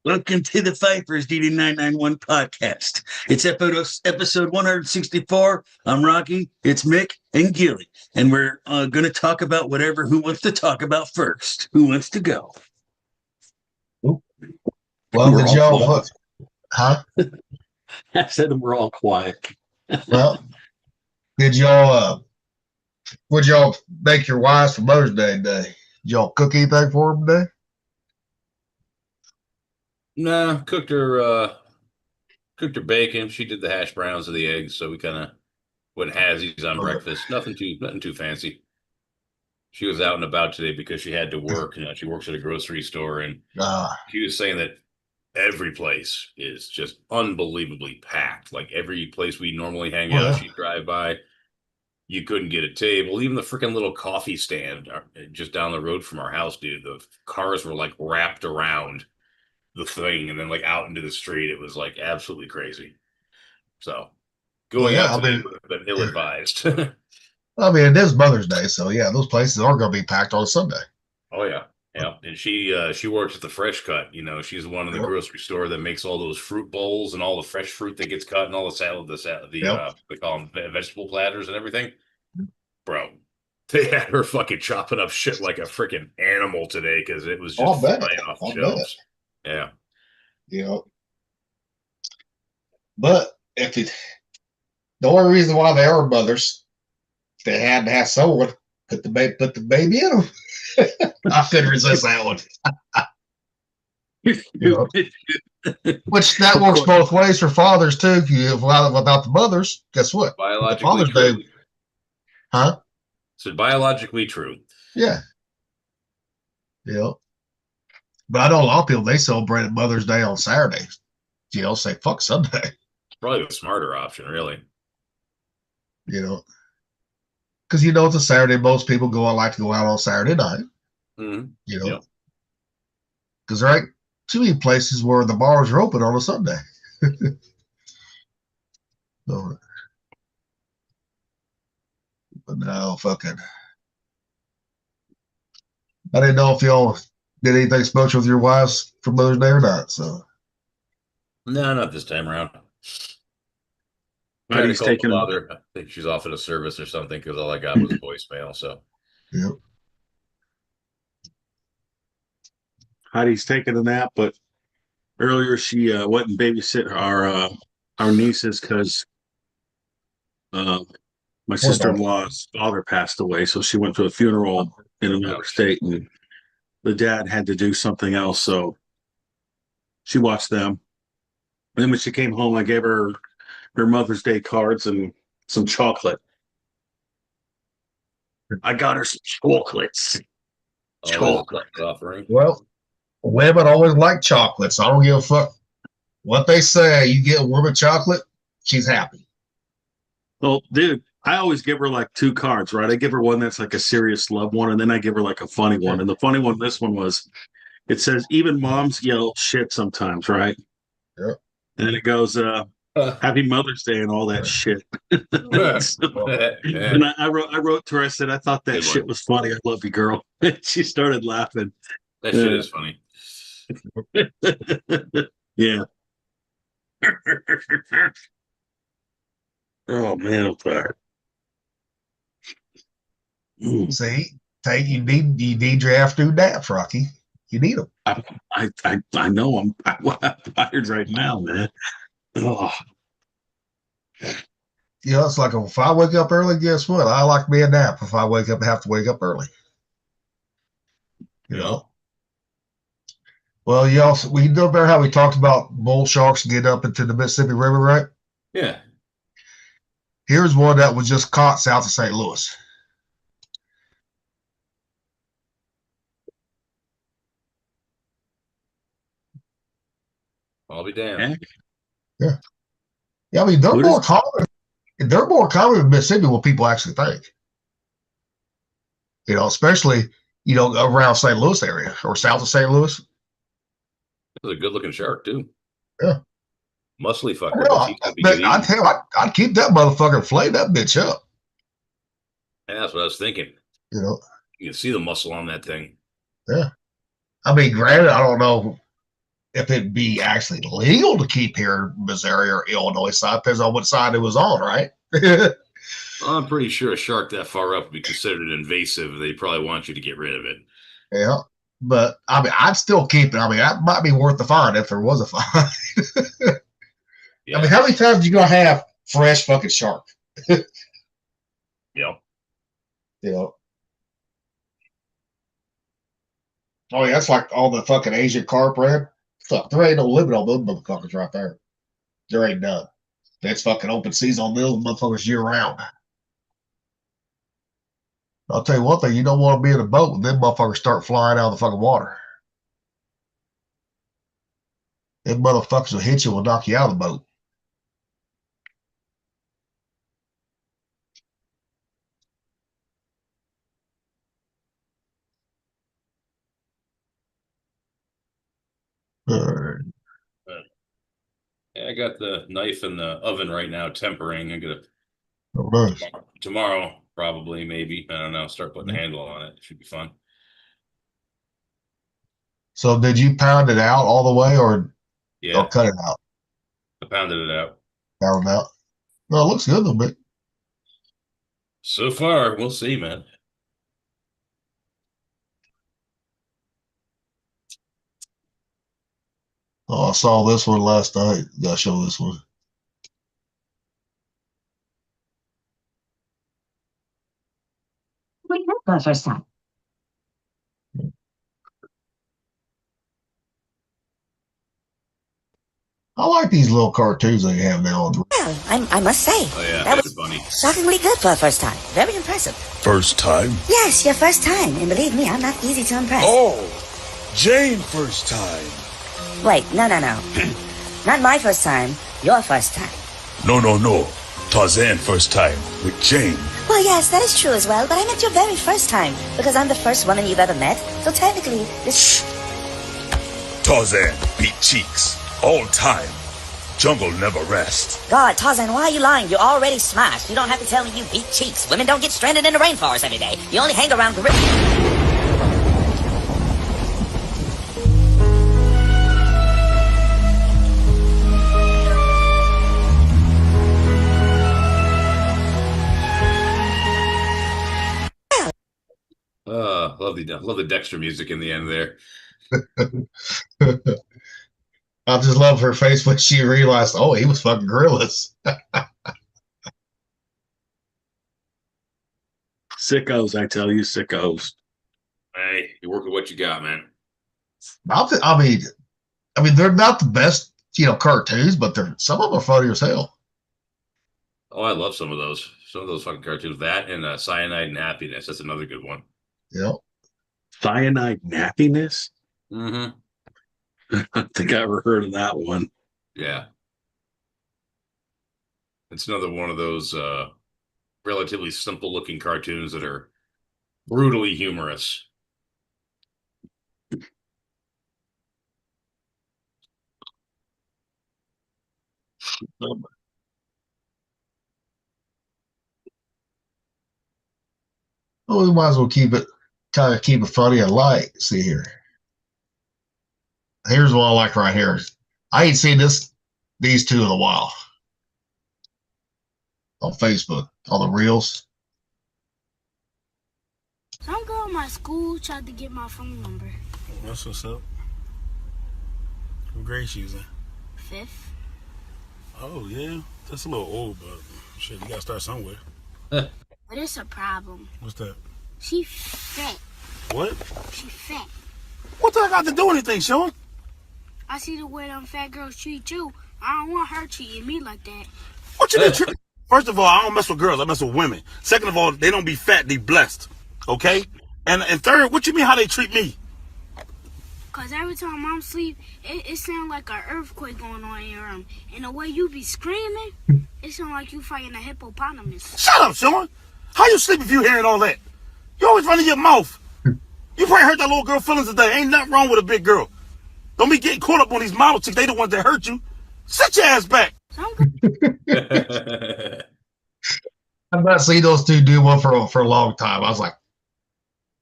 Welcome to the Fifers DD991 podcast. It's episode 164. I'm Rocky, it's Mick, and Gilly. And we're going to talk about whatever who wants to talk about first. Who wants to go? Well, did y'all, huh? I said we're all quiet. Well, did what'd y'all make your wives for Mother's Day today? Did y'all cook anything for them today? Nah, cooked her bacon. She did the hash browns and the eggs, so we kind of went halvesies on breakfast. Nothing too fancy. She was out and about today because she had to work. She works at a grocery store, and she was saying that every place is just unbelievably packed. Like every place we normally hang out, she'd drive by, you couldn't get a table. Even the freaking little coffee stand just down the road from our house, dude. The cars were like wrapped around the thing and then like out into the street. It was like absolutely crazy. So going out today would have been ill-advised. I mean, it is Mother's Day, so yeah, those places are going to be packed on Sunday. Oh yeah. And she works at the Fresh Cut. She's the one in the grocery store that makes all those fruit bowls and all the fresh fruit that gets cut and all the salad, they call them vegetable platters and everything. Bro, they had her fucking chopping up shit like a freaking animal today because it was just flying off the shelves. Yeah. But the only reason why they are mothers, they had to have someone put the baby in them. I couldn't resist that one. Which that works both ways for fathers too. Without the mothers, guess what? Biologically true. Huh? So biologically true. Yeah. But I know a lot of people, they celebrate Mother's Day on Saturday. Say fuck Sunday. It's probably the smarter option, really. Because it's a Saturday. Most people like to go out on Saturday night. Mm-hmm. Because there ain't too many places where the bars are open on a Sunday. But no, fucking. I didn't know if y'all did anything special with your wives for Mother's Day or not. So. No, not this time around. Heidi's taking father. I think she's off at a service or something because all I got was voicemail. So. Yep. Heidi's taking a nap, but earlier she went and babysit our nieces because my sister-in-law's father passed away, so she went to a funeral in another state, and the dad had to do something else, so she watched them. And then when she came home, I gave her Mother's Day cards and some chocolate. I got her some chocolates. Chocolate offering. Well, women always like chocolates. I don't give a fuck what they say. You get a woman chocolate, she's happy. Well, dude, I always give her like two cards, right? I give her one that's like a serious love one, and then I give her like a funny one. And the funny one, this one was, it says, even moms yell shit sometimes, right? Yep. And then it goes, Happy Mother's Day and all that shit. And I wrote to her, I said, I thought that shit was funny. I love you, girl. She started laughing. That shit is funny. Yeah. Oh man, I'm tired. See, you need your afternoon naps, Rocky. You need them. I know I'm tired right now, man. Oh. It's like if I wake up early, guess what? I like me a nap. If I wake up, I have to wake up early. Well, we know about how we talked about bull sharks getting up into the Mississippi River, right? Yeah. Here's one that was just caught south of St. Louis. I'll be damned. Yeah. I mean, they're more common. They're more common in Mississippi than what people actually think. Especially around St. Louis area or south of St. Louis. It was a good-looking shark too. Yeah. Muscly fucker. I'd tell you, I'd keep that motherfucker and flay that bitch up. Yeah, that's what I was thinking. You can see the muscle on that thing. Yeah. I mean, granted, I don't know if it'd be actually legal to keep here in Missouri or Illinois side, depends on what side it was on, right? I'm pretty sure a shark that far up would be considered invasive. They probably want you to get rid of it. Yeah. But I mean, I'd still keep it. I mean, that might be worth the fine if there was a fine. Yeah. I mean, how many times you gonna have fresh fucking shark? Yeah. You know. Oh yeah, that's like all the fucking Asian carp red. Fuck, there ain't no limit on those motherfuckers right there. There ain't none. That's fucking open season on those motherfuckers year round. I'll tell you one thing, you don't want to be in a boat when them motherfuckers start flying out of the fucking water. Them motherfuckers will hit you and will knock you out of the boat. All right. Yeah, I got the knife in the oven right now, tempering. I'm gonna Oh, nice. tomorrow, probably, maybe. I don't know. Start putting a handle on it. Should be fun. So did you pound it out all the way or Yeah, cut it out? I pounded it out. Pound it out. No, it looks good though, but So far, we'll see, man. I saw this one last night. Gotta show this one. We had for the first time. I like these little cartoons they have now. Well, I must say, Oh yeah, that that's was funny. shockingly good for the first time. Very impressive. First time? Yes, your first time. And believe me, I'm not easy to impress. Oh, Jane first time. Wait, no. Not my first time. Your first time. No. Tarzan first time with Jane. Well, yes, that is true as well, but I meant your very first time, because I'm the first woman you've ever met, so technically, this... Tarzan beat cheeks all time. Jungle never rest. God, Tarzan, why are you lying? You're already smashed. You don't have to tell me you beat cheeks. Women don't get stranded in the rainforest every day. You only hang around gorillas. Love the Dexter music in the end there. I just love her face when she realized, oh, he was fucking gorillas. Sickos, I tell you, sickos. Hey, you work with what you got, man. I mean, they're not the best, cartoons, but some of them are funny as hell. Oh, I love some of those. Some of those fucking cartoons. That and Cyanide and Happiness. That's another good one. Yeah. Cyanide nappiness? Mm-hmm. I don't think I ever heard of that one. Yeah. It's another one of those relatively simple looking cartoons that are brutally humorous. Well, we might as well keep it funny and light. See here. Here's what I like right here. I ain't seen these two in a while. On Facebook, on the reels. Some girl in my school tried to get my phone number. That's what's up. What grade she was in? 5th. Oh, yeah. That's a little old, but shit, you gotta start somewhere. But it's a problem. What's that? She fat. What? She fat. What the heck got to do anything, Sean? I see the way them fat girls treat you. I don't want her treating me like that. What you did? First of all, I don't mess with girls. I mess with women. Second of all, they don't be fat. They blessed. Okay? And third, what you mean how they treat me? Because every time Mom sleep, it sounds like an earthquake going on in your room. And the way you be screaming, it sounds like you fighting a hippopotamus. Shut up, Sean. How you sleep if you hearing all that? You always running your mouth. You probably hurt that little girl feelings today. Ain't nothing wrong with a big girl. Don't be getting caught up on these model chicks. They the ones that hurt you. Sit your ass back. I've not seen those two do one for a long time. I was like,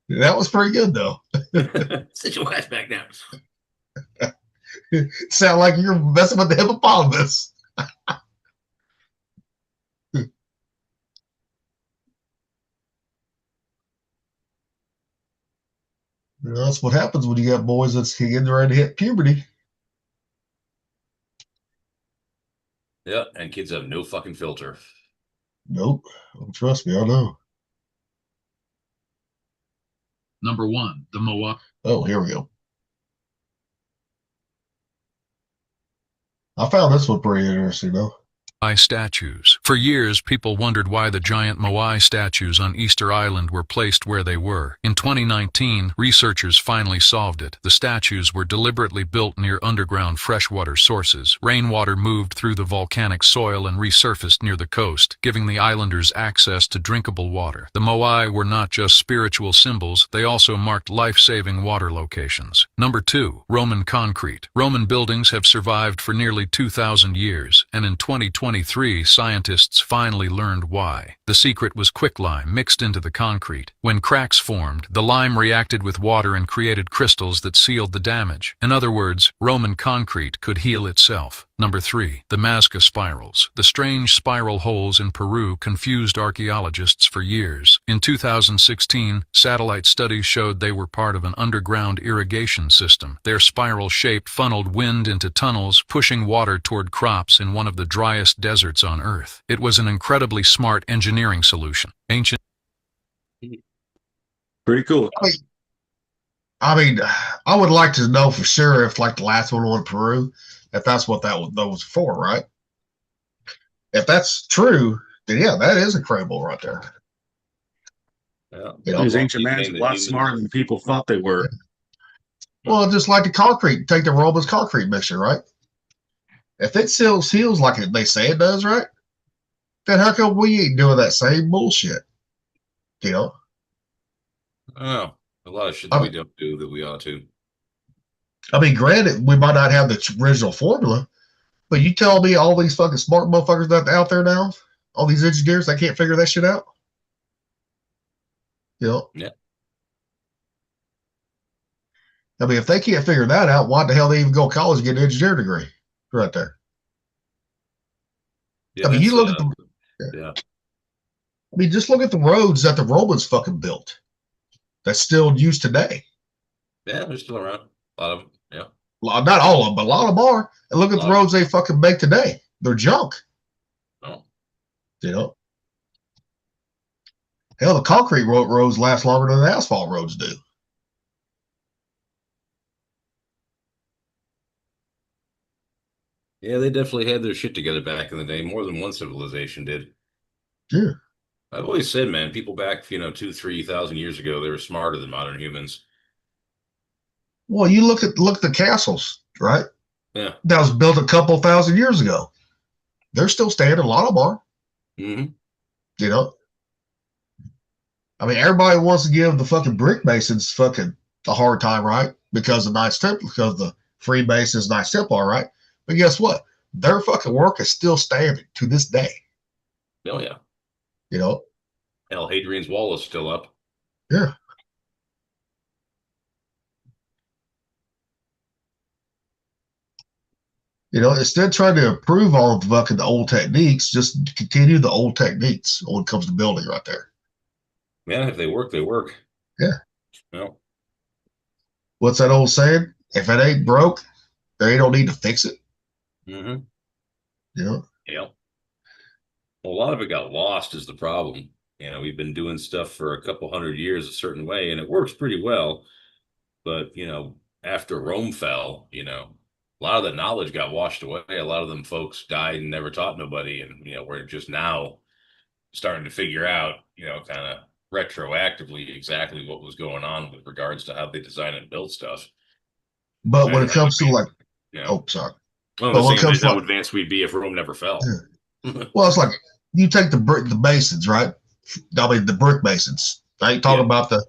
that was pretty good though. Sit your ass back down. Sound like you're messing with the hippopotamus. That's what happens when you got boys that's getting ready to hit puberty. Yeah, and kids have no fucking filter. Nope. Trust me, I know. Number 1, the Moai. Oh, here we go. I found this one pretty interesting, though. Statues. For years, people wondered why the giant Moai statues on Easter Island were placed where they were. In 2019, researchers finally solved it. The statues were deliberately built near underground freshwater sources. Rainwater moved through the volcanic soil and resurfaced near the coast, giving the islanders access to drinkable water. The Moai were not just spiritual symbols, they also marked life-saving water locations. Number 2, Roman concrete. Roman buildings have survived for nearly 2,000 years, and in 2023, scientists finally learned why. The secret was quicklime mixed into the concrete. When cracks formed, the lime reacted with water and created crystals that sealed the damage. In other words, Roman concrete could heal itself. Number 3, the Nazca spirals. The strange spiral holes in Peru confused archaeologists for years. In 2016, satellite studies showed they were part of an underground irrigation system. Their spiral shape funneled wind into tunnels, pushing water toward crops in one of the driest deserts on Earth. It was an incredibly smart engineering solution. Ancient. Pretty cool. I mean, I would like to know for sure if, like, the last one in Peru, if that's what that was for, right? If that's true, then yeah, that is incredible right there. Yeah. You know, These ancient mans are a lot smarter than people thought they were. well, just like the concrete, take the Romans concrete mixture, right? If it seals like they say it does, right? Then how come we ain't doing that same bullshit? You know? Oh, a lot of shit that we don't do that we ought to. I mean, granted, we might not have the original formula, but you tell me all these fucking smart motherfuckers that out there now, all these engineers, they can't figure that shit out. You know? Yeah. I mean, if they can't figure that out, why the hell they even go to college and get an engineering degree? Right there. Yeah, I mean, you look at the. Yeah. I mean, just look at the roads that the Romans fucking built. That's still used today. Yeah, they're still around. A lot of them. Yeah. Not all of them, but a lot of them are. And look at the roads they fucking make today. They're junk. Oh. You know? Hell, the concrete roads last longer than the asphalt roads do. Yeah, they definitely had their shit together back in the day, more than one civilization did. Yeah. I've always said, man, people back, 2,000-3,000 years ago, they were smarter than modern humans. Well, you look at the castles, right? Yeah. That was built a couple thousand years ago. They're still standing. A lot of them are. Mm-hmm. You know? I mean, everybody wants to give the fucking brick masons fucking a hard time, right? Because of Knights Templar, because the Freemasons, Knights Templar, right? But guess what? Their fucking work is still standing to this day. Oh, yeah. You know? Hell, Hadrian's Wall is still up. Yeah. You know, instead of trying to improve all of the fucking old techniques, just continue the old techniques when it comes to building right there. Man, if they work, they work. Yeah. Well, what's that old saying? If it ain't broke, there ain't no need to fix it. mm-hmm. You know? Yeah. Well, a lot of it got lost is the problem. We've been doing stuff for a couple hundred years a certain way, and it works pretty well. But, after Rome fell, a lot of the knowledge got washed away. A lot of them folks died and never taught nobody. And, we're just now starting to figure out, kind of retroactively exactly what was going on with regards to how they design and build stuff. But when it comes to like, oh, sorry. Well, but when it comes to how advanced we'd be if Rome never fell. Yeah. Well, it's like you take the masons, right? I mean, the brick masons. I ain't talking about the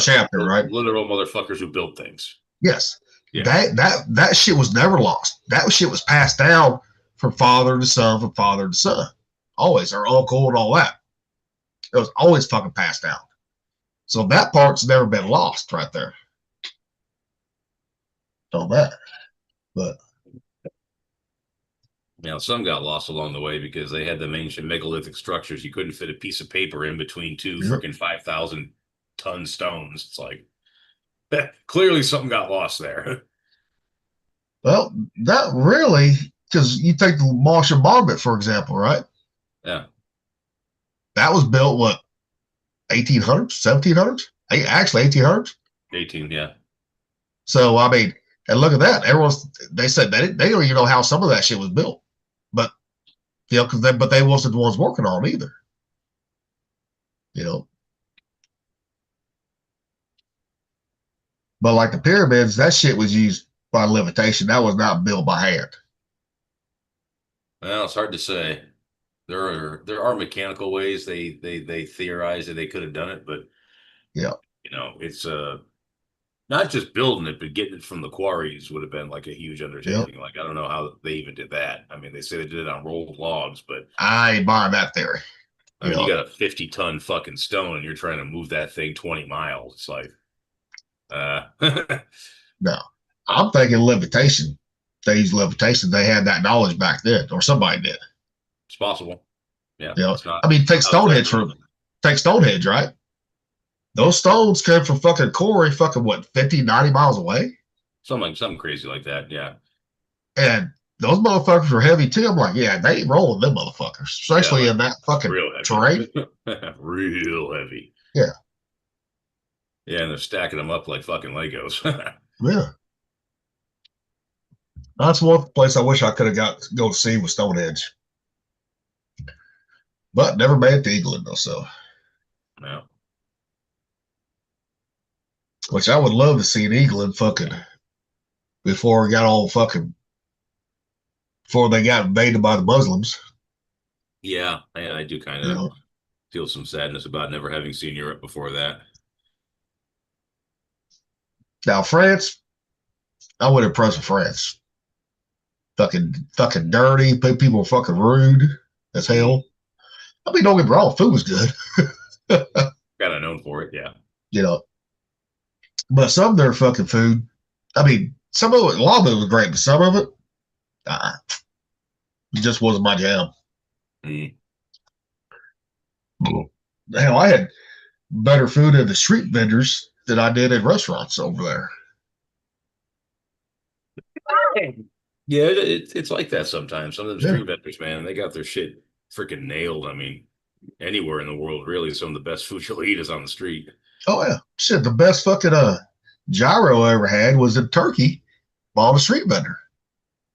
chapter, right? Literal motherfuckers who build things. Yes. Yeah. That shit was never lost. That shit was passed down from father to son, from father to son. Always, our uncle and all that. It was always fucking passed down. So that part's never been lost right there. So that. But some got lost along the way because they had the ancient megalithic structures. You couldn't fit a piece of paper in between two Yep. freaking 5,000-ton stones. It's like, clearly something got lost there. well, that really, because you take the Martian Monument, for example, right? Yeah. That was built, what, 1800s, 1700s? Actually, 1800s. 18, yeah. So, I mean, and look at that. They said they don't even know how some of that shit was built. But, but they wasn't the ones working on it either. But like the pyramids, that shit was used by levitation. That was not built by hand. Well, it's hard to say. There are mechanical ways they theorize that they could have done it, but Yeah. It's not just building it, but getting it from the quarries would have been like a huge undertaking. Like, I don't know how they even did that. I mean, they say they did it on rolled logs, but I ain't buying that theory. I mean, you got a 50-ton fucking stone and you're trying to move that thing 20 miles. It's like, No, I'm thinking levitation. They used levitation. They had that knowledge back then, or somebody did. It's possible. Yeah. It's not, I mean, take Stonehenge right? Those stones came from fucking quarry, fucking what, 50, 90 miles away? Something crazy like that. Yeah. And those motherfuckers were heavy too. I'm like, yeah, they ain't rolling them motherfuckers, especially in that fucking terrain. Real heavy. Yeah. Yeah, and they're stacking them up like fucking Legos. Yeah. That's one place I wish I could have go to see with Stonehenge. But never made it to England though, so. No. Which I would love to see in England fucking before they got invaded by the Muslims. Yeah, I do kind of feel some sadness about never having seen Europe before that. Now France, I would impress with France. Fucking dirty. People were fucking rude as hell. I mean, don't get me wrong, food was good. Kind of known for it, yeah. But some of their fucking food, I mean, a lot of it was great, but some of it, it just wasn't my jam. Hell, I had better food at the street vendors than I did at restaurants over there. Yeah, it's like that sometimes. Some of the street vendors, man, they got their shit freaking nailed. I mean, anywhere in the world, really, some of the best food you'll eat is on the street. Oh yeah, shit. The best fucking gyro I ever had was in Turkey, on a street vendor.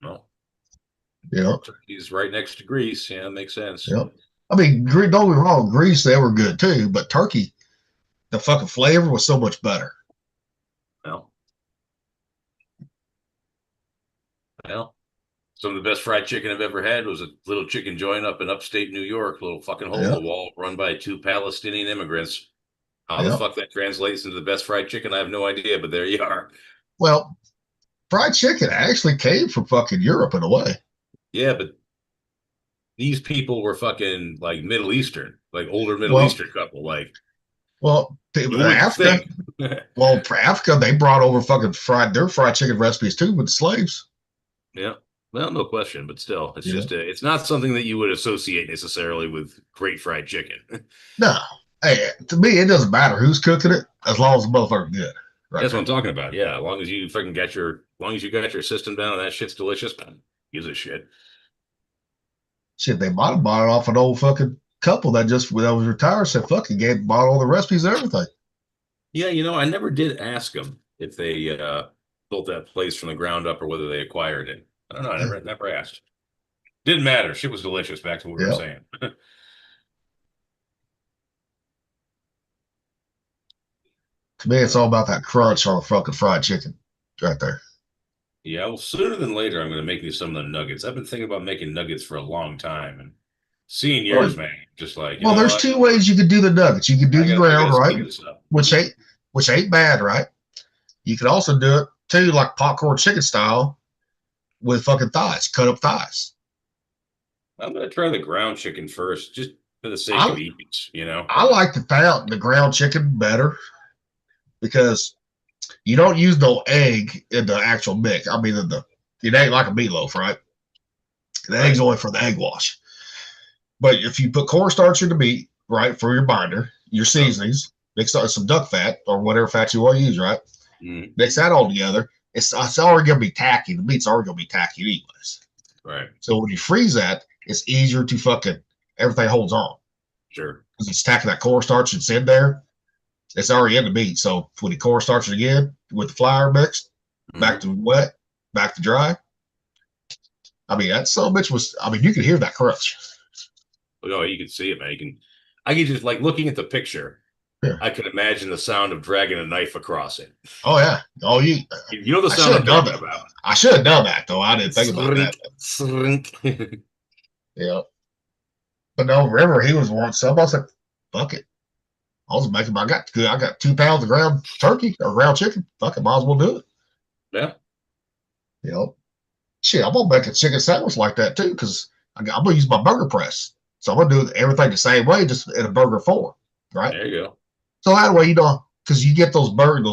No, Turkey's right next to Greece. Yeah, makes sense. Yep. I mean, don't get me wrong, Greece they were good too, but Turkey, the fucking flavor was so much better. Well, some of the best fried chicken I've ever had was a little chicken joint up in upstate New York, a little fucking hole in the wall run by 2 Palestinian immigrants. How the fuck that translates into the best fried chicken, I have no idea, but there you are. Well, fried chicken actually came from fucking Europe in a way. Yeah, but these people were fucking like Middle Eastern, like older Middle Eastern couple. Like, Africa. Well, for Africa, they brought over fucking their fried chicken recipes too with the slaves. Yeah. Well, no question, but still, it's just it's not something that you would associate necessarily with great fried chicken. No. Hey, to me, it doesn't matter who's cooking it as long as the motherfucker's good. Right. That's what I'm talking about. Yeah, as long as you fucking got your system down and that shit's delicious, man, gives a shit. Shit, they might have bought it off an old fucking couple that was retired. Said fucking bought all the recipes and everything. Yeah, I never did ask them if they built that place from the ground up or whether they acquired it. I don't know. I never asked. Didn't matter. Shit was delicious. Back to what we were saying. To me, it's all about that crunch on a fucking fried chicken right there. Yeah, well, sooner than later, I'm going to make me some of the nuggets. I've been thinking about making nuggets for a long time and seeing yours, man. Just like, there's 2 ways you could do the nuggets. You could do the ground, right? Which ain't bad, right? You could also do it too, like popcorn chicken style with fucking thighs, cut up thighs. I'm going to try the ground chicken first, just for the sake of ease, I like the ground chicken better because you don't use no egg in the actual mix. I mean, in the It ain't like a meatloaf, right? The egg's only for the egg wash. But if you put cornstarch in the meat, right, for your binder, your seasonings, mix up some duck fat or whatever fat you want to use, right? Mix that all together. It's already going to be tacky. The meat's already going to be tacky anyways. Right. So when you freeze that, it's easier to fucking, everything holds on. Sure. Because it's tacking that cornstarch that's in there. It's already in the meat. So when you cornstarch it again with the flour mixed, back to wet, back to dry. I mean, that son of a bitch was, I mean, you could hear that crunch. Oh, you can see it, man. I can just, like, looking at the picture, I can imagine the sound of dragging a knife across it. Oh, yeah. Oh, you know the sound I'm talking about. I should have done that, though. I didn't think about that. Slink. Yeah. But no, remember, he was once, so I was like, fuck it. I was making I got 2 pounds of ground turkey or ground chicken. Fuck it, might as well do it. Yeah. You know, shit, I'm gonna make a chicken sandwich like that too, because I'm gonna use my burger press. So I'm gonna do everything the same way, just in a burger form, right? There you go. So that way, you know, because you get those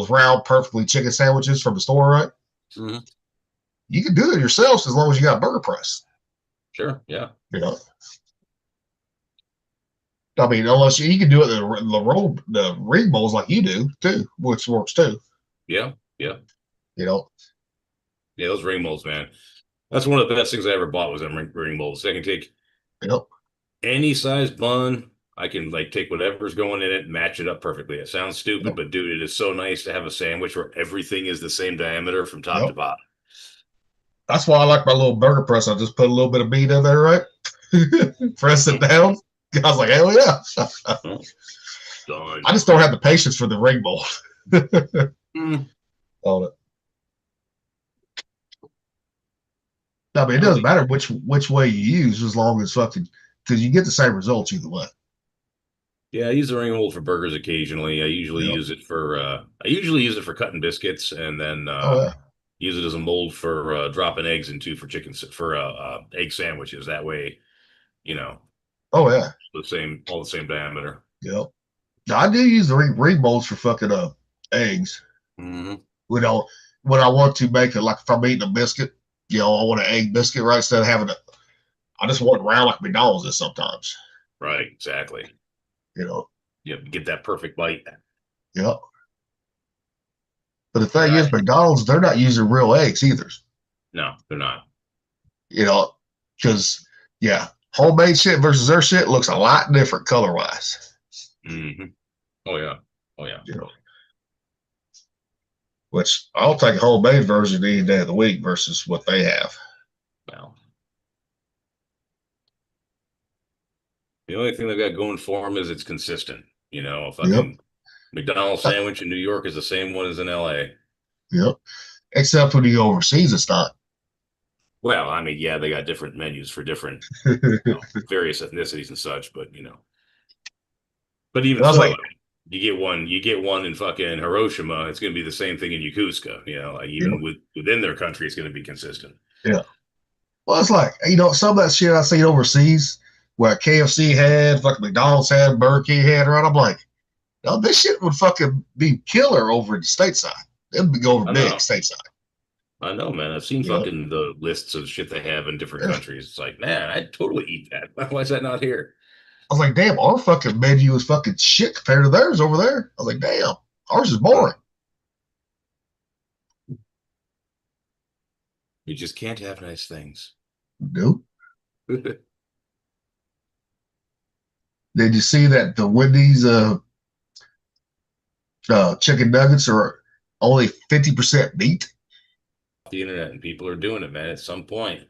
round, perfectly chicken sandwiches from the store, right? Mm-hmm. You can do it yourself as long as you got a burger press. Sure. Yeah. You know. I mean, unless you can do it the ring bowls like you do too, which works too. Yeah. Yeah. You know. Yeah, those ring molds, man. That's one of the best things I ever bought was them ring molds. I can take any size bun. I can like take whatever's going in it and match it up perfectly. It sounds stupid, but dude, it is so nice to have a sandwich where everything is the same diameter from top to bottom. That's why I like my little burger press. I just put a little bit of meat in there, right? Press it down. I was like, hell yeah. I just don't have the patience for the ring mold. On it. I mean, it doesn't matter which way you use as long as fucking, because you get the same results either way. Yeah, I use the ring mold for burgers occasionally. I usually use it for cutting biscuits, and then use it as a mold for dropping eggs into for egg sandwiches. That way, you know. Oh yeah. All the same diameter. Yep. Now, I do use the ring molds for fucking eggs. Mm-hmm. You know, when I want to make it, like if I'm eating a biscuit, you know, I want an egg biscuit, right? Instead of having I just want it round like McDonald's is sometimes. Right, exactly. You know. Yep, get that perfect bite. Yep. But the thing is, McDonald's, they're not using real eggs either. No, they're not. You know, because, homemade shit versus their shit looks a lot different color-wise. Mm-hmm. Oh, yeah. Oh, yeah. You know. Which I'll take a homemade version any day of the week versus what they have. Well, the only thing they've got going for them is it's consistent. You know, a fucking McDonald's sandwich in New York is the same one as in LA. Yep. Except when you go overseas, it's not. Well, I mean, yeah, they got different menus for different various ethnicities and such, but but even so, you get one in fucking Hiroshima, it's going to be the same thing in Yokosuka. You know, like even within their country, it's going to be consistent. Yeah. Well, it's like, some of that shit I see overseas where KFC had, fucking McDonald's had, Burger King had, right? I'm like, no, this shit would fucking be killer over in the stateside. It would go over big stateside. I know, man. I've seen fucking the lists of shit they have in different countries. It's like, man, I'd totally eat that. Why is that not here? I was like, damn, our fucking menu is fucking shit compared to theirs over there. I was like, damn, ours is boring. You just can't have nice things. Nope. Did you see that the Wendy's chicken nuggets are only 50% meat? The internet, and people are doing it, man. At some point,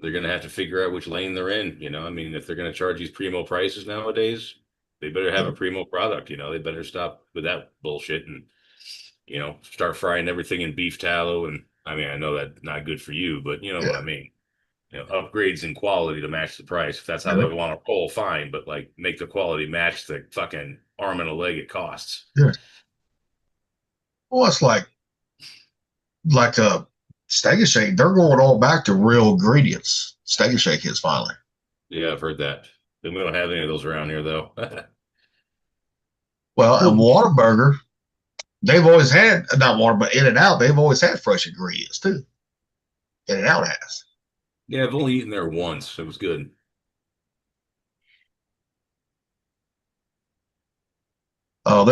they're gonna have to figure out which lane they're in. You know, I mean, if they're gonna charge these primo prices nowadays, they better have a primo product. You know, they better stop with that bullshit and start frying everything in beef tallow. And I mean, I know that's not good for you, but you know what I mean. Upgrades in quality to match the price. If that's how they want to roll, fine. But like, make the quality match the fucking arm and a leg it costs. Yeah. Well, it's like Steak and Shake, they're going all back to real ingredients. Steak and Shake is finally. Yeah, I've heard that. We don't have any of those around here, though. Well, and Whataburger, they've always had, not Whataburger, but In-N-Out, they've always had fresh ingredients, too. In and Out has. Yeah, I've only eaten there once. It was good. Oh,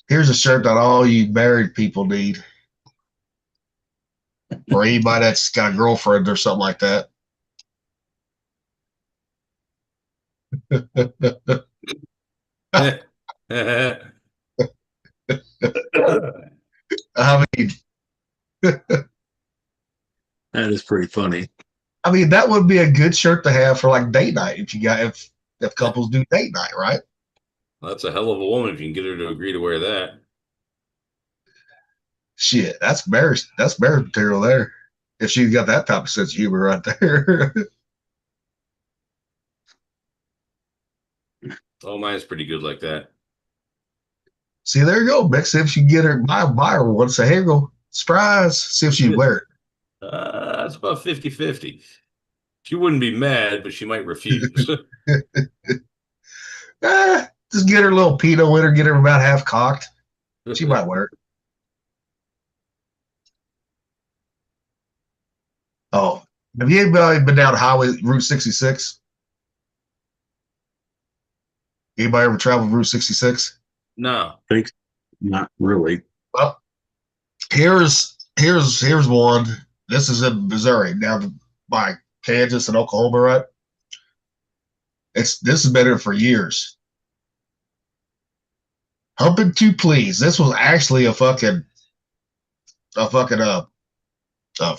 here's a shirt that all you married people need. Or anybody that's got a girlfriend or something like that. I mean, That is pretty funny. that would be a good shirt to have for like date night if couples do date night, right? That's a hell of a woman if you can get her to agree to wear that. Shit, that's marriage material there. If she's got that type of sense of humor right there. Oh, mine's pretty good like that. See, there you go, Mick. See if you can get her buy her one. Say, here you go. Surprise. See if she'd wear it. It's about 50-50. She wouldn't be mad, but she might refuse. Just get her a little Pinot in her, get her about half cocked. She might wear it. Oh, have you anybody been down Route 66? Anybody ever traveled Route 66? No. Not really. Well, here's one. This is in Missouri, down by Kansas and Oklahoma, right? This has been here for years. Humping to Please. This was actually a fucking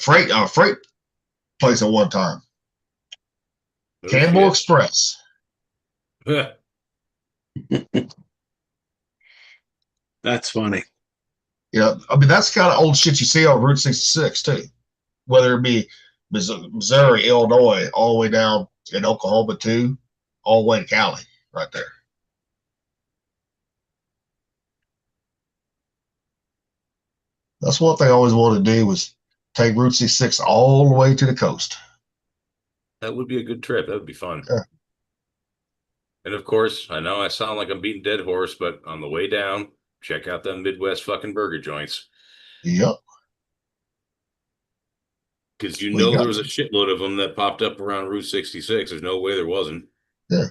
freight place at one time. Oh, Campbell shit. Express. That's funny. Yeah, that's kind of old shit you see on Route 66 too. Whether it be Missouri, Illinois, all the way down in Oklahoma too, all the way to Cali, right there. That's one thing I always wanted to do was take Route 66 all the way to the coast. That would be a good trip. That would be fun. Yeah. And of course, I know I sound like I'm beating dead horse, but on the way down, check out them Midwest fucking burger joints. Yep. Because you Well, know you there got was a shitload of them that popped up around Route 66. There's no way there wasn't. Yeah.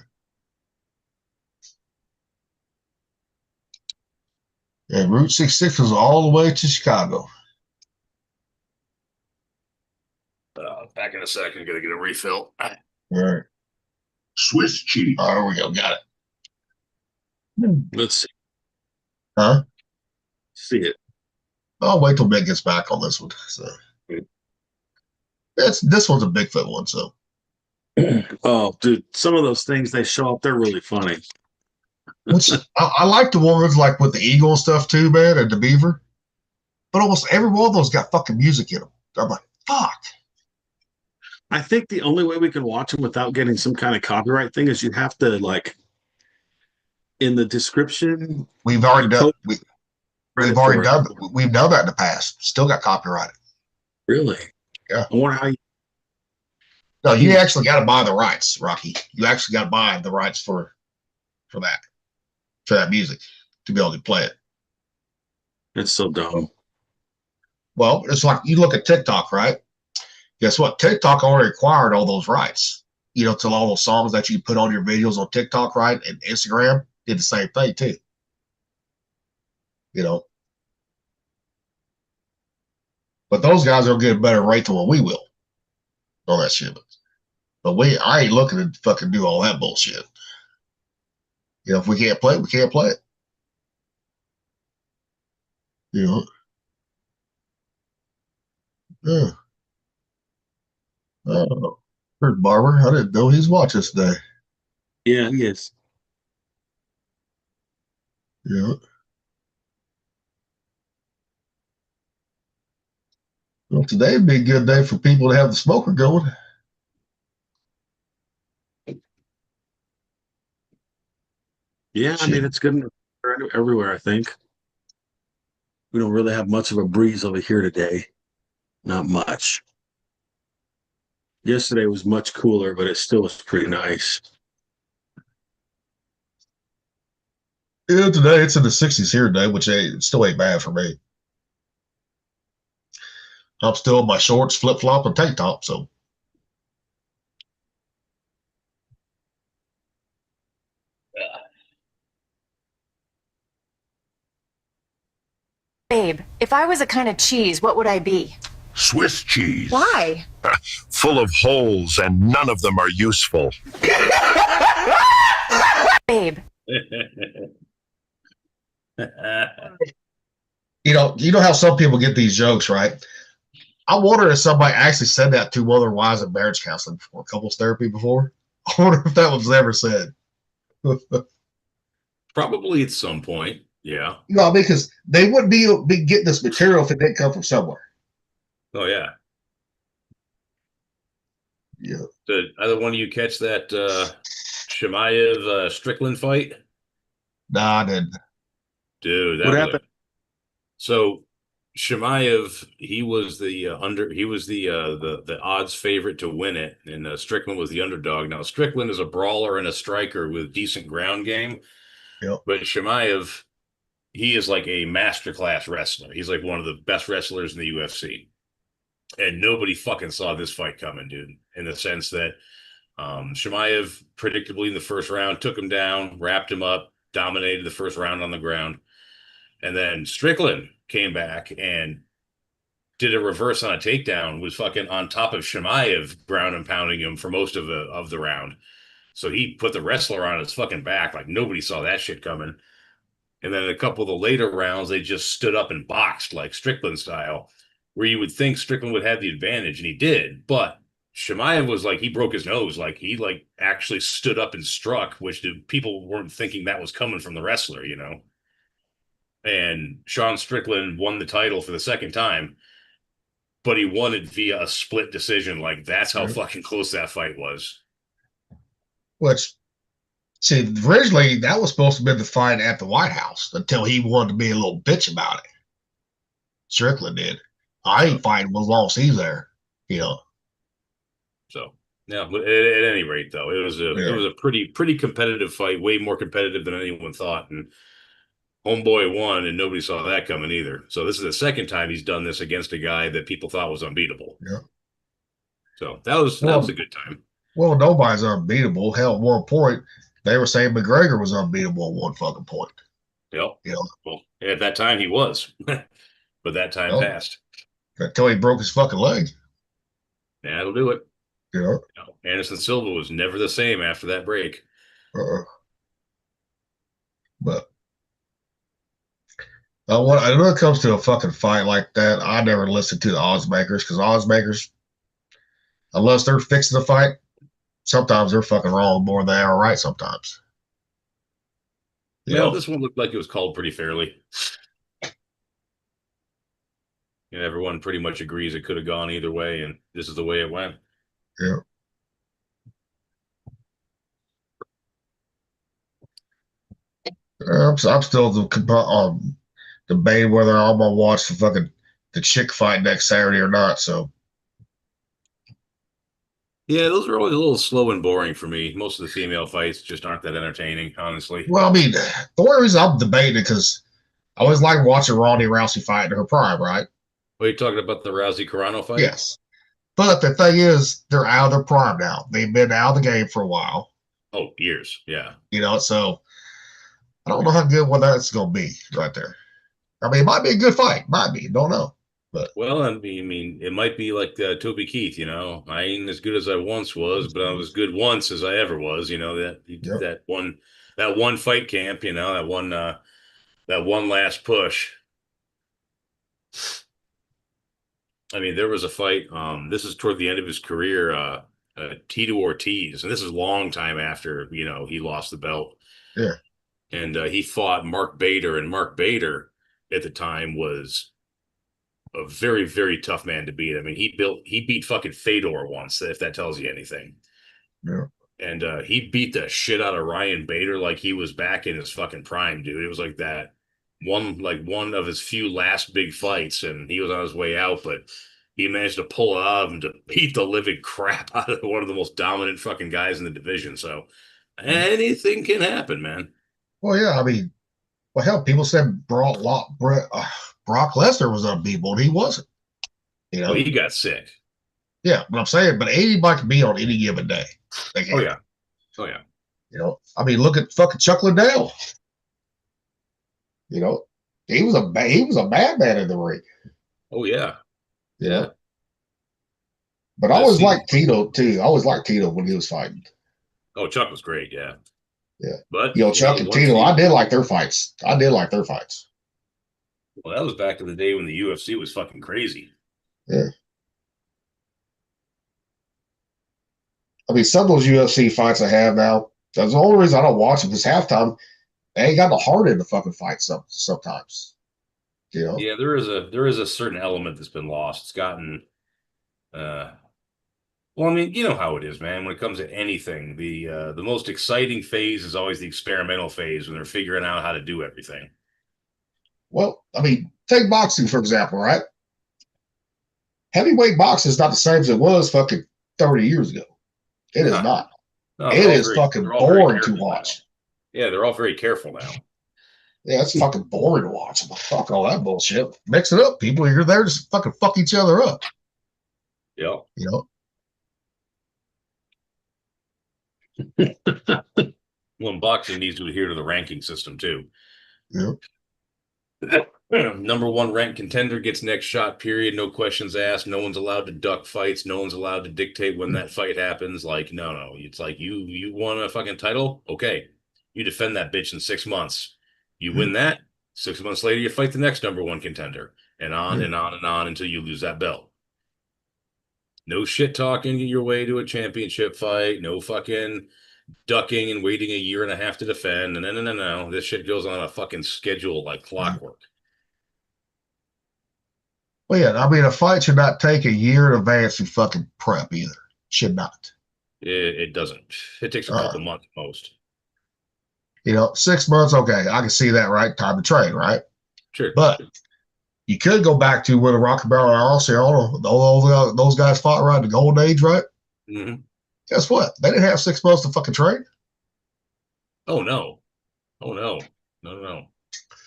And Route 66 was all the way to Chicago. Back in a second, gotta get a refill. All right. Swiss cheese. Oh, there we go. Got it. Let's see. Huh? See it. I'll wait till Mick gets back on this one. So this one's a Bigfoot one, so Oh, dude, some of those things they show up, they're really funny. which I like the ones like with the eagle and stuff too, man, and the beaver. But almost every one of those got fucking music in them. I'm like, fuck. I think the only way we can watch them without getting some kind of copyright thing is you have to like in the description. We've already done Credit we've for already it. done we've done that in the past. Still got copyrighted. Really? Yeah. I wonder how you. No, you actually got to buy the rights, Rocky. You actually got to buy the rights for that music to be able to play it. It's so dumb. Well, it's like you look at TikTok, right? Guess what? TikTok already acquired all those rights. You know, to all those songs that you put on your videos on TikTok, right? And Instagram did the same thing too. You know. But those guys will get a better rate than what we will on that shit. But I ain't looking to fucking do all that bullshit. You know, if we can't play it, we can't play it. You know. Yeah. Oh, heard Barber. I didn't know he's watching us today. Yeah, he is. Yeah. Well, today would be a good day for people to have the smoker going. Yeah, I mean it's good everywhere. I think we don't really have much of a breeze over here today. Not much. Yesterday was much cooler, but it still was pretty nice. Yeah, today it's in the 60s here today, which still ain't bad for me. I'm still in my shorts, flip flop, and tank top. So Babe, if I was a kind of cheese, what would I be? Swiss cheese. Why? Full of holes, and none of them are useful. Babe. you know how some people get these jokes, right? I wonder if somebody actually said that to one of their wives at marriage counseling before, couples therapy before. I wonder if that was ever said. Probably at some point. Yeah. No, because they wouldn't be getting this material if it didn't come from somewhere. Oh yeah. Yeah. Did either one of you catch that Shemaev Strickland fight? Nah, I didn't. Dude, that What was happened? So Shemaev, he was the the odds favorite to win it, and Strickland was the underdog. Now Strickland is a brawler and a striker with decent ground game, Yep. but Shemaev, he is like a masterclass wrestler. He's like one of the best wrestlers in the UFC. And nobody fucking saw this fight coming, dude, in the sense that Shemaev predictably in the first round took him down, wrapped him up, dominated the first round on the ground. And then Strickland came back and did a reverse on a takedown, was fucking on top of Shemaev, ground and pounding him for most of the round. So he put the wrestler on his fucking back like nobody saw that shit coming. And then a couple of the later rounds, they just stood up and boxed like Strickland style, where you would think Strickland would have the advantage, and he did. But Shemaev was like, he broke his nose. Like he like actually stood up and struck, which people weren't thinking that was coming from the wrestler, you know. And Sean Strickland won the title for the second time, but he won it via a split decision. Like that's how fucking close that fight was. Which, see, originally that was supposed to be the fight at the White House until he wanted to be a little bitch about it. Strickland did. I ain't fighting as long as he's there, you know. So yeah, but at any rate, though, it was a pretty competitive fight, way more competitive than anyone thought, and homeboy won, and nobody saw that coming either. So this is the second time he's done this against a guy that people thought was unbeatable. Yeah. So that was a good time. Well, nobody's unbeatable. Hell, at one point, they were saying McGregor was unbeatable at one fucking point. Yep. You know? Well, at that time he was, but that time passed. Until he broke his fucking leg. That'll do it. Yeah. You know, Anderson Silva was never the same after that break. But when it comes to a fucking fight like that, I never listen to the odds makers because odds makers, unless they're fixing the fight, sometimes they're fucking wrong more than they are right sometimes. Yeah, this one looked like it was called pretty fairly. And everyone pretty much agrees it could have gone either way, and this is the way it went. Yeah. I'm still debating whether I'm gonna watch the chick fight next Saturday or not. So yeah, those are always a little slow and boring for me. Most of the female fights just aren't that entertaining, honestly. Well, I mean, the only reason I'm debating because I always like watching Ronda Rousey fight in her prime, right? Are you talking about the Rousey Carano fight? Yes. But the thing is, they're out of their prime now. They've been out of the game for a while. Oh, years. Yeah. You know, so I don't know how good one that's going to be right there. I mean, it might be a good fight. Might be. Don't know. But well, I mean, it might be like Toby Keith. You know, I ain't as good as I once was, but I'm as good once as I ever was. You know that one fight camp. You know that one last push. I mean, there was a fight. This is toward the end of his career. Tito Ortiz, and this is a long time after he lost the belt. Yeah, and he fought Mark Bader, and Mark Bader at the time was a very, very tough man to beat. I mean, he beat fucking Fedor once, if that tells you anything. Yeah. And he beat the shit out of Ryan Bader like he was back in his fucking prime, dude. It was like that one of his few last big fights, and he was on his way out, but he managed to pull it out of him to beat the living crap out of one of the most dominant fucking guys in the division. So anything can happen, man. Well, yeah, I mean, hell, people said Brock Lesnar was unbeatable, and he wasn't. You Oh, know? he got sick. Yeah, but I'm saying, but anybody can be on any given day. They can. Oh yeah. Oh yeah. You know, I mean, look at fucking Chuck Liddell. You know, he was a madman in the ring. Oh yeah. You Yeah. know, but I Let's always see. liked Tito too. I always liked Tito when he was fighting. Oh, Chuck was great. Yeah. Yeah. But You know, Chuck and once Tito, he- I did like their fights. well, that was back in the day when the UFC was fucking crazy. Yeah. I mean, some of those UFC fights I have now, that's the only reason I don't watch them because halftime they ain't got the heart in the fucking fight sometimes. You know? Yeah, there is a certain element that's been lost. It's gotten well, I mean, you know how it is, man. When it comes to anything, the most exciting phase is always the experimental phase when they're figuring out how to do everything. Well, I mean, take boxing, for example, right? Heavyweight boxing is not the same as it was fucking 30 years ago. It is Nah. not. No, It is fucking they're all very boring to careful watch. now. Yeah, they're all very careful now. Yeah, it's fucking boring to watch. Fuck all that bullshit. Mix it up, people. You're there to fucking fuck each other up. Yeah. You know? Well, boxing needs to adhere to the ranking system too. Yeah. Number one ranked contender gets next shot, period. No questions asked. No one's allowed to duck fights. No one's allowed to dictate when that fight happens. Like, no. It's like you won a fucking title? Okay. You defend that bitch in 6 months. You win that, 6 months later, you fight the next number one contender. And on and on and on until you lose that belt. No shit talking your way to a championship fight. No fucking ducking and waiting a year and a half to defend. And no. This shit goes on a fucking schedule like clockwork. Well, yeah, I mean, a fight should not take a year in advance to fucking prep either. Should not. It doesn't. It takes a couple months at most. You know, 6 months, okay, I can see that, right? Time to train, right? Sure. But you could go back to where the Rocky Balboa and Arce, those guys fought, right? The golden age, right? Mm-hmm. Guess what? They didn't have 6 months to fucking train. Oh, no. No.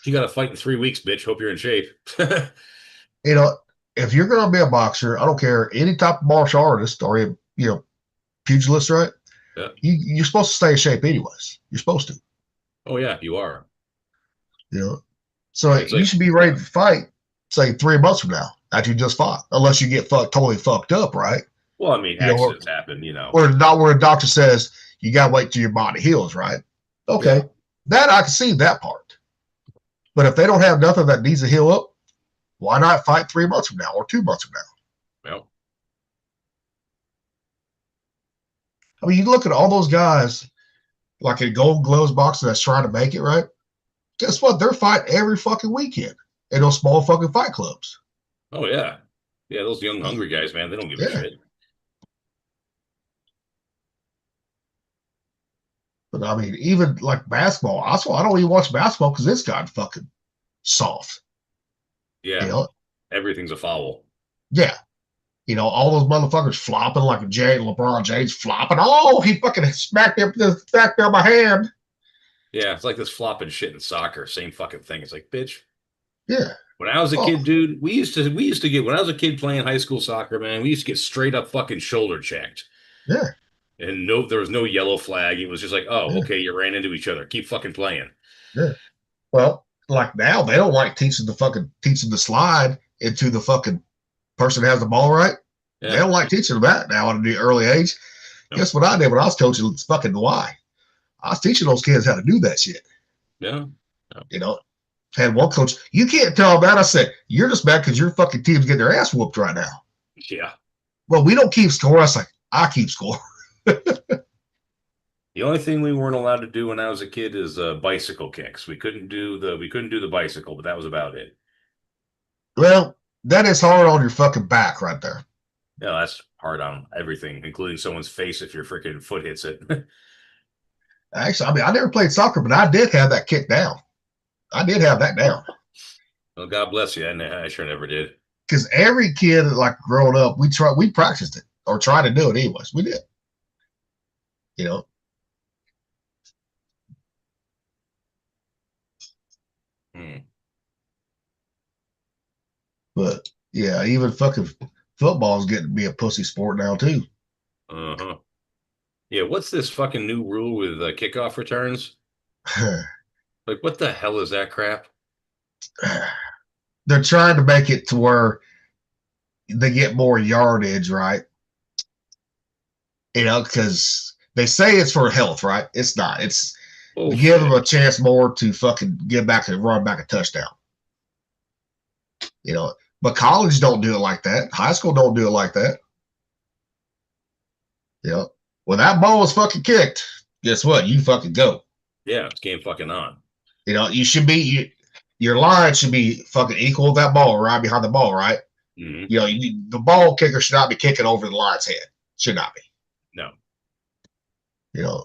You got to fight in 3 weeks, bitch. Hope you're in shape. You know, if you're going to be a boxer, I don't care, any type of martial artist or, you know, pugilist, right? Yeah. You're supposed to stay in shape anyways. You're supposed to. Oh, yeah, you are. You know, so It's you like- should be ready to fight, say 3 months from now after you just fought, unless you get totally fucked up, right? Well, I mean, You know, accidents happen, you know. Where a doctor says you got to wait till your body heals, right? Okay, that I can see that part. But if they don't have nothing that needs to heal up, why not fight 3 months from now or 2 months from now? Well, I mean, you look at all those guys, like in Golden Gloves boxing that's trying to make it, right? Guess what? They're fighting every fucking weekend in those small fucking fight clubs. oh, yeah. Yeah, those young, hungry guys, man, they don't give a Yeah. shit. But I mean, even like basketball, I don't even watch basketball because it's gotten fucking soft. Yeah, You know? everything's a foul. Yeah. You know, all those motherfuckers flopping like LeBron James flopping. Oh, he fucking smacked me on my hand. Yeah, it's like this flopping shit in soccer. Same fucking thing. It's like, bitch. Yeah. When I was a kid, dude, we used to get, when I was a kid playing high school soccer, man, we used to get straight up fucking shoulder checked. Yeah. And there was no yellow flag. It was just like, oh, okay, you ran into each other. Keep fucking playing. Yeah. Well, like now they don't like teaching the slide into the fucking person that has the ball, right? Yeah. They don't like teaching them that now at an early age. Nope. Guess what I did when I was coaching fucking Y? I was teaching those kids how to do that shit. Yeah. You know, had one coach, you can't tell them that. I said, you're just mad because your fucking team's getting their ass whooped right now. Yeah. Well, we don't keep score. I was like, I keep score. The only thing we weren't allowed to do when I was a kid is bicycle kicks. We couldn't do the bicycle, but that was about it. Well, that is hard on your fucking back right there. Yeah, that's hard on everything, including someone's face if your freaking foot hits it. Actually, I mean, I never played soccer, but I did have that kick down. I did have that down. Well, God bless you. I sure never did. Because every kid, like growing up, we practiced it or tried to do it anyways. We did. You know. But yeah, even fucking football's getting to be a pussy sport now too. Uh-huh. Yeah, what's this fucking new rule with kickoff returns? Like, what the hell is that crap? They're trying to make it to where they get more yardage, right? Because they say it's for health, right? It's not. It's to give them a chance more to fucking get back and run back a touchdown. But college don't do it like that. High school don't do it like that. When that ball is fucking kicked, guess what? You fucking go. Yeah, it's game fucking on. You should be your line should be fucking equal with that ball right behind the ball, right? Mm-hmm. The ball kicker should not be kicking over the line's head. Should not be. No.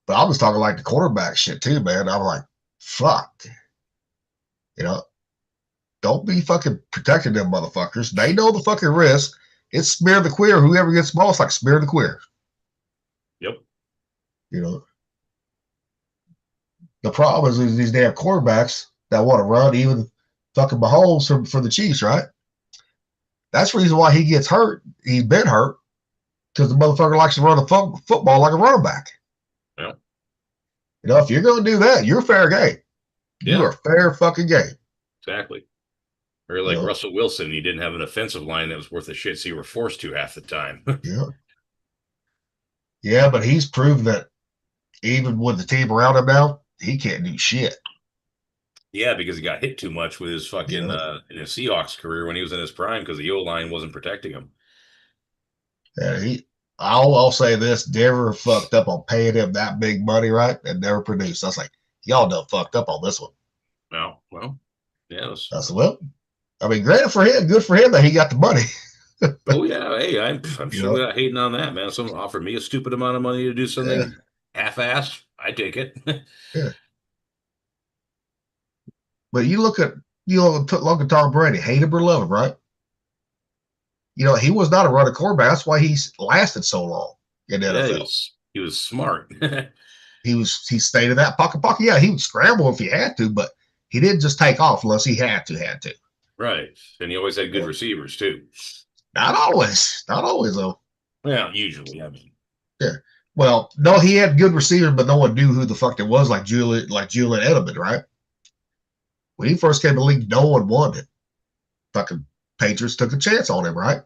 But I was talking like the quarterback shit too, man. I'm like, fuck. Don't be fucking protecting them motherfuckers. They know the fucking risk. It's smear the queer. Whoever gets the ball, it's like smear the queer. Yep. The problem is these damn quarterbacks that want to run, even fucking Mahomes for the Chiefs, right? That's the reason why he gets hurt. He's been hurt because the motherfucker likes to run the football like a running back. Yeah. If you're going to do that, you're fair game. Yeah. You are fair fucking game. Exactly. Or like Russell Wilson, he didn't have an offensive line that was worth a shit, so you were forced to half the time. Yeah, but he's proven that even with the team around him now, he can't do shit. Yeah, because he got hit too much with his fucking in his Seahawks career when he was in his prime because the O-line wasn't protecting him. Yeah, I'll say this: Denver fucked up on paying him that big money, right? And never produced. I was like, y'all done fucked up on this one. No, well, yeah. I said, well, I mean, granted for him, good for him that he got the money. Oh yeah, hey, I'm sure they're not hating on that, man. Someone offered me a stupid amount of money to do something half-assed. I take it. Yeah. But you look at Tom Brady, hate him or love him, right? He was not a running quarterback. That's why he lasted so long in the NFL. He was smart. He stayed in that pocket. Yeah, he would scramble if he had to, but he didn't just take off unless he had to. Right. And he always had good receivers too. Not always though. Well, usually, I mean. Yeah. Well, no, he had good receivers, but no one knew who the fuck it was, like Julian Edelman, right? When he first came to the league, no one wanted it. Fucking Patriots took a chance on him, right?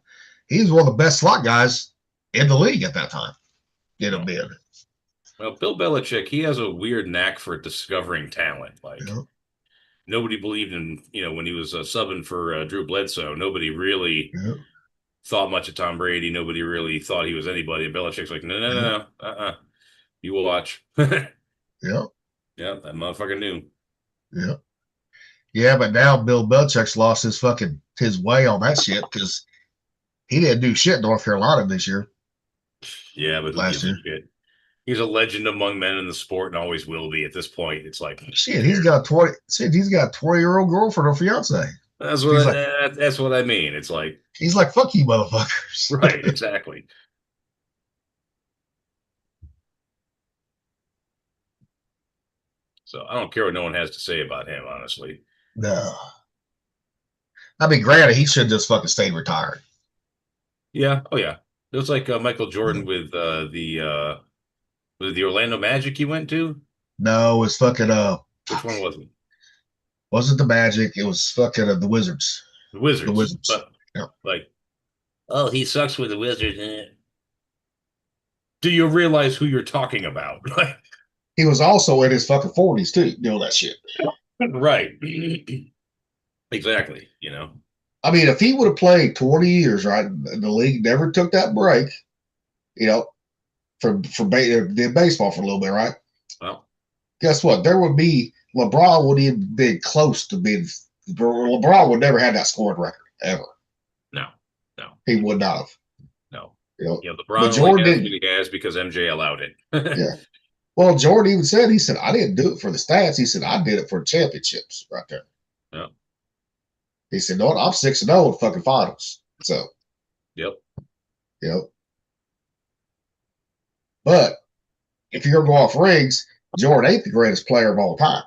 He was one of the best slot guys in the league at that time. Well, Bill Belichick, he has a weird knack for discovering talent. Like nobody believed in, when he was subbing for Drew Bledsoe, nobody really thought much of Tom Brady. Nobody really thought he was anybody. And Belichick's like, no. You will watch. Yeah, that motherfucker knew. Yeah. Yeah, but now Bill Belichick's lost his way on that shit because he didn't do shit in North Carolina this year. Yeah, but last year. Shit. He's a legend among men in the sport and always will be at this point. It's like shit, he's got 20-year-old girlfriend or fiance. That's what I mean. It's like he's like, fuck you, motherfuckers. Right, exactly. So I don't care what no one has to say about him, honestly. No. I mean, granted, he should just fucking stay retired. Yeah. Oh, yeah. It was like Michael Jordan with the Orlando Magic he went to. No, it was fucking Which one was it? Wasn't the Magic? It was fucking the Wizards. The Wizards. The Wizards. Like, oh, he sucks with the Wizards. Do you realize who you're talking about? He was also in his fucking 40s too, doing that shit. Right. Exactly. I mean, if he would have played 20 years, right, the league never took that break, did baseball for a little bit, right? Well, guess what? LeBron wouldn't even been close to being. LeBron would never have that scoring record ever. No, he would not have. No, LeBron only has what he has because MJ allowed it. Yeah. Well, Jordan even said, he said, I didn't do it for the stats. He said, I did it for the championships right there. Yeah. He said, no, I'm 6-0 in fucking finals. So. Yep. But if you're going to go off rings, Jordan ain't the greatest player of all time.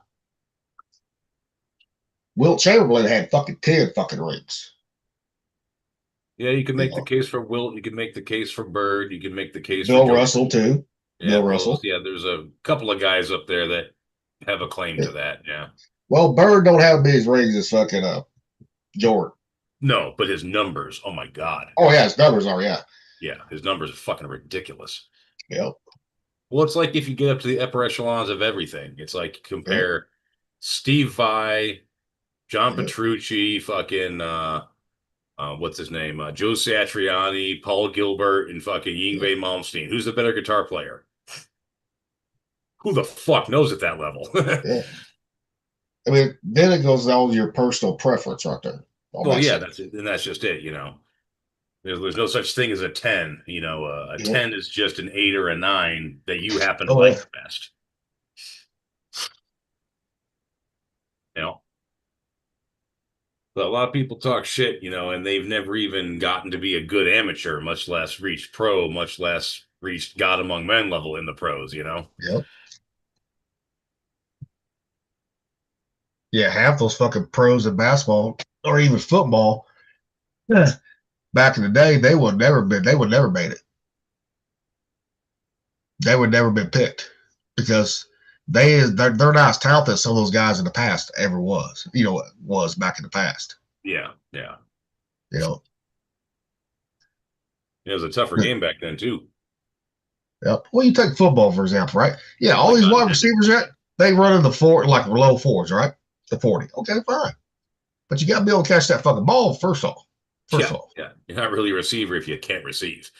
Wilt Chamberlain had fucking 10 fucking rings. Yeah, you can You make the know, case for Wilt. You can make the case for Bird. You can make the case Bill for Joe. Russell too. Yeah, Bill Russell. yeah, there's a couple of guys up there that have a claim to that. Yeah. Well, Bird don't have as many rings as fucking Jordan. No, but his numbers, oh my God. Oh yeah, his numbers are, yeah. Yeah, his numbers are fucking ridiculous. Yep. Well, it's like if you get up to the upper echelons of everything. It's like compare Steve Vai, John Petrucci, fucking what's his name? Joe Satriani, Paul Gilbert, and fucking Yngwie Malmsteen. Who's the better guitar player? Who the fuck knows at that level? Yeah. I mean, then it goes down to your personal preference right there. Well, yeah, that's it. And that's just it, you know. There's no such thing as a 10. You know, a 10 is just an 8 or a 9 that you happen to like the best. You know? But a lot of people talk shit, you know, and they've never even gotten to be a good amateur, much less reached pro, much less reached God among men level in the pros, you know? Yep. Yeah, half those fucking pros in basketball or even football, back in the day, they would never made it. They would never been picked because they're not as talented as some of those guys in the past ever was. You know, was back in the past. Yeah, yeah. You know. It was a tougher game back then too. Yep. Well, you take football for example, right? Yeah, all these wide receivers, they run in the low fours, right? The 40. Okay, fine. But you got to be able to catch that fucking ball first off. Yeah. You're not really a receiver if you can't receive.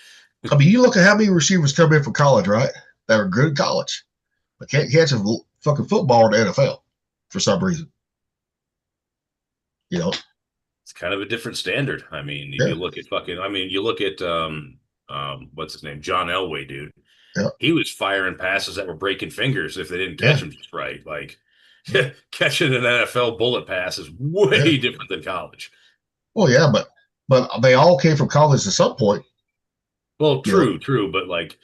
I mean, you look at how many receivers come in from college, right? That were good in college, but can't catch a fucking football in the NFL for some reason. You know, it's kind of a different standard. I mean, you look at you look at what's his name, John Elway, dude. Yeah. He was firing passes that were breaking fingers if they didn't catch them just right. Like catching an NFL bullet pass is way different than college. Well, yeah, but they all came from college at some point. Well, true, but like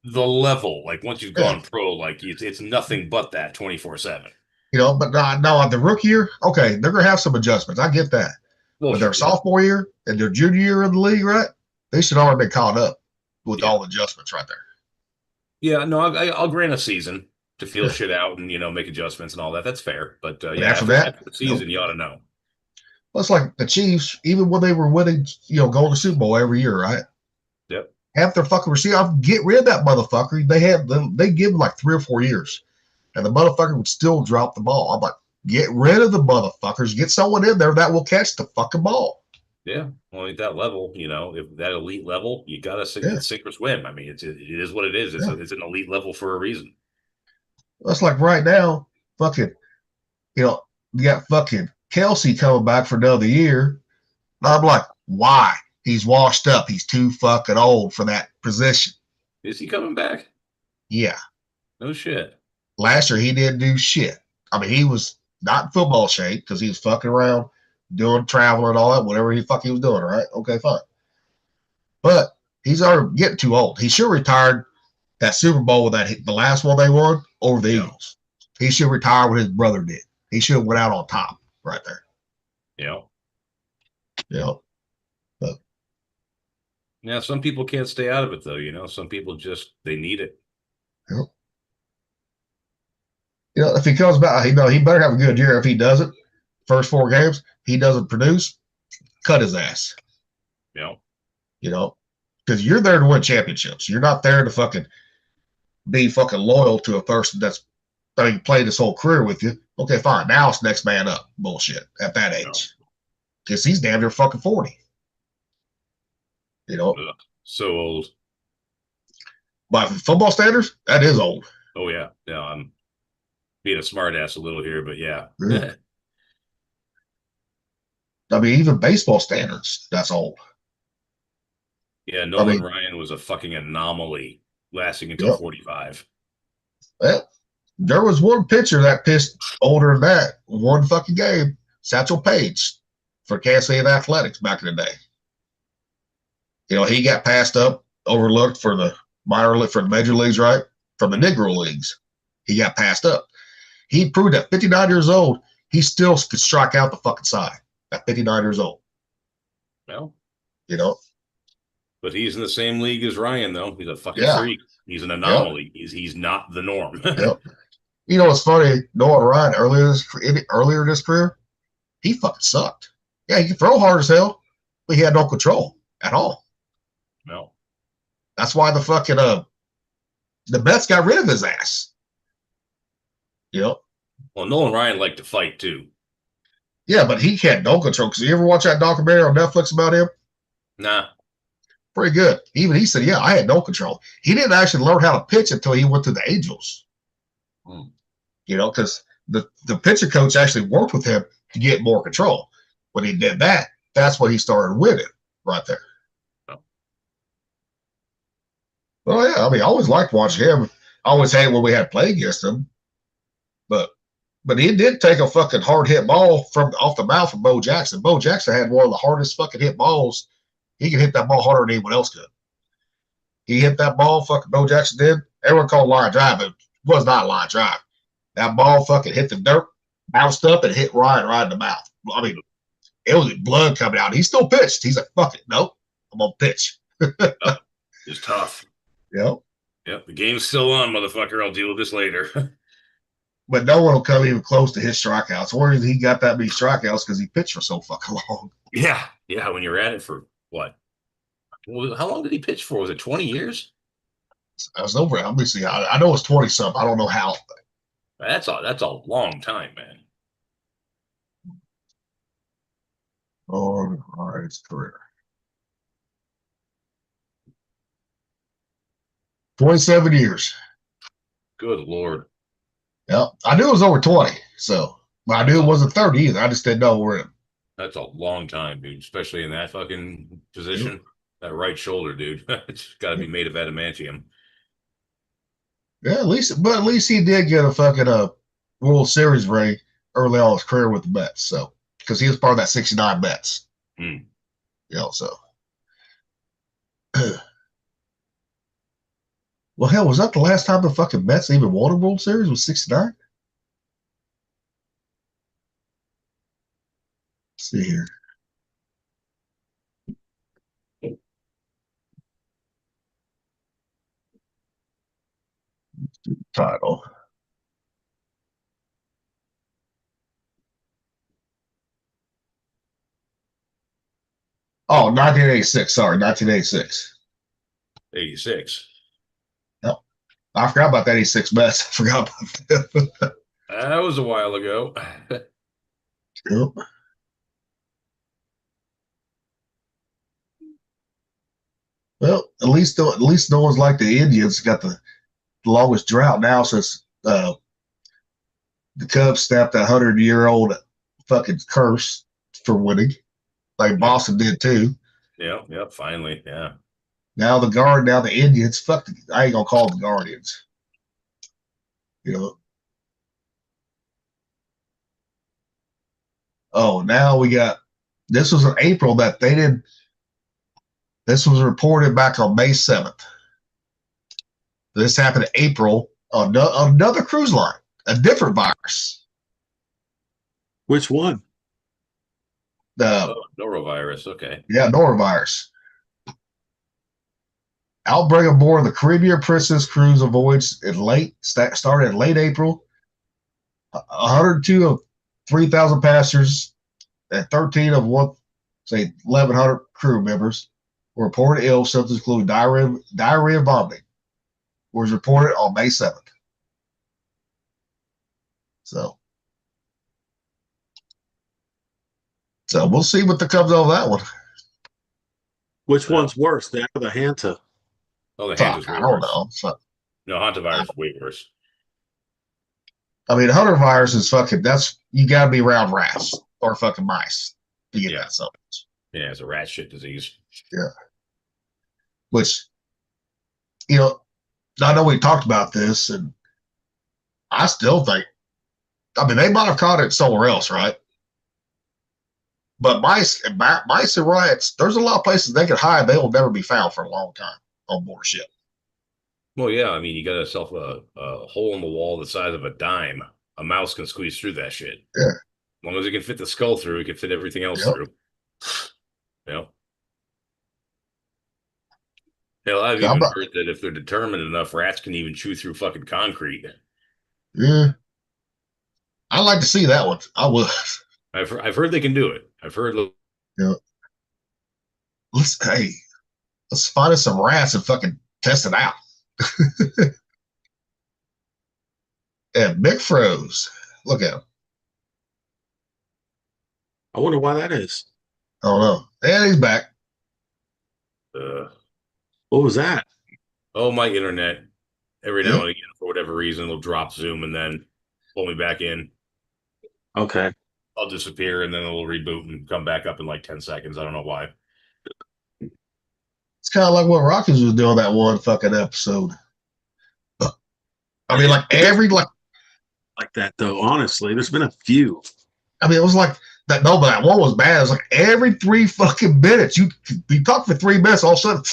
the level, like once you've gone pro, like it's nothing but that 24/7. You know, but now the rookie year, okay, they're gonna have some adjustments. I get that. Well, but their sophomore year and their junior year in the league, right? They should already be caught up with all the adjustments right there. Yeah, no, I'll grant a season to feel shit out and make adjustments and all that. That's fair. But after the season, you ought to know. Well, it's like the Chiefs, even when they were winning, going to the Super Bowl every year, right? Yep. Half their fucking receiver, get rid of that motherfucker. They give him like 3 or 4 years, and the motherfucker would still drop the ball. I'm like, get rid of the motherfuckers. Get someone in there that will catch the fucking ball. Yeah, well, at that level, if that elite level, you got to sink or swim. I mean, it is what it is. It's an elite level for a reason. That's like right now, fucking, you got fucking Kelsey coming back for another year. And I'm like, why? He's washed up. He's too fucking old for that position. Is he coming back? Yeah. No shit. Last year, he didn't do shit. I mean, he was not in football shape because he was fucking around, doing travel and all that, whatever he was doing, right? Okay, fine. But he's already getting too old. He should have retired that Super Bowl the last one they won over the Eagles. He should retire what his brother did. He should have went out on top right there. Yeah. Yeah. But yeah, some people can't stay out of it though, some people they need it. Yep. If he comes back, he better have a good year. If he doesn't, first 4 games, he doesn't produce, cut his ass. Yeah. Because you're there to win championships. You're not there to fucking be fucking loyal to a person that's played his whole career with you. Okay, fine. Now it's next man up bullshit at that age. Because he's damn near fucking 40. So old. By football standards, that is old. Oh, yeah. Yeah, I'm being a smart ass a little here, but yeah. I mean, even baseball standards, that's old. Yeah, Nolan Ryan was a fucking anomaly lasting until 45. Well, there was one pitcher that pitched older than that one fucking game, Satchel Paige for Kansas City Athletics back in the day. He got passed up, overlooked for the major leagues, right? From the Negro leagues. He got passed up. He proved at 59 years old, he still could strike out the fucking side at 59 years old. Well, You know, But he's in the same league as Ryan, though. He's a fucking Yeah. freak. He's an Yep. anomaly. He's not the norm. Yep. You know, it's funny. Noah Ryan earlier in his career, he fucking sucked. Yeah, he could throw hard as hell, but he had no control at all. No. That's why the fucking the Mets got rid of his ass. You know? Well, Nolan Ryan liked to fight too. Yeah, but he had no control. Because you ever watch that documentary on Netflix about him? Nah. Pretty good. Even he said, yeah, I had no control. He didn't actually learn how to pitch until he went to the Angels. You know, because the pitcher coach actually worked with him to get more control. When he did that, that's when he started winning right there. Oh. Well, yeah, I mean, I always liked watching him. I always hated when we had to play against him. But he did take a fucking hard hit ball from off the mouth of Bo Jackson. Bo Jackson had one of the hardest fucking hit balls. He could hit that ball harder than anyone else could. He hit that ball, fucking Bo Jackson did. Everyone called line drive, but it was not a line drive. That ball fucking hit the dirt, bounced up, and hit Ryan right in the mouth. I mean, it was blood coming out. He still pitched. He's like, fuck it, nope, I'm gonna pitch. It's tough. Yep. Yep. The game's still on, motherfucker. I'll deal with this later. But no one will come even close to his strikeouts. Where he got that many strikeouts because he pitched for so fucking long. Yeah. Yeah. When you're at it for what? Well, how long did he pitch for? Was it 20 years? I was over. Let me see. I know it's 20 something. I don't know how. That's a long time, man. Oh, all right, his career. 27 years. Good Lord. Yep. I knew it was over 20, but I knew it wasn't 30 either. I just didn't know where. That's a long time, dude, especially in that fucking position. Yep. That right shoulder, dude. It's got to be made of adamantium. Yeah, at least he did get a fucking World Series ring early on in his career with the Mets. So, because he was part of that 69 Mets. You know, so. Well, hell, was that the last time the fucking Mets even won a World Series? Was 69? Let's see here. Title. Oh, 1986. Sorry, 1986. 86. Yep. I forgot about that 86 Mets. I forgot about that. That was a while ago. Yep. Well, at least no one's like the Indians. Got the longest drought now since the Cubs snapped that 100-year-old fucking curse for winning, like Boston did too. Yep, finally, yeah. Now the Indians, I ain't gonna call them the Guardians. You know. Oh, now we got, this was in April that they did, this was reported back on May 7th. This happened in April on another cruise line, a different virus. Which one? Norovirus, okay. Yeah, norovirus. Outbreak aboard the Caribbean Princess cruise avoids started in late April. 102 of 3,000 passengers and 13 of 1,100 crew members were reported ill. Symptoms include diarrhea and vomiting. Was reported on May 7th. So we'll see what comes out of that one. Which one's worse, that or the Hanta? Oh, the Hanta's way I don't worse. know. No, hantavirus is way worse. I mean, hunter virus is fucking. You got to be around rats or fucking mice to get that something. Yeah, it's a rat shit disease. Yeah. Which, you know, I know we talked about this, and I still think, I mean, they might have caught it somewhere else, right? But mice and rats, there's a lot of places they can hide. They will never be found for a long time on board ship. Well, yeah, I mean, you got yourself a hole in the wall the size of a dime. A mouse can squeeze through that shit. Yeah. As long as it can fit the skull through, it can fit everything else through. You know? Hell, I've I'm even not- heard that if they're determined enough, rats can even chew through fucking concrete. Yeah. I'd like to see that one. I would. I've heard they can do it. I've heard. Yeah. Let's find us some rats and fucking test it out. And Big Froze. Look at him. I wonder why that is. I don't know. And he's back. What was that? Oh, my internet. Every Yeah. now and again, for whatever reason, it'll drop Zoom and then pull me back in. Okay. I'll disappear and then it'll reboot and come back up in like 10 seconds. I don't know why. It's kind of like what Rockies was doing that one fucking episode. I mean, like Like that though. Honestly, there's been a few. I mean, it was like that. No, but that one was bad. It was like every 3 fucking minutes, you talk for 3 minutes, all of a sudden,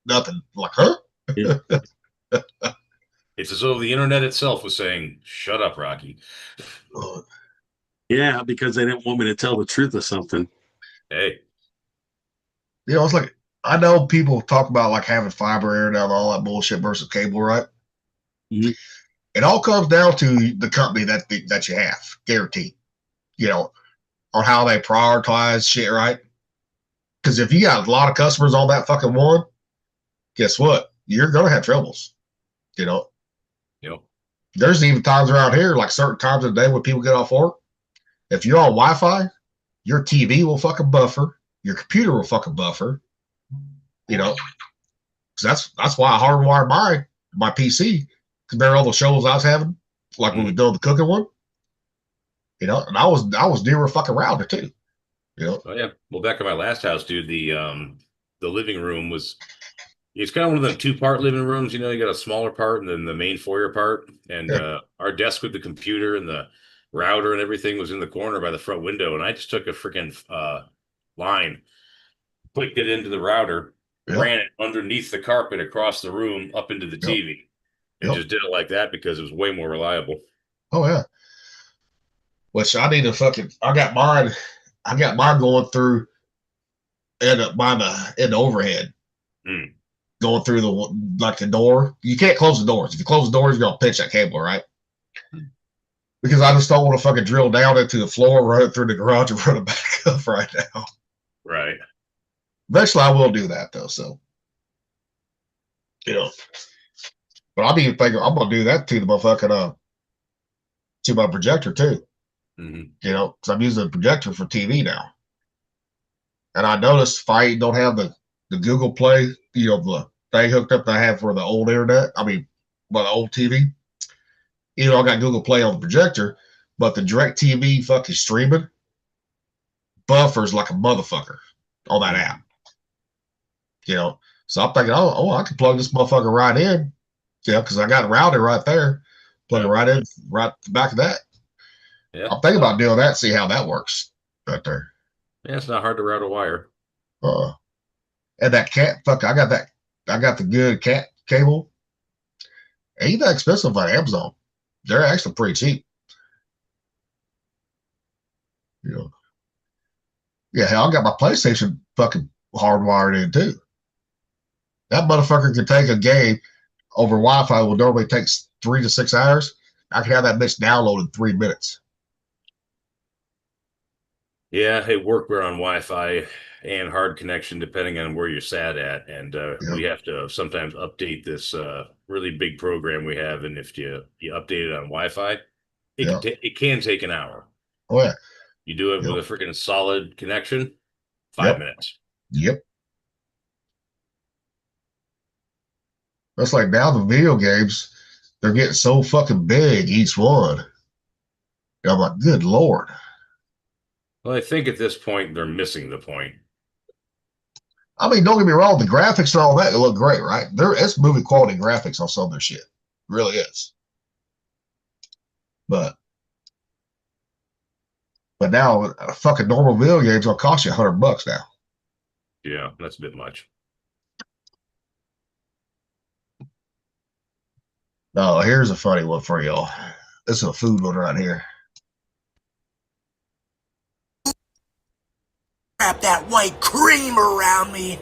nothing. Like, huh? Yeah. It's as though the internet itself was saying, "Shut up, Rocky." Yeah, because they didn't want me to tell the truth of something. Hey, You know, it's like I know people talk about like having fiber internet and all that bullshit versus cable, right? Mhm. It all comes down to the company that you have, guaranteed. You know, on how they prioritize shit, right? Because if you got a lot of customers on that fucking one, guess what? You're gonna have troubles. You know, there's even times around here, like certain times of the day when people get off work. If you're on Wi-Fi, your TV will fucking buffer, your computer will fucking buffer. You know, 'cause that's why I hardwired my PC. Compared to all the shows I was having, like we were doing the cooking one. You know, and I was near a fucking router too. You know. oh yeah. Well, back at my last house, dude, the living room it's kind of one of them 2-part living rooms. You know, you got a smaller part and then the main foyer part. And our desk with the computer and the router and everything was in the corner by the front window. And I just took a freaking line, clicked it into the router, ran it underneath the carpet across the room up into the TV. And just did it like that because it was way more reliable. Oh yeah. Which I need to fucking. I got mine going through, in the overhead, going through the door. You can't close the doors. If you close the doors, you're gonna pinch that cable, right? Because I just don't want to fucking drill down into the floor, run it through the garage, and run it back up right now. Right. Eventually, I will do that though. So, you know. But I'm even thinking I'm gonna do that to the motherfucking to my projector too. Mm-hmm. You know, because I'm using the projector for TV now. And I noticed if I don't have the Google Play, you know, the thing hooked up that I have for the old internet, the old TV. You know, I got Google Play on the projector, but the DirecTV fucking streaming buffers like a motherfucker on that app. You know, so I'm thinking, I can plug this motherfucker right in. Yeah, because I got a router right there. Plug it right in, right at the back of that. Yeah. I'm thinking about doing that, see how that works right there. Yeah, it's not hard to route a wire. And that cat, I got the good cat cable. Ain't that expensive on Amazon. They're actually pretty cheap. You know. Yeah, hell, I got my PlayStation fucking hardwired in too. That motherfucker can take a game over Wi-Fi, will normally take 3 to 6 hours. I can have that bitch downloaded in 3 minutes. Yeah, hey, work we're on Wi-Fi and hard connection depending on where you're sat at, and we have to sometimes update this really big program we have, and if you update it on Wi-Fi, it can take an hour. Oh yeah, you do it with a freaking solid connection, 5 minutes. Yep. That's like now the video games, they're getting so fucking big each one. And I'm like, good Lord. Well, I think at this point they're missing the point. I mean, don't get me wrong, the graphics and all that, they look great, right? It's movie quality graphics on some of their shit. It really is. But now a fucking normal video game's gonna cost you $100 now. Yeah, that's a bit much. Oh, here's a funny one for y'all. This is a food one right here. Wrap that white cream around me.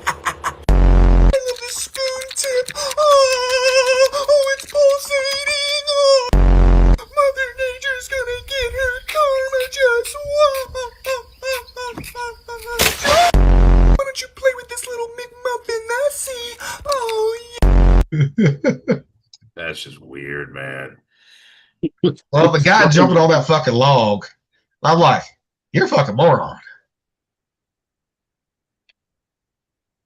suffocating. Oh, Mother Nature's gonna get her karma just watch. Why don't you play with this little McMuffin I see? Oh, yeah. That's just weird, man. Well, the guy jumping on that fucking log, I'm like, you're a fucking moron.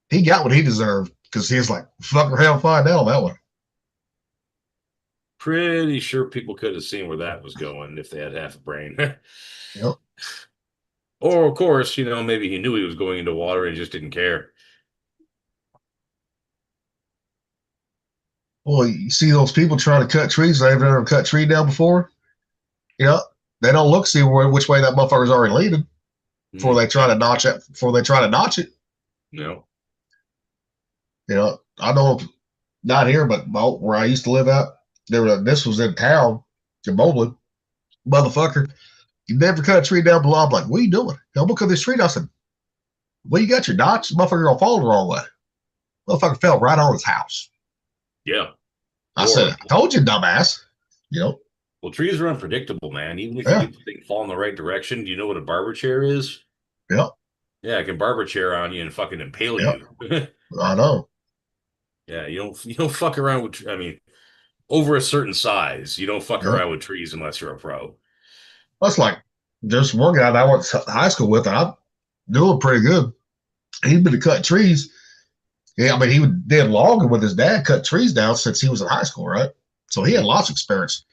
He got what he deserved because he was like, fuck or hell, find out on that one. Pretty sure people could have seen where that was going if they had half a brain. Yep. Or, of course, maybe he knew he was going into water and just didn't care. Well, you see those people trying to cut trees. They've never cut a tree down before. They don't look see which way that motherfucker's already leading before they try to notch it. Before they try to notch it. No. I know not here, but where I used to live at, this was in town, in Mobley. Motherfucker, you never cut a tree down below. I'm like, what are you doing? Don't cut this tree down. I said, well, you got your notch. The motherfucker gonna fall the wrong way. Motherfucker fell right on his house. Yeah. I said, I told you, dumbass. Well, trees are unpredictable, man. Even if you get the thing fall in the right direction, do you know what a barber chair is? Yep. Yeah, I can barber chair on you and fucking impale you. I know. Yeah, you don't fuck around with. I mean, over a certain size, you don't fuck around with trees unless you're a pro. That's like there's one guy that I went to high school with, and I knew him pretty good. He'd been to cut trees. Yeah, I mean, he did logging with his dad, cut trees down since he was in high school, right? So he had lots of experience.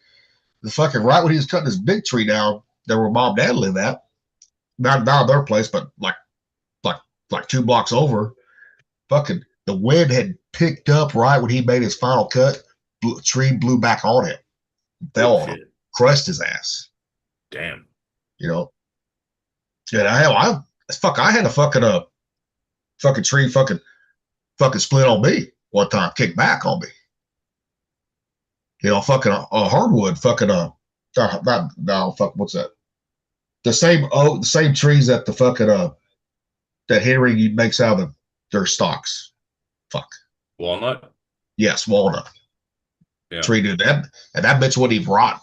The fucking right when he was cutting his big tree down, there where mom and dad live at, not their place, but like 2 blocks over. Fucking the wind had picked up right when he made his final cut. Tree blew back on him, fell on him, crushed his ass. Damn. Yeah, I had a fucking tree fucking split on me one time, kicked back on me. Fucking a hardwood, fucking what's that? The same trees that the fucking that Henry makes out of their stalks. Fuck. Walnut? Yes, walnut. Yeah. Tree did that, and that bitch wouldn't even rot.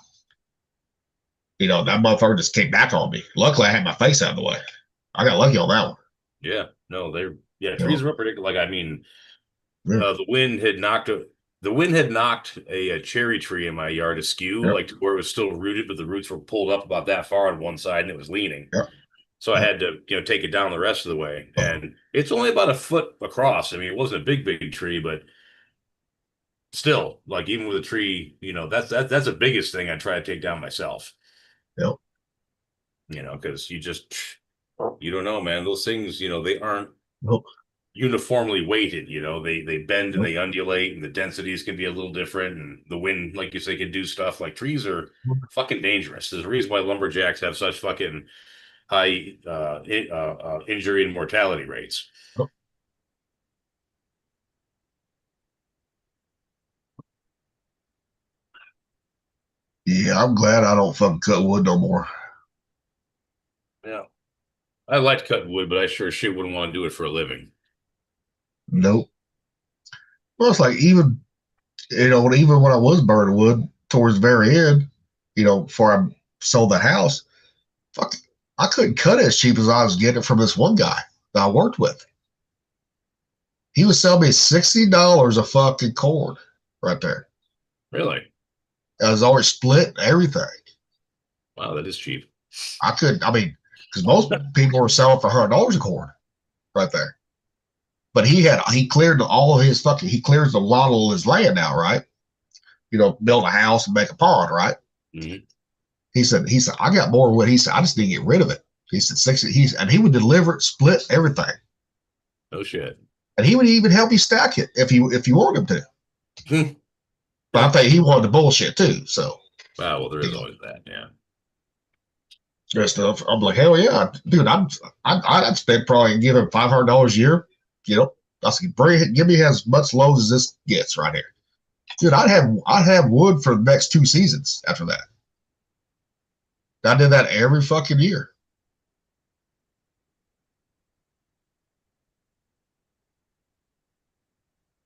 That motherfucker just kicked back on me. Luckily, I had my face out of the way. I got lucky on that one. Yeah. No, trees are unpredictable. Like, I mean, the wind had knocked a cherry tree in my yard askew, like to where it was still rooted, but the roots were pulled up about that far on one side and it was leaning. So I had to, take it down the rest of the way. And it's only about a foot across. I mean, it wasn't a big tree, but still, like even with a tree, that's the biggest thing I try to take down myself. Yep. Because you don't know, man. Those things, they aren't Nope. uniformly weighted. They bend and they undulate, and the densities can be a little different. And the wind, like you say, can do stuff. Like trees are fucking dangerous. There's a reason why lumberjacks have such fucking high injury and mortality rates. Yeah, I'm glad I don't fucking cut wood no more. Yeah. I like cutting wood, but I sure shit wouldn't want to do it for a living. Nope. Well, it's like even when I was burning wood towards the very end, before I sold the house, fuck, I couldn't cut it as cheap as I was getting it from this one guy that I worked with. He was selling me $60 a fucking cord right there. Really? I was already split everything. Wow, that is cheap. Because most people were selling for $100 a cord right there. But he cleared he clears a lot of his land now, right? Build a house and make a pond, right? Mm-hmm. He said, I got more wood. He said, I just need to get rid of it. He said 60, and he would deliver it, split everything. No shit. And he would even help you stack it if you want him to. But I think he wanted the bullshit too. So well, there is always that, yeah. Just I'm like, hell yeah, dude. I'd spend probably give him $500 a year. I said, give me as much load as this gets right here, dude. I'd have wood for the next 2 seasons after that. I did that every fucking year.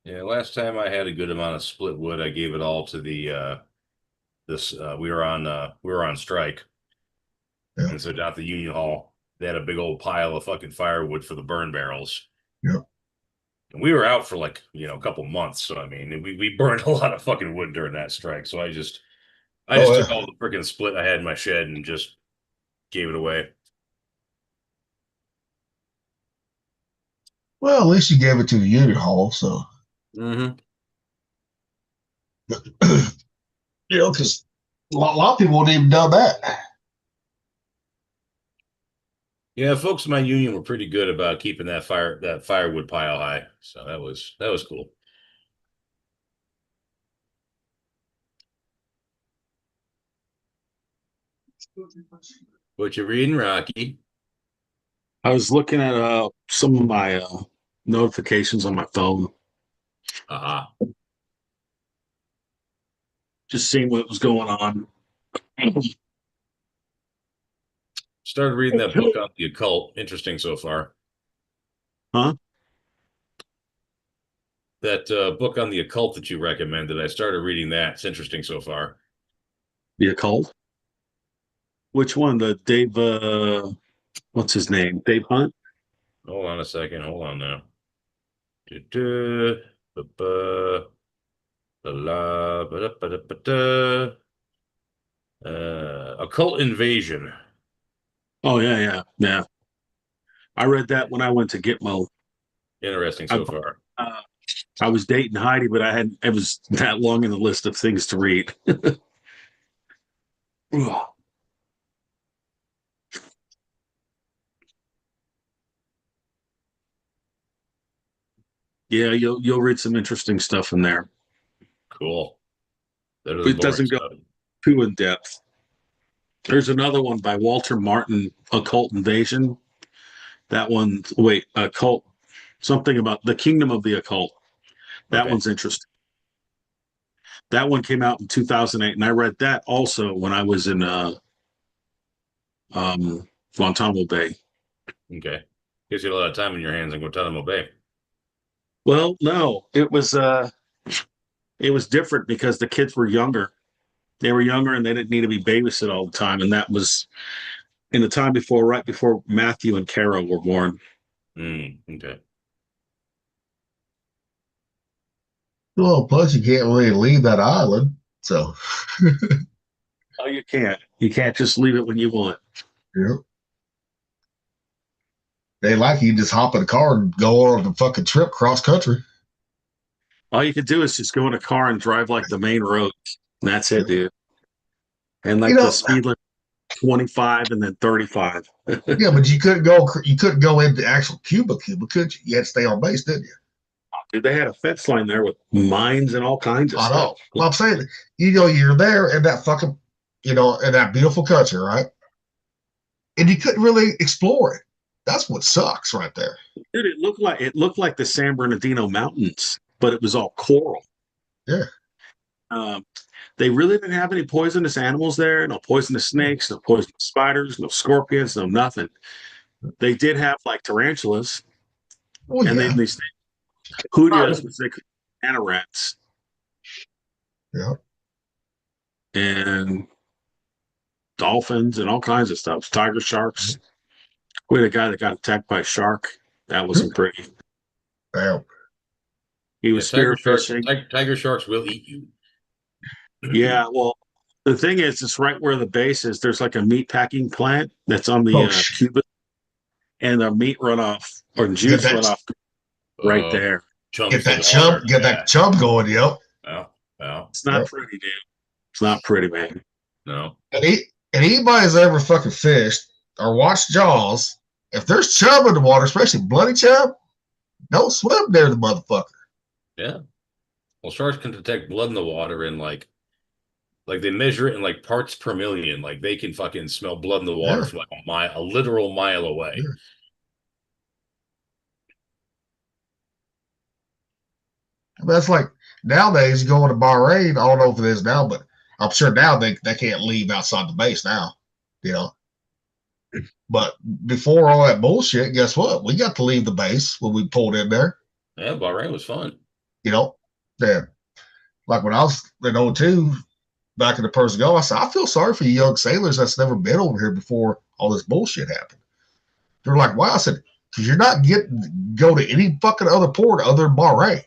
Yeah, last time I had a good amount of split wood, I gave it all to the we were on strike. Yeah. And so down at the Union Hall, they had a big old pile of fucking firewood for the burn barrels. Yep. And we were out for like, a couple months. So I mean, we burned a lot of fucking wood during that strike. So I just took all the freaking split I had in my shed and just gave it away. Well, at least you gave it to the Union Hall, so Mm-hmm. because a lot of people wouldn't even done that. Yeah, folks in my union were pretty good about keeping that firewood pile high. So that was cool. What you reading, Rocky? I was looking at some of my notifications on my phone, Uh-huh. just seeing what was going on. Started reading that book on the occult. Interesting so far. Huh? That book on the occult that you recommended, I started reading that. It's interesting so far. The occult? Which one? The Dave, what's his name? Dave Hunt? Hold on a second. Hold on now. Du-du, ba-ba, ba-da-ba-da-ba-da. Occult Invasion. Oh, yeah. I read that when I went to Gitmo. Interesting so far. I was dating Heidi, but it was that long in the list of things to read. Yeah, you'll read some interesting stuff in there. Cool. It doesn't go too in depth. There's another one by Walter Martin, Occult Invasion. That one, occult, something about the Kingdom of the Occult. That one's interesting. That one came out in 2008, and I read that also when I was in Guantanamo Bay. Okay. Gives you a lot of time in your hands in Guantanamo Bay. Well, no, it was different because the kids were younger. They were younger and they didn't need to be babysit all the time. And that was in the time right before Matthew and Kara were born. Okay. Well, plus you can't really leave that island, so. Oh, you can't. You can't just leave it when you want. Yep. They like you just hop in a car and go on the fucking trip cross country. All you could do is just go in a car and drive like the main road. And that's it, dude. And like the speed limit 25 and then 35. Yeah, but you couldn't go into actual Cuba, could you? You had to stay on base, didn't you? Dude, they had a fence line there with mines and all kinds of stuff. I know. Well, I'm saying, you're there in that fucking, in that beautiful country, right? And you couldn't really explore it. That's what sucks right there. Dude, it looked like the San Bernardino Mountains, but it was all coral. Yeah. They really didn't have any poisonous animals there. No poisonous snakes, no poisonous spiders, no scorpions, no nothing. They did have like tarantulas. Oh, and yeah. they hooties, which they call anoraks. Yeah. And dolphins and all kinds of stuff. Tiger sharks. We had a guy that got attacked by a shark. That wasn't pretty. Damn. He was spear fishing. Tiger sharks will eat you. Yeah, well, the thing is, it's right where the base is. There's like a meat packing plant that's on the Cuba, and the meat runoff or juice runoff right there. Get that chum going, yo. Well, it's not pretty, dude. It's not pretty, man. No. And anybody's ever fucking fished or watched Jaws, if there's chub in the water, especially bloody chub, don't swim near the motherfucker. Yeah. Well, sharks can detect blood in the water in like they measure it in like parts per million. Like they can fucking smell blood in the water from like a literal mile away. Yeah. That's like nowadays going to Bahrain. I don't know if it is now, but I'm sure now they can't leave outside the base now, But before all that bullshit, guess what? We got to leave the base when we pulled in there. Yeah, Bahrain was fun. You know, that like when I was in '02, back in the Persian Gulf, I said, I feel sorry for you young sailors that's never been over here before all this bullshit happened. They're like, why? I said, because you're not getting to go to any fucking other port other than Bahrain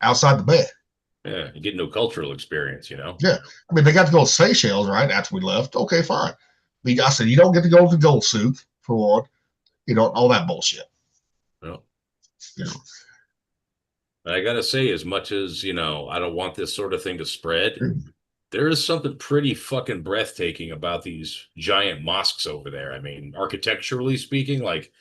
outside the Med. Yeah, you get no cultural experience, you know? Yeah. I mean, they got to go to Seychelles, right, after we left. Okay, fine. I said, you don't get to go to Gold Souk, for one. You know, all that bullshit. Well, You know, I got to say, as much as, you know, I don't want this sort of thing to spread, there is something pretty fucking breathtaking about these giant mosques over there. I mean, architecturally speaking, like,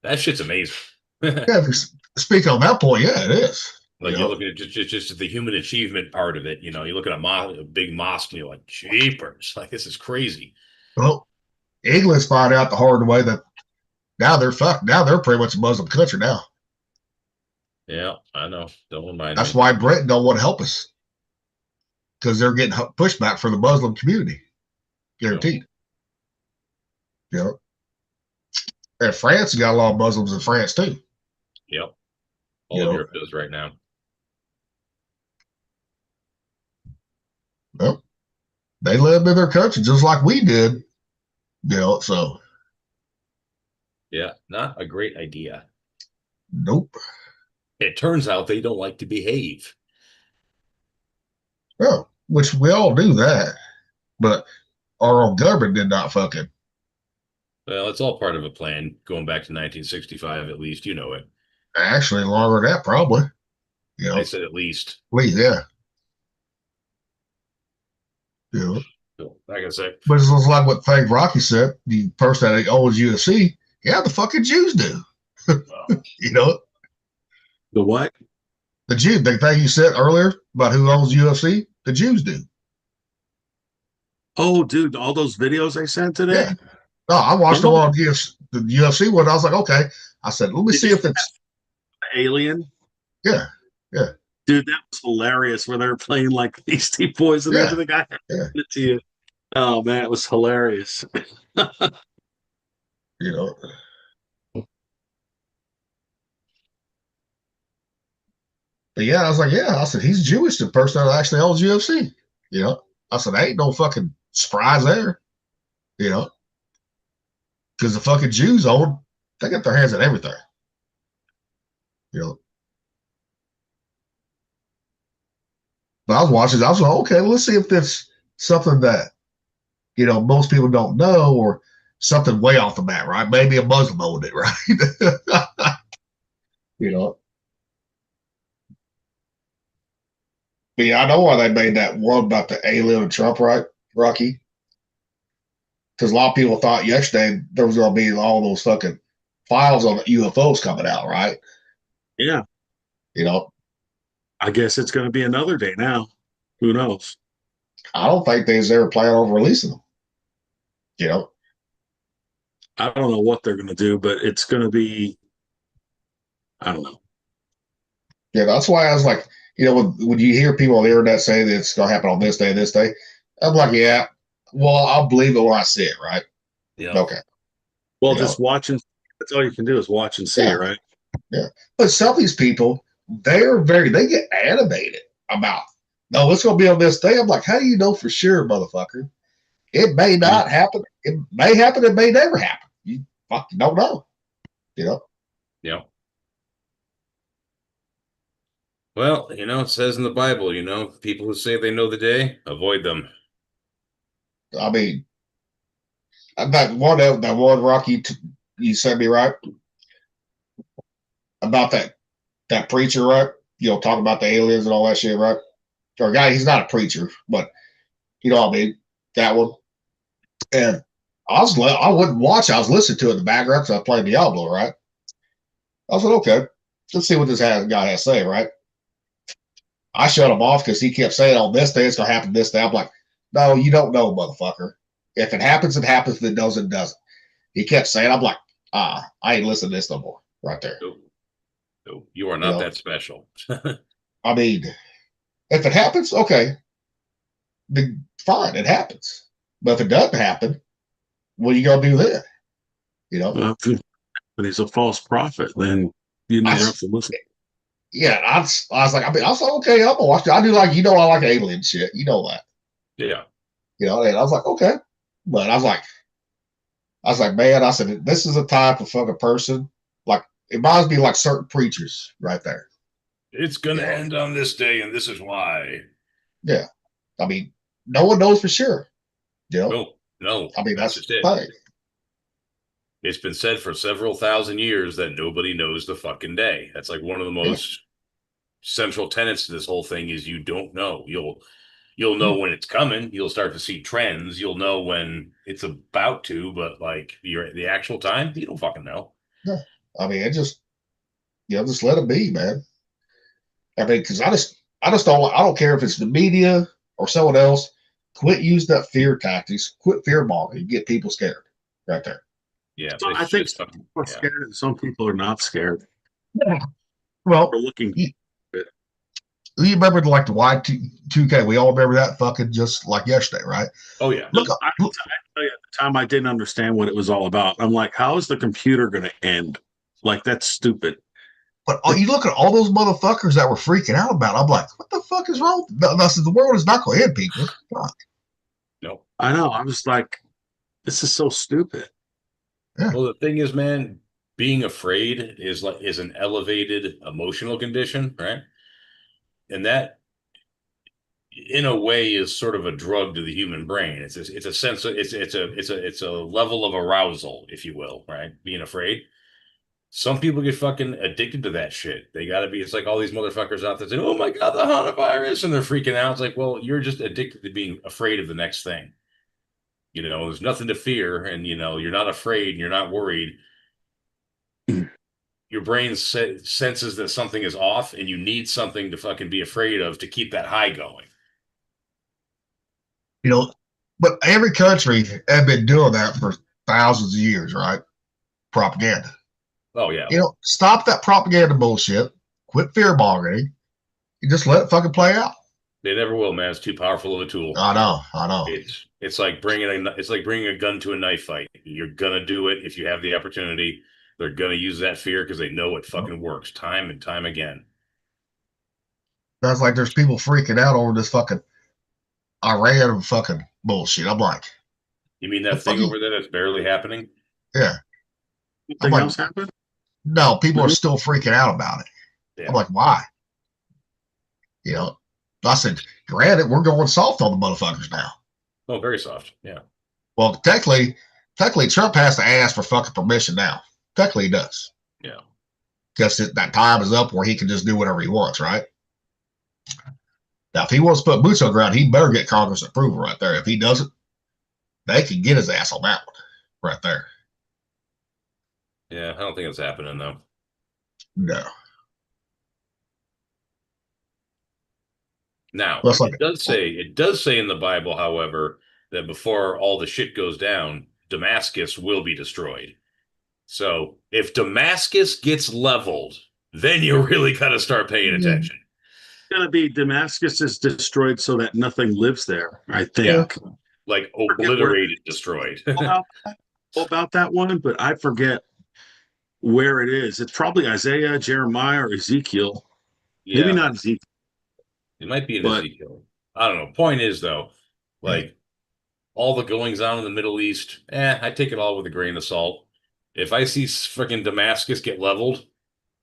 that shit's amazing. yeah, if you speak on that point, yeah, it is. Like, You you're know? looking at just the human achievement part of it. You know, you look at a big mosque and you're like, jeepers, like, this is crazy. Well, England's found out the hard way that now they're fucked. Now they're pretty much a Muslim country now. Yeah, I know. Don't remind That's me. why Britain don't want to help us, because they're getting pushback from the Muslim community, guaranteed. You know, and France got a lot of Muslims in France too. Yep. All You of know? Europe does right now. Well, they lived in their country just like we did. You know, so Yeah, not a great idea. nope. It turns out they don't like to behave. Well, which we all do that, but our own government did not fucking. Well, it's all part of a plan going back to 1965, at least. You know it. Actually, longer than that, probably. You know, I said at least. please, yeah. You know, So, like I said, but it's just like what Frank Rocky said. The person that owns UFC, yeah, the fucking Jews do. You know, The what? the Jew. The thing you said earlier about who owns UFC, the Jews do. Oh, dude, all those videos I sent today. Yeah. No, I watched them on the UFC one. I was like, okay. I said, let me see if it's Alien. yeah. Dude, that was hilarious where they were playing like Beastie Boys and Yeah. everything. I Yeah. sent it to you. Oh man, it was hilarious. You know. But yeah, I was like, yeah. I said, he's Jewish, the person that actually owns UFC. You know. I said, ain't no fucking surprise there. You know. Because the fucking Jews own, they got their hands in everything. You know. But I was watching, I was like, okay, well, let's see if that's something that, you know, most people don't know, or something way off the bat, right? Maybe a Muslim owned it, right? You know. But yeah, I know why they made that one about the alien and Trump, right, Rocky? Because a lot of people thought yesterday there was going to be all those fucking files on the UFOs coming out, right? Yeah, You know, I guess it's going to be another day now. Who knows? I don't think they was ever planning on releasing them. You know, I don't know what they're going to do, but it's going to be. I don't know. yeah, that's why I was like, you know, when you hear people on the internet say that it's going to happen on this day, I'm like, yeah, well, I'll believe it when I see it, right? yeah. Okay. Well, You just watching. That's all you can do is watch and see, Yeah. right? But some of these people, they get animated about, no, it's going to be on this day. I'm like, how do you know for sure, motherfucker? It may not happen. It may happen. It may never happen. You fucking don't know. You know? Yeah. Well, you know, it says in the Bible, you know, people who say they know the day, avoid them. I mean, that one Rocky you sent me, right? About that preacher, right? You know, talking about the aliens and all that shit, right? Or guy, he's not a preacher, but you know what I mean? That one. And I wouldn't watch. I was listening to it in the background because I played Diablo, right? I was like, okay, let's see what this guy has to say, right? I shut him off because he kept saying on this day it's gonna happen this day. I'm like, no, you don't know, motherfucker. If it happens, it happens. If it doesn't, it doesn't. He kept saying, I'm like, I ain't listening to this no more. Right there. No, you are not that special. I mean, if it happens, okay, then fine, it happens. But if it doesn't happen, what are you gonna do then? You know, But he's a false prophet, then you never have to listen. Yeah, I was like, I was like, okay, I'm gonna watch it. I do like, I like alien shit. You know that. Yeah. And I was like, okay. But I was like, man, I said, this is a type of fucking person. Like, it reminds me like certain preachers right there. It's gonna end on this day, and this is why. Yeah. I mean, no one knows for sure. No. I mean, that's just the it. thing. It's been said for several thousand years that nobody knows the fucking day. That's like one of the most central tenets to this whole thing is you don't know. You'll know when it's coming. You'll start to see trends. You'll know when it's about to, but like the actual time, you don't fucking know. Yeah. I mean, it just just let it be, man. I mean, because I don't care if it's the media or someone else. Quit using that fear tactics. Quit fear mongering. Get people scared. Right there. Yeah, So I think some people are scared and some people are not scared. Yeah. Well, We're looking. you remember like the Y2K? We all remember that fucking just like yesterday, right? Oh yeah. Look, I tell you, at the time I didn't understand what it was all about. I'm like, how is the computer going to end? Like, that's stupid. But you look at all those motherfuckers that were freaking out about it, I'm like, what the fuck is wrong? The world is not going to end, people. Fuck. No. I know. I'm just like, this is so stupid. Yeah. Well, the thing is, man, being afraid is an elevated emotional condition, right? And that, in a way, is sort of a drug to the human brain. It's a sense of it's a level of arousal, if you will, right? Being afraid. Some people get fucking addicted to that shit. They got to be. It's like all these motherfuckers out there saying, "Oh my god, the hantavirus," and they're freaking out. It's like, well, you're just addicted to being afraid of the next thing. There's nothing to fear, and you're not afraid, and you're not worried. Your brain senses that something is off, and you need something to fucking be afraid of to keep that high going. But every country have been doing that for thousands of years, right? Propaganda. Oh yeah. Stop that propaganda bullshit. Quit fear mongering. You just let it fucking play out. They never will, man. It's too powerful of a tool. I know. It's like bringing a gun to a knife fight. You're gonna do it if you have the opportunity. They're gonna use that fear because they know it fucking works time and time again. That's like there's people freaking out over this fucking Iran fucking bullshit. I'm like, you mean that thing over there that's barely happening? Yeah. Something else happened? No, people are still freaking out about it. Yeah. I'm like, why? I said, granted, we're going soft on the motherfuckers now. Oh, very soft. Yeah. Well, technically, Trump has to ask for fucking permission now. Technically, he does. Yeah. Because that time is up where he can just do whatever he wants, right? Now, if he wants to put boots on the ground, he better get Congress approval right there. If he doesn't, they can get his ass on that one right there. Yeah, I don't think it's happening though. No. Now, Looks like it does say in the Bible, however, that before all the shit goes down, Damascus will be destroyed. So if Damascus gets leveled, then you really got to start paying attention. It's going to be Damascus is destroyed so that nothing lives there, I think. Yeah. Like obliterated, destroyed. about that one, but I forget where it is. It's probably Isaiah, Jeremiah, or Ezekiel. Yeah. Maybe not Ezekiel. It might be in Ezekiel. I don't know. Point is, though, like all the goings on in the Middle East, I take it all with a grain of salt. If I see freaking Damascus get leveled,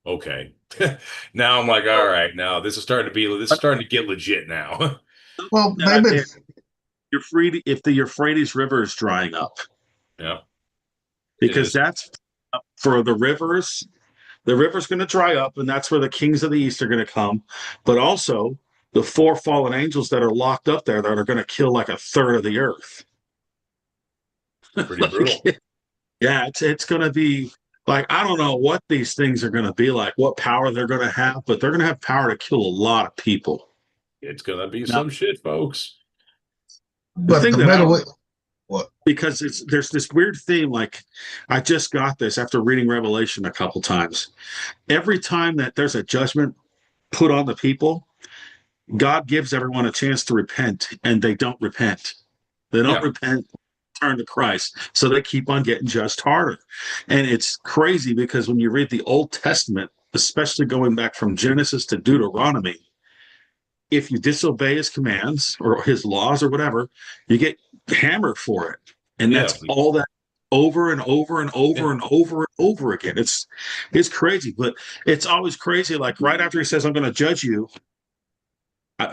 okay. Now I'm like, all right, now this is starting to get legit now. Well, maybe you're free if the Euphrates River is drying up. Yeah. Because that's for the rivers. The river's going to dry up, and that's where the kings of the East are going to come. But also the 4 fallen angels that are locked up there that are going to kill like a third of the earth. Pretty brutal. Yeah, it's going to be like, I don't know what these things are going to be like, what power they're going to have, but they're going to have power to kill a lot of people. It's going to be some shit, folks. But because there's this weird theme, like I just got this after reading Revelation a couple times. Every time that there's a judgment put on the people, God gives everyone a chance to repent, and they don't repent. They don't repent, turn to Christ. So they keep on getting judged harder. And it's crazy because when you read the Old Testament, especially going back from Genesis to Deuteronomy, if you disobey his commands or his laws or whatever, you get hammered for it. And Yeah. that's all that over and over and over and over and over again. It's crazy, but it's always crazy. Like right after he says, I'm going to judge you,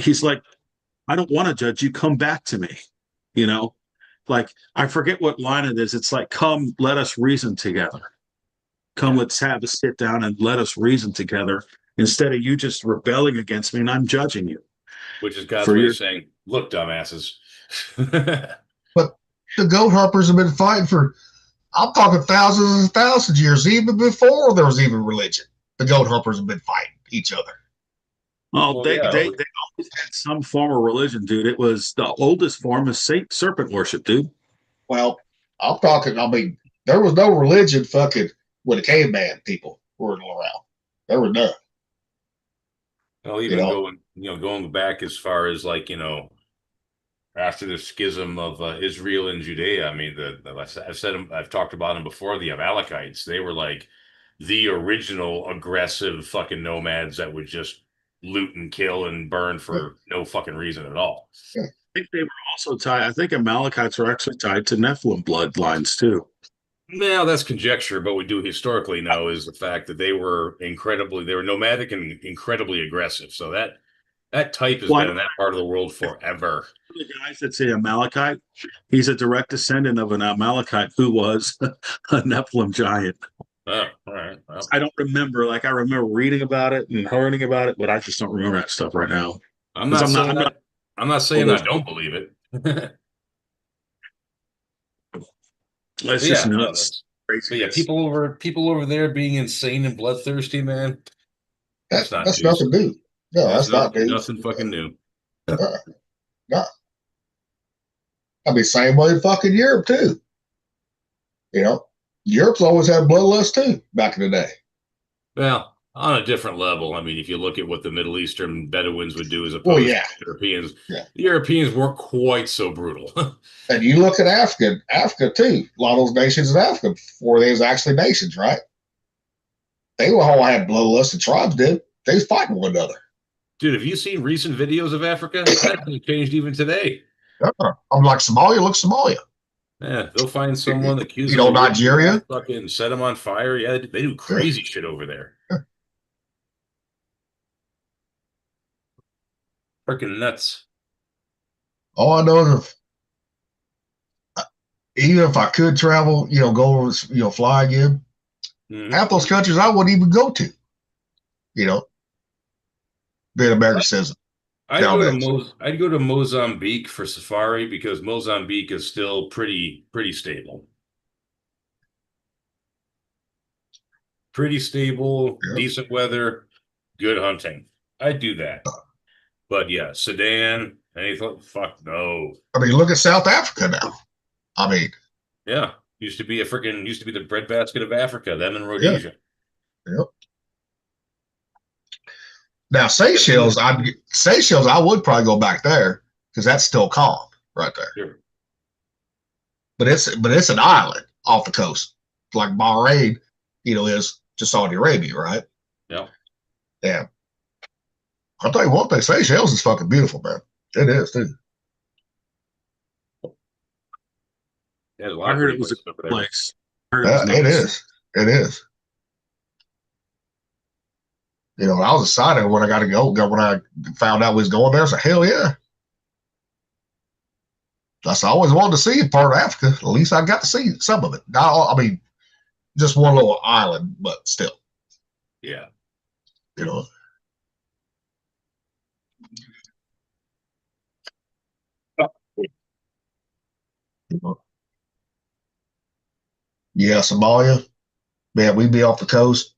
he's like, I don't want to judge you. Come back to me. You know, like I forget what line it is. It's like, come, let us reason together. Come, let's have a sit down and let us reason together instead of you just rebelling against me and I'm judging you. Which is God's For way your- of saying, look, dumbasses. But the goat humpers have been fighting for, I'm talking thousands and thousands of years, even before there was even religion. The goat humpers have been fighting each other. Well, Well, they yeah. always had some form of religion, dude. It was the oldest form of serpent worship, dude. Well, I'm talking, I mean, there was no religion fucking when the caveman people were around. There was none. Well, even You know? going back as far as like, after the schism of Israel and Judea, I mean, I've talked about them before. The Amalekites, they were like the original aggressive fucking nomads that would just loot and kill and burn for no fucking reason at all. I think they were also tied. I think Amalekites are actually tied to Nephilim bloodlines too. Now that's conjecture, but we do historically know is the fact that they were nomadic and incredibly aggressive. So that type has been in that part of the world forever. The guys that say Amalekite, he's a direct descendant of an Amalekite who was a Nephilim giant. Oh, all right. Well, I don't remember. Like I remember reading about it and hearing about it, but I just don't remember that stuff right now. I'm not saying I Well, don't believe it. It's But just yeah, no, nuts. but yeah, people over there being insane and bloodthirsty, man. That's not news. nothing new. No, that's not news. Nothing fucking new. No. I mean, same way in fucking Europe, too. You know, Europe's always had bloodlust, too, back in the day. Well, on a different level. I mean, if you look at what the Middle Eastern Bedouins would do as opposed to Europeans, the Europeans weren't quite so brutal. And you look at Africa, too. A lot of those nations in Africa, before they was actually nations, right? They all had bloodlust, and tribes did. They was fighting one another. Dude, have you seen recent videos of Africa? That hasn't changed even today. I'm like, Somalia, look, Somalia. Yeah, they'll find someone accused. You know, Nigeria? Fucking set them on fire. Yeah, they do crazy shit over there. Freaking nuts. All I know is even if I could travel, go over, fly again, half those countries I wouldn't even go to. Being American citizen. I'd go to Mozambique for safari because Mozambique is still pretty stable. Pretty stable, decent weather, good hunting. I'd do that. But yeah, Sudan, anything? Fuck no. I mean, look at South Africa now. I mean, yeah, used to be the breadbasket of Africa, them and Rhodesia. Yep. Now Seychelles, I would probably go back there because that's still calm right there. Sure. But it's an island off the coast, like Bahrain, is to Saudi Arabia, right? Yeah. Yeah. I'll tell you one thing, Seychelles is fucking beautiful, man. It is too. Yeah, a lot I heard of it was a over there. place. It is. It is. I was excited when I got to go. When I found out we was going there, I said, hell yeah. I always wanted to see a part of Africa. At least I got to see some of it. Not all, I mean, just one little island, but still. Yeah. Yeah, Somalia. Man, we'd be off the coast.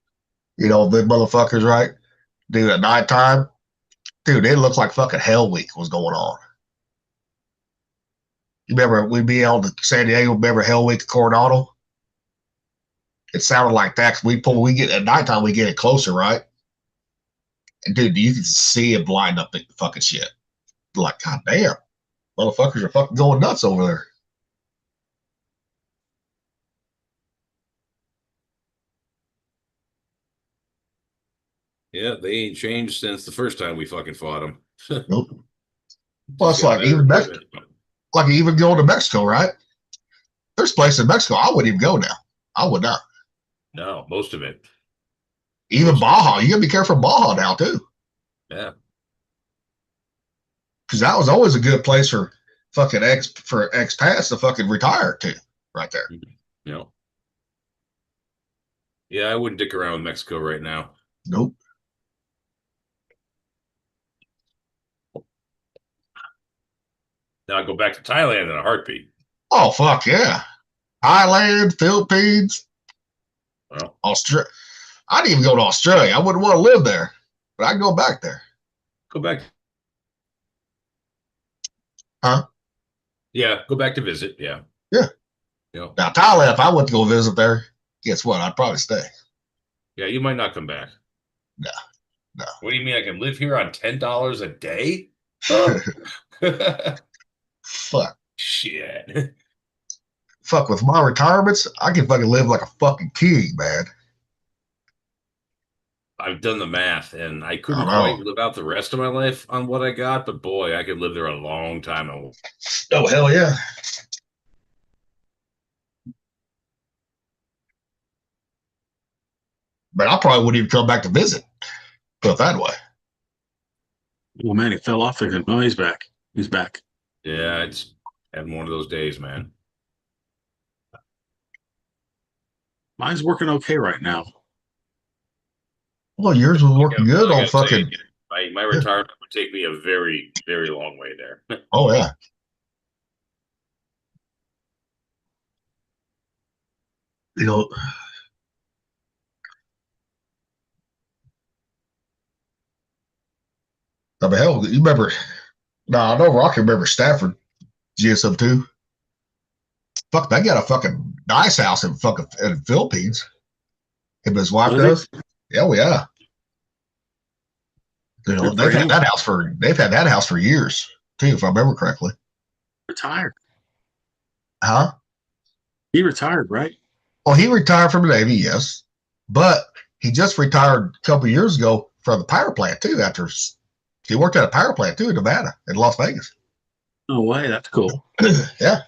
Big motherfuckers, right? Dude, at nighttime, dude, it looked like fucking Hell Week was going on. You remember we'd be on to San Diego, remember Hell Week at Coronado? It sounded like that because we get at nighttime, we get it closer, right? And dude, you can see it blind up the fucking shit. Like, god damn, motherfuckers are fucking going nuts over there. Yeah, they ain't changed since the first time we fucking fought them. Nope. Well, it's like even like even going to Mexico, right? There's places in Mexico I wouldn't even go now. I would not. No, most of it. Even Baja, you gotta be careful of Baja now too. Yeah. Because that was always a good place for fucking expats to fucking retire to, right there. Yeah. Yeah, I wouldn't dick around with Mexico right now. Nope. Now I go back to Thailand in a heartbeat. Oh fuck yeah. Thailand, Philippines, Well, Australia. I didn't even go to Australia. I wouldn't want to live there, but I'd go back there. go back. Huh? Yeah, go back to visit. Yeah. Yeah. Yeah. Now Thailand, if I went to go visit there, guess what? I'd probably stay. Yeah, you might not come back. No. What do you mean I can live here on $10 a day? Fuck. Shit. Fuck, with my retirements, I can fucking live like a fucking king, man. I've done the math, and I couldn't I know. quite live out the rest of my life on what I got, but boy, I could live there a long time. Oh, hell yeah. But I probably wouldn't even come back to visit. Put it that way. Well, man, he fell off again. No, he's back. He's back. Yeah, it's having one of those days, man. Mine's working okay right now. Well, yours was working good on fucking. My retirement would take me a very, very long way there. Oh, yeah. You know, I mean, hell, you remember? No, I know Rocky remember Stafford, GSM2. Fuck, they got a fucking nice house in fucking in the Philippines. Him and his wife Do they? does. Oh yeah. You know, Good for him. they've had that house for years too, if I remember correctly. Retired. Huh? He retired, right? Well, he retired from the Navy, yes, but he just retired a couple of years ago from the power plant too. After he worked at a power plant too in Nevada, in Las Vegas. No way. That's cool. Yeah.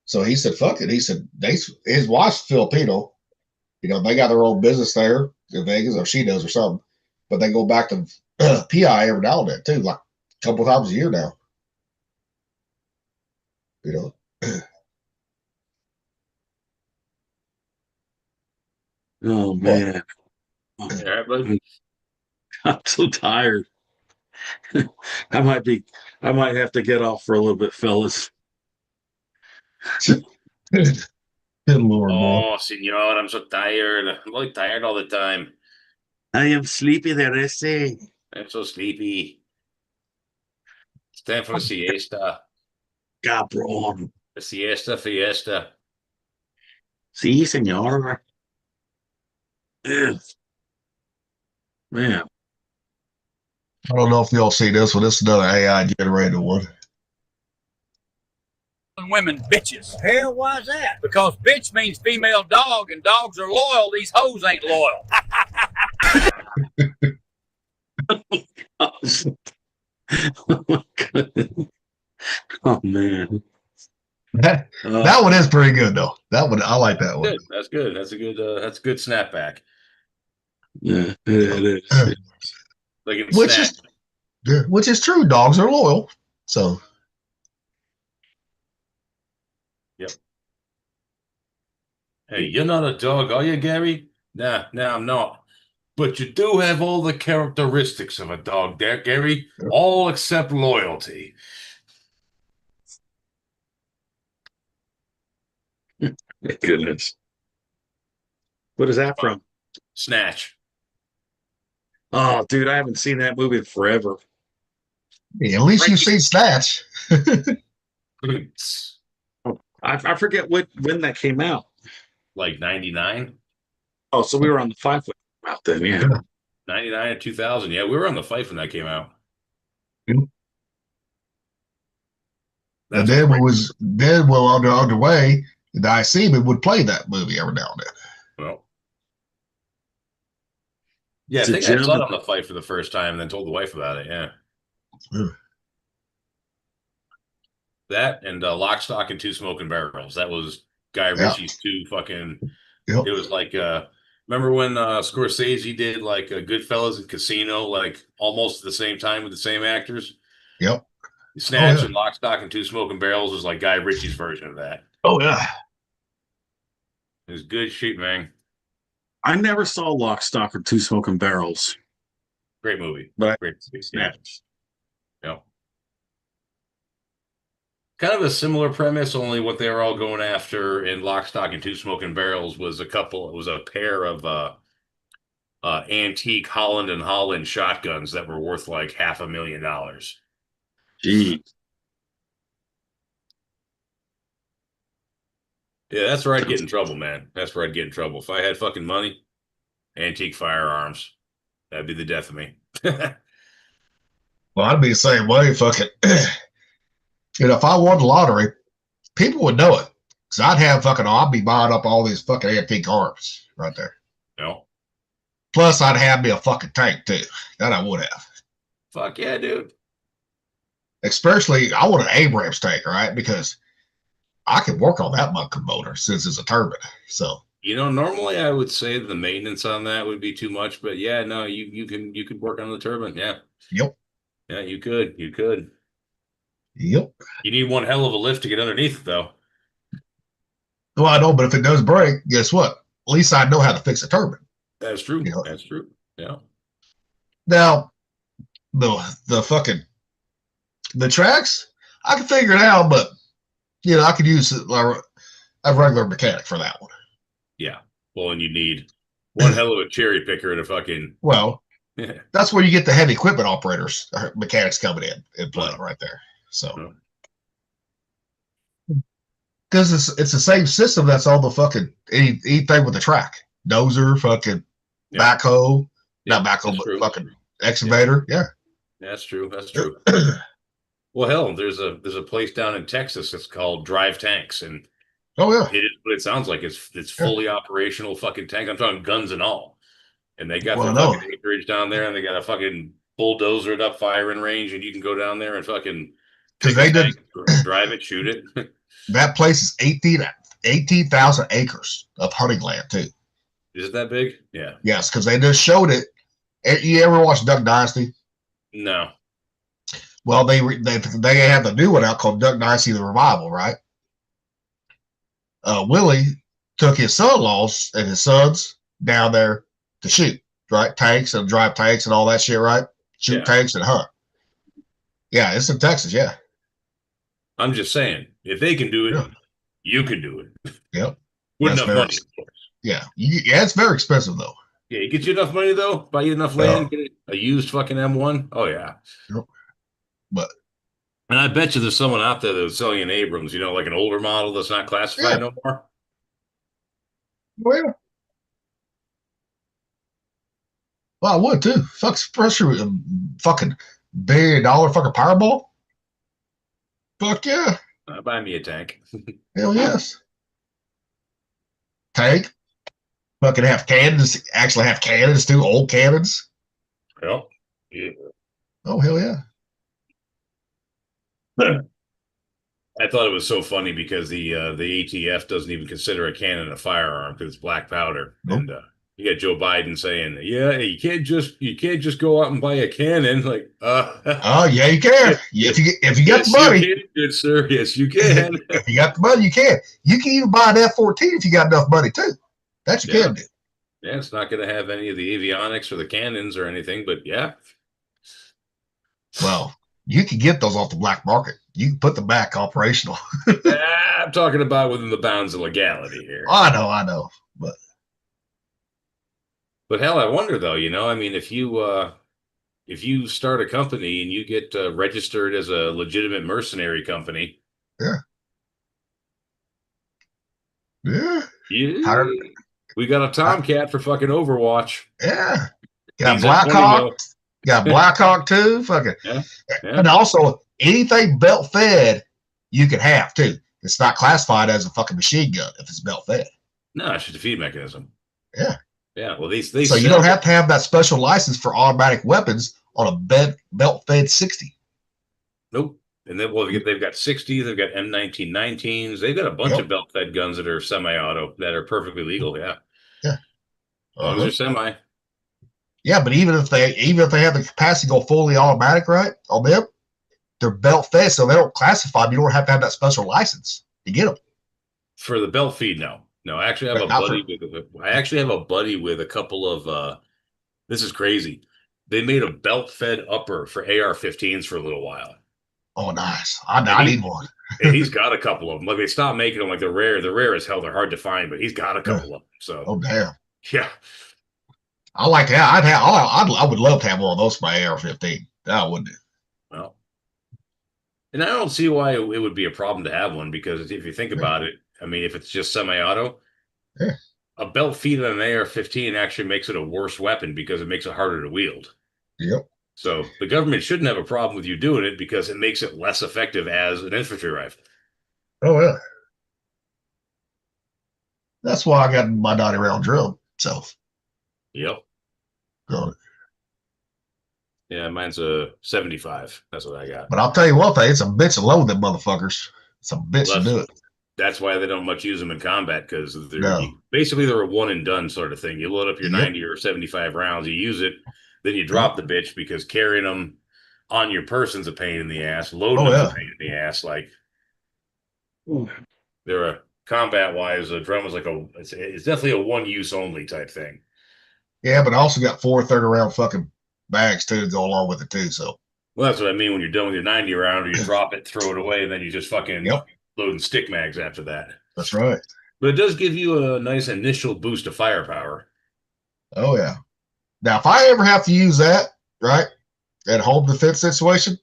So he said, "Fuck it." He said, his wife's Filipino. You know, they got their own business there in Vegas, or she does, or something. But they go back to PI every now and then too, like a couple times a year now. You know. Oh man, Yeah, but I'm so tired. I might have to get off for a little bit, fellas. Good Lord, man. oh, senor, I'm so tired. I'm like tired all the time. I am sleepy the rest day. I'm so sleepy. It's time for a siesta. Cabrón. A siesta fiesta. Sí, señor. Ugh. Man, I don't know if y'all see this one. This is another AI generated one. Women bitches. Hell, why is that? Because bitch means female dog, and dogs are loyal. These hoes ain't loyal. oh my goodness. Oh man. That one is pretty good though. That one, I like that one. Good. That's good. That's a good snapback. Yeah, it is. Like in Which is true. Dogs are loyal. So yep. Hey, you're not a dog, are you, Gary? Nah, I'm not. But you do have all the characteristics of a dog there, Gary. All except loyalty. Goodness. What is that from? Snatch. Oh, dude, I haven't seen that movie in forever. yeah, at least you've seen Snatch. I forget when that came out. Like 99? Oh, so we were on the 5 foot out then, yeah. 99 and 2000. Yeah, we were on the fight when that came out. And then while underway, the Icebin would play that movie every now and then. Well, Yeah, I It's a think I gem. saw it on the fight for the first time and then told the wife about it. Yeah. That and Lock, Stock, and Two Smoking Barrels. That was Guy Ritchie's two fucking. Yep. It was like, remember when Scorsese did like Goodfellas and Casino, like almost at the same time with the same actors? Yep. Snatch Oh, yeah. and Lock, Stock, and Two Smoking Barrels was like Guy Ritchie's version of that. Oh yeah. It was good shit, man. I never saw Lock, Stock, or Two Smoking Barrels. Great movie. But Great movie. Snatch. Yep. Kind of a similar premise, only what they were all going after in Lock, Stock, and Two Smoking Barrels was a pair of antique Holland and Holland shotguns that were worth like $500,000. Gee. Yeah, that's where I'd get in trouble, man. That's where I'd get in trouble. If I had fucking money, antique firearms, that'd be the death of me. Well, I'd be the same way. Fucking. If I won the lottery, people would know it. Because I'd be buying up all these fucking antique arms right there. No. Plus, I'd have me a fucking tank, too. That I would have. Fuck yeah, dude. Especially, I want an Abrams tank, right? Because I can work on that motor since it's a turbine. So, normally I would say the maintenance on that would be too much, but yeah, no, you could work on the turbine. Yeah. Yep. Yeah, you could. Yep. You need one hell of a lift to get underneath it, though. Well, I know, but if it does break, guess what? At least I know how to fix a turbine. That's true. That's true. Yeah. Now, the tracks, I can figure it out, but I could use a regular mechanic for that one. Yeah. Well, and you need one hell of a cherry picker and a fucking. Well, that's where you get the heavy equipment operators, mechanics coming in play right there. So, because it's the same system that's on the fucking anything with the track, dozer, fucking backhoe, not backhoe, but fucking excavator. Yeah. That's true. That's true. Well, hell, there's a place down in Texas that's called Drive Tanks, and oh yeah, it sounds like it's fully operational fucking tank. I'm talking guns and all, and they got their no. fucking acreage down there, and they got a fucking bulldozered up firing range, and you can go down there and fucking drive it, shoot it. That place is 18,000 acres of hunting land too. Is it that big? Yeah. Yes, because they just showed it. You ever watch Duck Dynasty? No. Well, they have the new one out called Duck Dynasty: The Revival, right? Willie took his son-in-laws and his sons down there to shoot, right? Tanks and drive tanks and all that shit, right? Shoot tanks and hunt. Yeah, it's in Texas, yeah. I'm just saying, if they can do it, you can do it. Yep. With enough money, of course. Yeah. Yeah, it's very expensive, though. Yeah, you get you enough money, though? Buy you enough land? Get a used fucking M1? Oh, yeah. Yep. But. And I bet you there's someone out there that's selling an Abrams, like an older model that's not classified no more. Well, I would, too. Fuck, especially with a fucking $1 billion fucking Powerball. Fuck yeah. Buy me a tank. Hell yes. Tank. Fucking have cannons. Actually have cannons too. Old cannons. Well, yeah. Oh, hell yeah. I thought it was so funny because the ATF doesn't even consider a cannon a firearm because it's black powder. Nope. And you got Joe Biden saying, "Yeah, you can't just go out and buy a cannon." Like, oh yeah, you can. If you got the money, you can, good sir. Yes, you can. If you got the money, you can. You can even buy an F-14 if you got enough money too. That you can do. Yeah, it's not going to have any of the avionics or the cannons or anything, but yeah. Well, you can get those off the black market. You can put them back operational. I'm talking about within the bounds of legality here. I know, But hell, I wonder though. I mean, if you start a company and you get registered as a legitimate mercenary company, yeah, we got a Tomcat for fucking Overwatch. Yeah, got Blackhawk. Got Blackhawk too. Fucking, and also anything belt fed, you can have too. It's not classified as a fucking machine gun if it's belt fed. No, it's just a feed mechanism. Yeah. Yeah, well, they So you don't have to have that special license for automatic weapons on a belt-fed 60. Nope. And then, well, they've got 60s, they've got M1919s, they've got a bunch of belt-fed guns that are semi-auto that are perfectly legal. Yeah. Yeah. As long as they're semi. Yeah, but even if they have the capacity to go fully automatic, right, on them, they're belt-fed, so they don't classify them. You don't have to have that special license to get them. For the belt feed, no. No, I actually have a buddy with a couple of this is crazy. They made a belt-fed upper for AR-15s for a little while. Oh, nice. I need one. And he's got a couple of them. Like, they stopped making them. Like, they're rare. They're rare as hell. They're hard to find, but he's got a couple of them. So, oh damn. Yeah. I like that. I would love to have one of those for my AR-15. That wouldn't it? Well, and I don't see why it would be a problem to have one, because if you think about it, I mean, if it's just semi-auto, a belt feed on an AR-15 actually makes it a worse weapon because it makes it harder to wield. Yep. So the government shouldn't have a problem with you doing it because it makes it less effective as an infantry rifle. Oh, yeah. That's why I got my 90-round drill. So. Yep. Got it. Yeah, mine's a 75. That's what I got. But I'll tell you one thing, it's a bitch to load them motherfuckers. It's a bitch to do it. That's why they don't much use them in combat, because basically they're a one and done sort of thing. You load up your 90 or 75 rounds, you use it, then you drop the bitch, because carrying them on your person's a pain in the ass. Loading them's a pain in the ass. Like, they're a combat wise, a drum is like it's definitely a one use only type thing. Yeah, but I also got 4 30-round fucking bags too to go along with it too. So, well, that's what I mean. When you're done with your 90 round, or you drop it, throw it away, and then you just fucking loading stick mags after that. That's right. But it does give you a nice initial boost of firepower. Oh yeah. Now, if I ever have to use that, right, at home defense situation,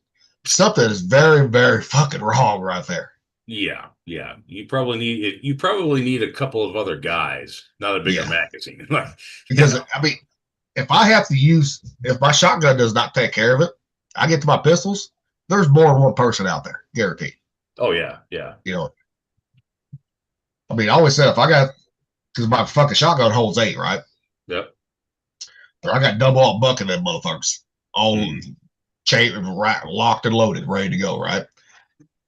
something is very, very fucking wrong right there. Yeah, yeah. You probably need a couple of other guys, not a bigger magazine. Because I mean, if my shotgun does not take care of it, I get to my pistols, there's more than one person out there, guaranteed. Oh yeah, yeah. You know, I mean, I always said because my fucking shotgun holds 8, right? Yep. I got double alt bucking them motherfuckers, all chain locked and loaded, ready to go, right?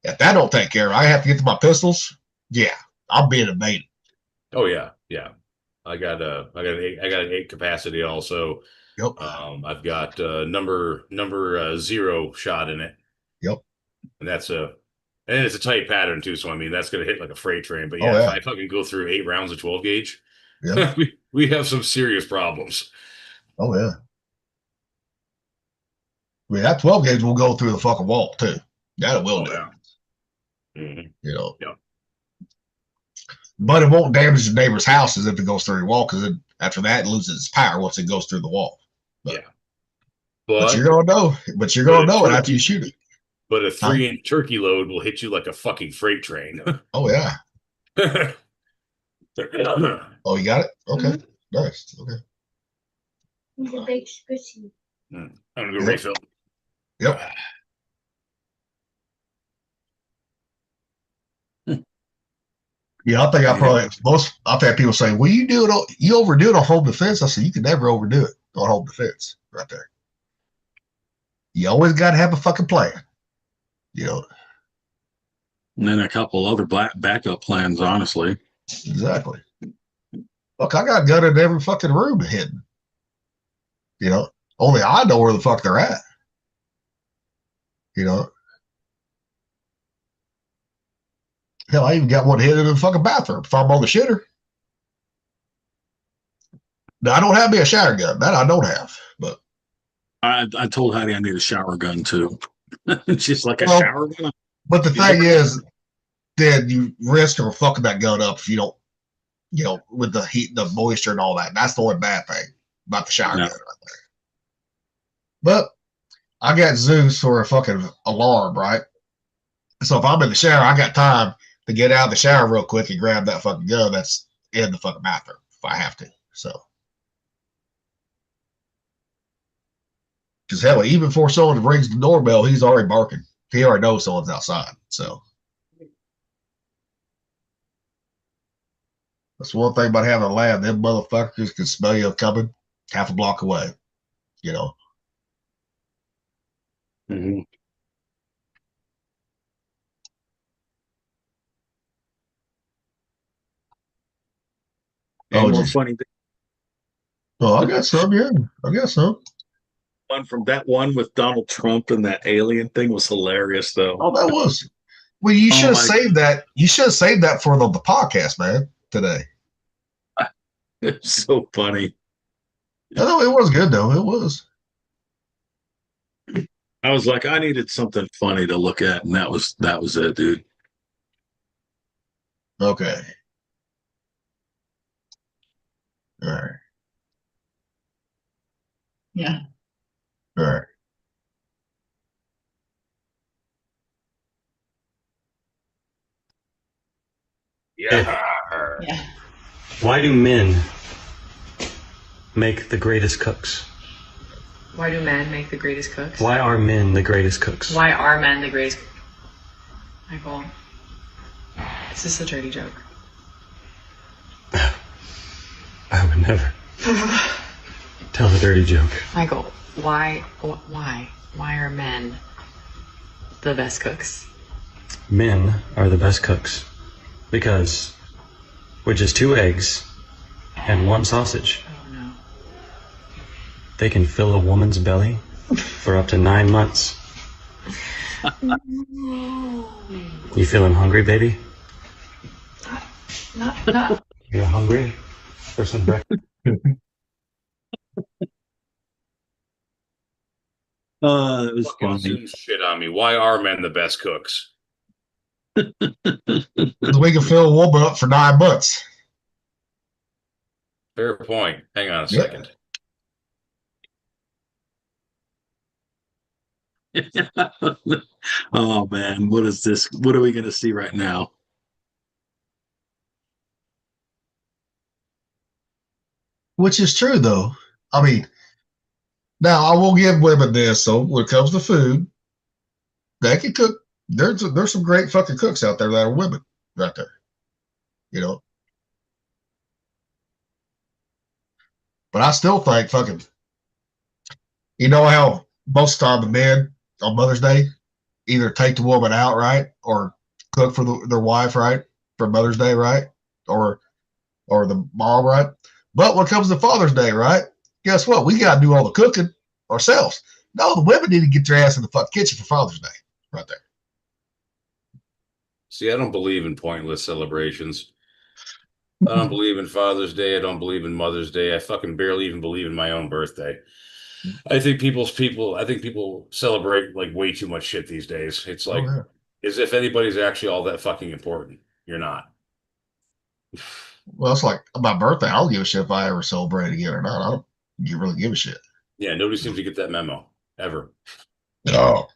If that don't take care of it, I have to get to my pistols. Yeah, I'm being invaded. Oh yeah, yeah. I got an 8 capacity also. Yep. I've got number 0 shot in it. Yep. And it's a tight pattern too, so I mean that's gonna hit like a freight train. But yeah, if I fucking go through 8 rounds of 12 gauge, we have some serious problems. Oh yeah. I mean, that 12 gauge will go through the fucking wall too. That it will do. Yeah. Mm-hmm. You know. Yeah. But it won't damage the neighbor's houses if it goes through the wall, because after that it loses its power once it goes through the wall. But you're gonna know. But you're gonna know it after you shoot it. But a 3-inch turkey load will hit you like a fucking freight train. Oh yeah. Oh, you got it? Okay. Nice. Okay. The big squishy. I'm gonna go refill. Yep. Yeah, I think I've had people say, "Well, you overdo it on home defense." I said, "You can never overdo it on home defense." Right there. You always got to have a fucking plan. You know. And then a couple other backup plans, honestly. Exactly. Look, I got a gun in every fucking room hidden. You know, only I know where the fuck they're at. You know. Hell, I even got one hidden in the fucking bathroom if I'm on the shitter. Now, I don't have me a shower gun. That I don't have. But I told Heidi I need a shower gun too. Just like a shower gun. But the thing is, then you risk of fucking that gun up if you don't, with the heat, the moisture, and all that. And that's the only bad thing about the shower gun right there. But I got Zeus for a fucking alarm, right? So if I'm in the shower, I got time to get out of the shower real quick and grab that fucking gun that's in the fucking bathroom if I have to. So, because hell, even before someone rings the doorbell, he's already barking. He already knows someone's outside. So, That's one thing about having a lab. Them motherfuckers can smell you coming half a block away. You know. Mm-hmm. Oh, And more just funny oh, I got some. Yeah, I got some. one from that one with Donald Trump and that alien thing was hilarious, though. Oh, that was. Well, you should Oh have my saved that. You should have saved that for the podcast, man. Today. It's so funny. No, it was good though. It was. I was like, I needed something funny to look at, and that was it, dude. Okay. All right. Yeah. All right. Yeah. Yeah. Why do men make the greatest cooks? Why do men make the greatest cooks? Why are men the greatest cooks? Why are men the greatest? Michael, is this a dirty joke? I would never tell the dirty joke. Michael, why are men the best cooks? Men are the best cooks because with just 2 eggs and 1 sausage, Oh no. they can fill a woman's belly for up to 9 months. You feeling hungry, baby? Not. You're hungry for some breakfast? It was Fucking funny. Zoom shit on me. Why are men the best cooks? We can fill a woman up for 9 months. Fair point. Hang on a Yeah. second. Oh man, what is this? What are we going to see right now? Which is true though. I mean, now I will give women this. So when it comes to food, they can cook. There's some great fucking cooks out there that are women right there. You know. But I still think fucking. You know how most of the time the men on Mother's Day either take the woman out, right, or cook for their wife, right, for Mother's Day, right, or the mom, right. But when it comes to Father's Day, right, guess what? We got to do all the cooking ourselves. No, the women need to get their ass in the fucking kitchen for Father's Day, right there. See, I don't believe in pointless celebrations. I don't believe in Father's Day. I don't believe in Mother's Day. I fucking barely even believe in my own birthday. I think people celebrate like way too much shit these days. It's like Oh, yeah. as if anybody's actually all that fucking important. You're not. Well, it's like my birthday. I don't give a shit if I ever celebrate again or not. I don't really give a shit. Yeah, nobody seems to get that memo ever. No.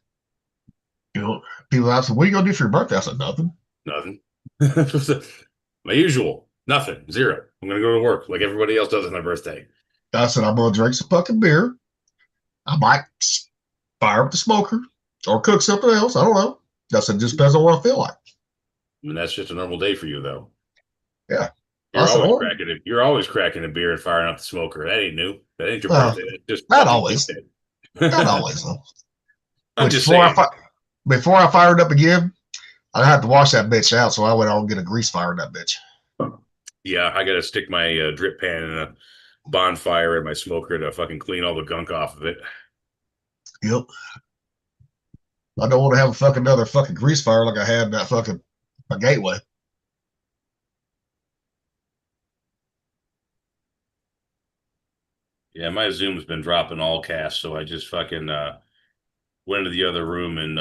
You know, people ask me, what are you going to do for your birthday? I said, nothing. Nothing. My usual. Nothing. Zero. I'm gonna go to work like everybody else does on their birthday. I said, I'm going to drink some fucking beer. I might fire up the smoker or cook something else. I don't know. I said, just depends on what I feel like. I mean, that's just a normal day for you, though. Yeah. You're always cracking a beer and firing up the smoker. That ain't new. That ain't your Well, birthday. That's just not always. Not always, though. I'm just before saying. Before I fired up again, I had to wash that bitch out, so I went out and get a grease fire in that bitch. Yeah, I got to stick my drip pan in a bonfire in my smoker to fucking clean all the gunk off of it. Yep. I don't want to have a fucking another fucking grease fire like I had in that fucking my gateway. Yeah, my Zoom's been dropping all casts, so I just fucking went into the other room and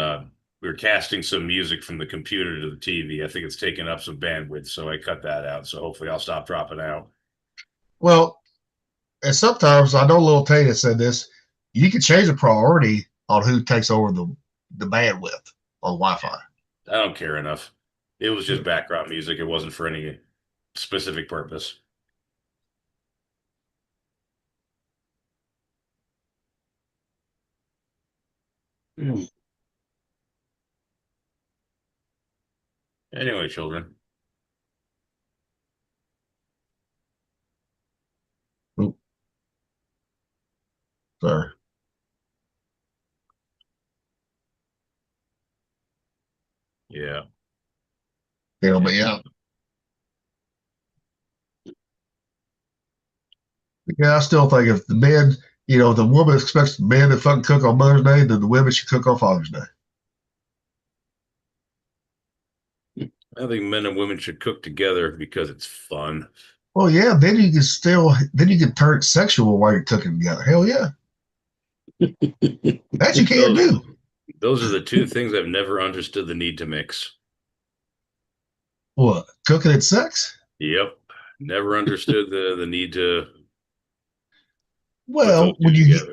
we were casting some music from the computer to the TV. I think it's taking up some bandwidth, so I cut that out. So hopefully I'll stop dropping out. Well, and sometimes I know Lil Tate said this, you can change the priority on who takes over the bandwidth on Wi-Fi. I don't care enough. It was just background music. It wasn't for any specific purpose. Anyway, children. Sorry. Yeah. But yeah. Yeah, I still think if the men, the woman expects the men to fucking cook on Mother's Day, then the women should cook on Father's Day. I think men and women should cook together because it's fun. Well, yeah, then you can turn it sexual while you're cooking together. Hell yeah. That you can't do. Those are the two things I've never understood the need to mix. What? Cooking and sex? Yep. Never understood the need to. Well, when you get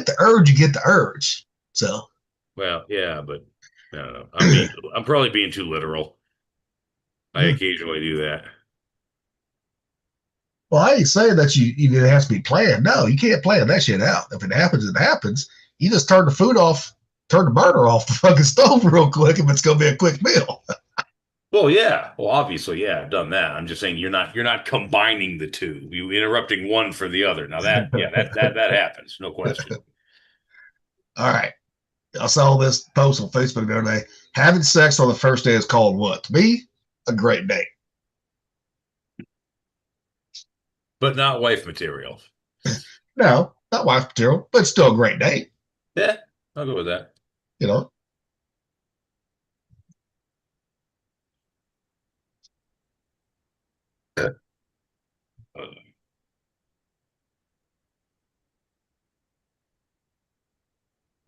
the urge, you get the urge. So. Well, yeah, but I don't know. I'm probably being too literal. I occasionally do that. Well, I ain't saying that it has to be planned. No, you can't plan that shit out. If it happens, it happens. You just turn the food off, turn the burner off the fucking stove real quick if it's gonna be a quick meal. Well, yeah. Well, obviously, yeah, I've done that. I'm just saying you're not combining the two. You interrupting one for the other. Now that happens, no question. All right. I saw this post on Facebook the other day. Having sex on the first day is called what? To me, a great date. But not wife material. No, not wife material, but still a great date. Yeah, I'll go with that.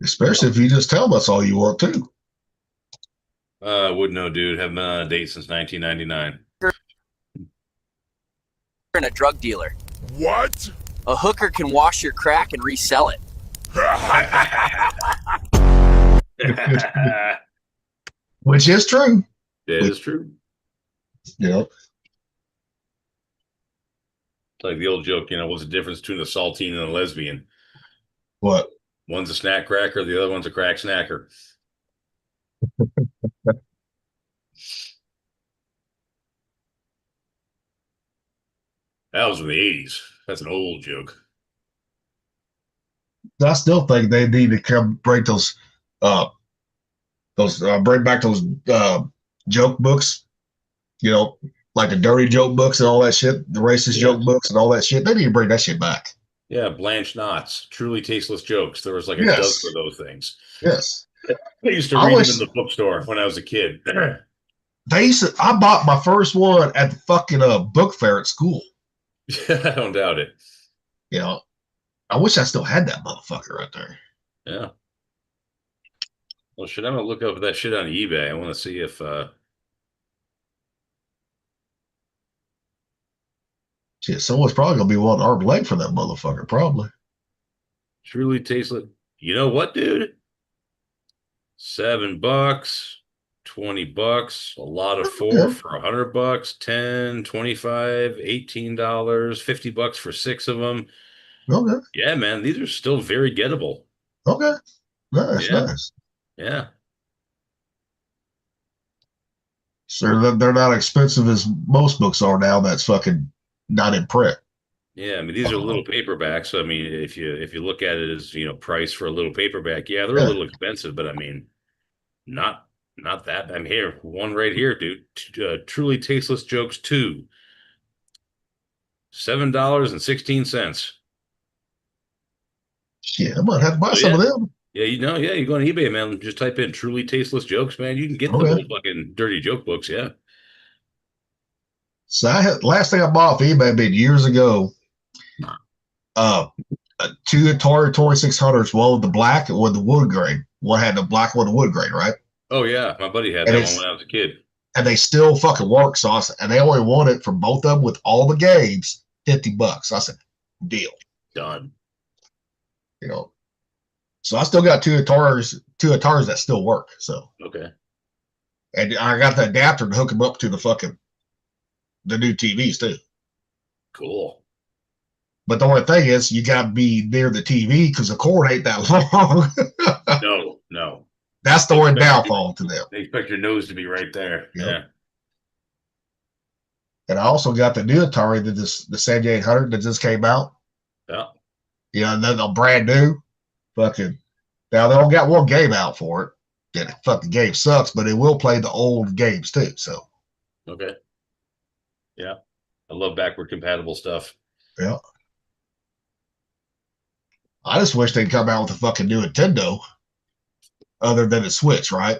Especially if you just tell them that's all you want to. Wouldn't know, dude. Haven't been on a date since 1999. And a drug dealer. What? A hooker can wash your crack and resell it. Which is true. It is true. Yep. It's like the old joke, what's the difference between a saltine and a lesbian? What? One's a snack cracker, the other one's a crack snacker. That was in the 80s. That's an old joke. I still think they need to come bring those bring back those joke books, like the dirty joke books and all that shit, the racist joke books and all that shit. They need to bring that shit back. Yeah, Blanche Knott's Truly Tasteless Jokes. There was like a dozen of those things. Yes. I used to read them in the bookstore when I was a kid. I bought my first one at the fucking book fair at school. I don't doubt it. I wish I still had that motherfucker right there. Yeah. Well, I'm gonna look up that shit on eBay. I want to see if shit, someone's probably gonna be wanting arm leg for that motherfucker, probably. Truly Tasteless. You know what, dude? $7, $20, a lot of four for $100, 10, 25, $18, $50 for 6 of them. Okay. Yeah, man, these are still very gettable. Okay. Nice. Yeah. So they're not expensive as most books are now. That's fucking not in print. Yeah, I mean, these are little paperbacks. So, I mean, if you look at it as, price for a little paperback, yeah, they're a little expensive, but I mean, not that. I'm here. One right here, dude. Truly Tasteless Jokes 2. $7.16. Shit, I might have to buy some of them. Yeah, you go on eBay, man. Just type in Truly Tasteless Jokes, man. You can get the old fucking dirty joke books, yeah. So last thing I bought off eBay been years ago. 2 Atari 2600s, one with the black and one with the wood grain. One had the black, one with the wood grain, right? Oh yeah, my buddy had that one when I was a kid. And they still fucking work, and they only wanted for both of them with all the games $50. I said, deal. Done. So I still got two Ataris that still work. So okay. And I got the adapter to hook them up to the new TVs too. Cool. But the only thing is, you got to be near the TV because the cord ain't that long. No. That's the only downfall to them. They expect your nose to be right there. Yep. Yeah. And I also got the new Atari, the Sanjay 800 that just came out. Yeah. and then they'll brand new. Fucking now they only got one game out for it. And the fucking game sucks, but it will play the old games too. So Okay. Yeah. I love backward compatible stuff. yeah. I just wish they'd come out with a fucking new Nintendo other than the Switch, right?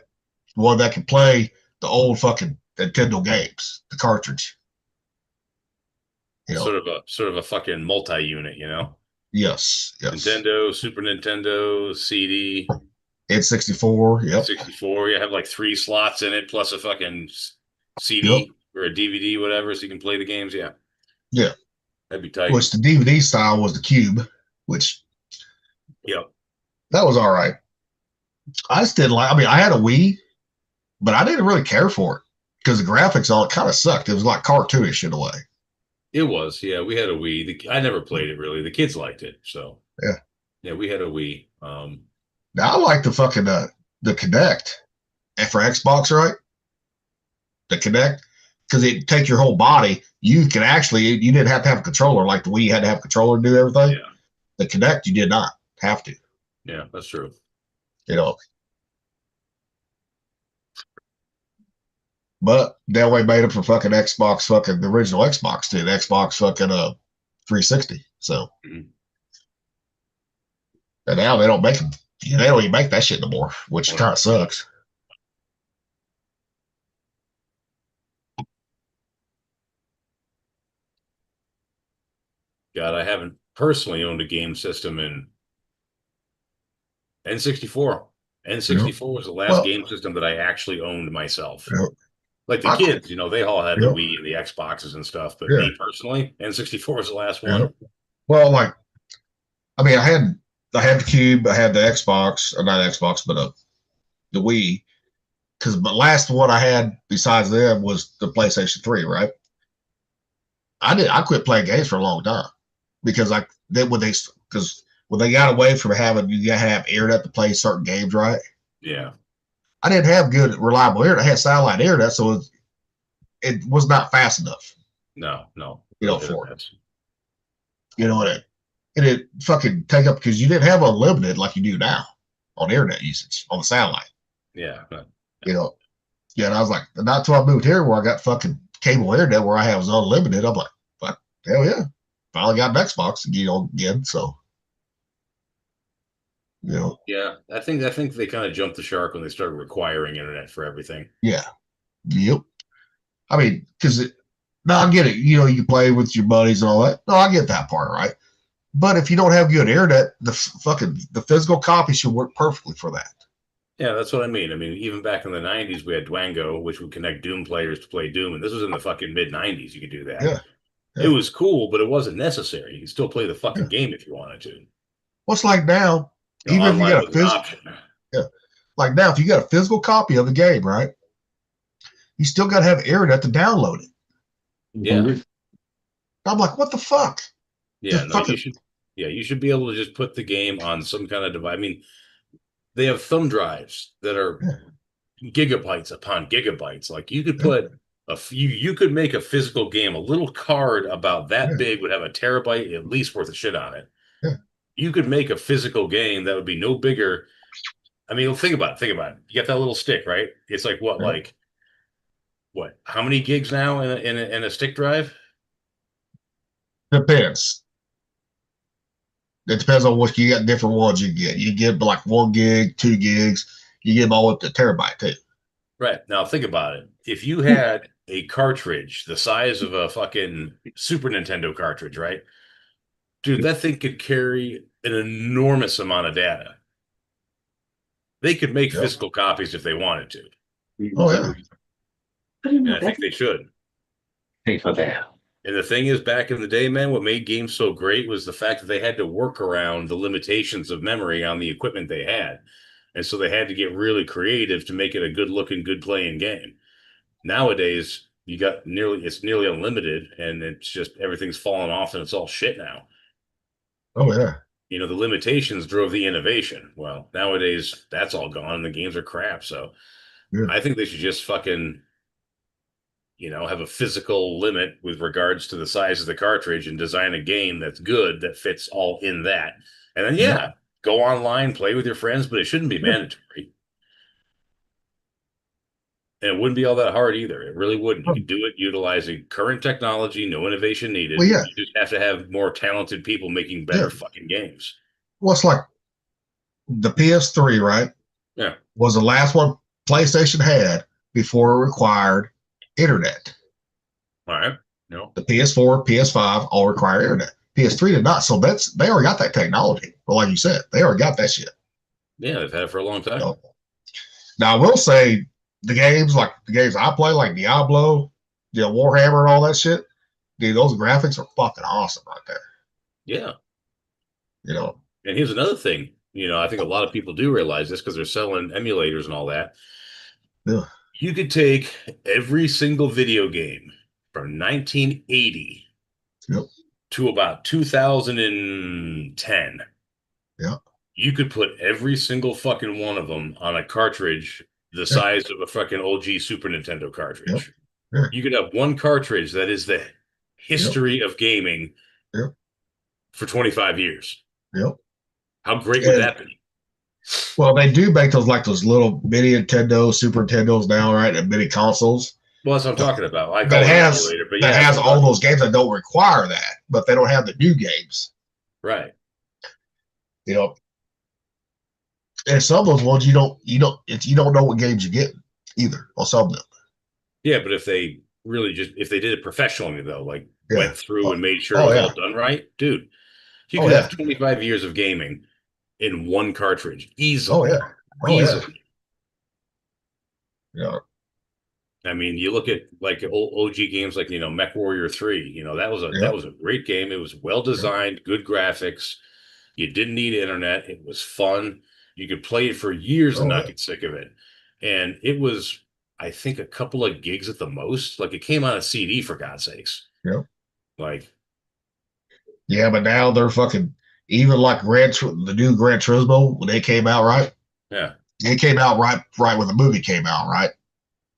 One that can play the old fucking Nintendo games, the cartridge. You know, Sort of a fucking multi-unit, you know? yes. Nintendo, Super Nintendo, CD, N64, yep. 64. You have like 3 slots in it plus a fucking CD Yep. or a DVD, whatever, so you can play the games. Yeah. Yeah. That'd be tight. Which the DVD style was the Cube, which Yep. that was all right. I just didn't like. I mean, I had a Wii, but I didn't really care for it because the graphics on it kind of sucked. It was like cartoonish in a way. It was. Yeah, we had a Wii. I never played it really. The kids liked it, so Yeah. Yeah, we had a Wii. Now I like the fucking the Kinect and for Xbox, right? The Kinect, because it take your whole body. You can actually, you didn't have to have a controller like the Wii had to have a controller to do everything. Yeah. The Kinect, you did not have to. Yeah, that's true. You know. But they only made it for fucking Xbox, fucking the original Xbox too. The Xbox fucking 360. So, Mhm. and now they don't make them. They don't even make that shit no more, which kind of sucks. God, I haven't personally owned a game system in N64. N64 was the last Well- game system that I actually owned myself. Yeah. Like the I- kids, you know, they all had Yeah. the Wii and the Xboxes and stuff, but Yeah. me personally, N64 was the last Yeah. one. Well, like, I mean, I had the Cube, I had the Xbox, or not Xbox, but the Wii. Because the last one I had besides them was the PlayStation 3, right? I quit playing games for a long time because when they got away from having you gotta have internet to play certain games, right? Yeah. I didn't have good reliable internet. I had satellite internet, so it was not fast enough. No. You know, for it. You know what? It fucking take up because you didn't have unlimited like you do now on internet usage on the satellite. Yeah. You know, yeah. And I was like, not until I moved here where I got fucking cable internet where I have was unlimited. I'm like, fuck, hell yeah! Finally got an Xbox again. So, you know, Yeah. I think they kind of jumped the shark when they started requiring internet for everything. yeah, yep. I mean, because no, I get it. You know, you can play with your buddies and all that. No, I get that part, right? But if you don't have good internet, the physical copy should work perfectly for that. Yeah, that's what I mean. I mean, even back in the 90s, we had Dwango, which would connect Doom players to play Doom. And this was in the fucking mid 90s. You could do that. Yeah. It was cool, but it wasn't necessary. You could still play the fucking game if you wanted to. What's like now, You know, even if you online got a was an physical, option. like now, if you got a physical copy of the game, right? You still got to have internet to download it. Yeah. I'm like, what the fuck? Yeah, Just no, fucking- you should. Yeah, you should be able to just put the game on some kind of device. I mean, they have thumb drives that are gigabytes upon gigabytes. Like you could put you could make a physical game. A little card about that big would have a terabyte at least worth of shit on it. Yeah. You could make a physical game that would be no bigger. I mean, think about it. You got that little stick, right? It's like what, what? How many gigs now in a stick drive? Depends. It depends on what you got. Different ones you get. You get like 1 gig, 2 gigs. You get them all up to terabyte too. Right. Now think about it. If you had a cartridge the size of a fucking Super Nintendo cartridge, right? Dude, that thing could carry an enormous amount of data. They could make physical copies if they wanted to. Oh yeah. And I think they should. Thanks for that. And the thing is, back in the day, man, what made games so great was the fact that they had to work around the limitations of memory on the equipment they had. And so they had to get really creative to make it a good looking, good playing game. Nowadays, it's nearly unlimited and it's just everything's falling off and it's all shit now. Oh yeah. You know, the limitations drove the innovation. Well, nowadays that's all gone and the games are crap. So I think they should just fucking, have a physical limit with regards to the size of the cartridge and design a game that's good that fits all in that. And then, go online, play with your friends, but it shouldn't be mandatory. And it wouldn't be all that hard either. It really wouldn't. You could do it utilizing current technology, no innovation needed. Well, yeah. You just have to have more talented people making better fucking games. Well, it's like the PS3, right? Yeah. Was the last one PlayStation had before it required internet. All right. No. The PS4, PS5 all require internet. PS3 did not. So they already got that technology. But like you said, they already got that shit. Yeah, they've had it for a long time. Now I will say the games I play, like Diablo, Warhammer and all that shit, dude, those graphics are fucking awesome right there. Yeah. And here's another thing. I think a lot of people do realize this because they're selling emulators and all that. Yeah. You could take every single video game from 1980 to about 2010. Yeah. You could put every single fucking one of them on a cartridge the size of a fucking OG Super Nintendo cartridge. Yeah. You could have one cartridge that is the history of gaming for 25 years. Yep. How great would that be? Well, they do make those little mini Nintendo, Super Nintendos now, right? And mini consoles. Well, that's what I'm talking about. That has all those games that don't require that, but they don't have the new games. Right. And some of those ones you don't know what games you get either, or some of them. Yeah, but if they did it professionally though, like went through and made sure it was all done right, dude, you could have 25 years of gaming in one cartridge easily. Easily. Yeah. I mean, you look at like old OG games like Mech Warrior 3. That was a great game. It was well designed, good graphics. You didn't need internet. It was fun. You could play it for years and not get sick of it. And it was, I think, a couple of gigs at the most. Like, it came on a CD, for God's sakes. Yep. Yeah, but now they're fucking, even like the new Gran Turismo, when they came out, right? Yeah. It came out right when the movie came out, right?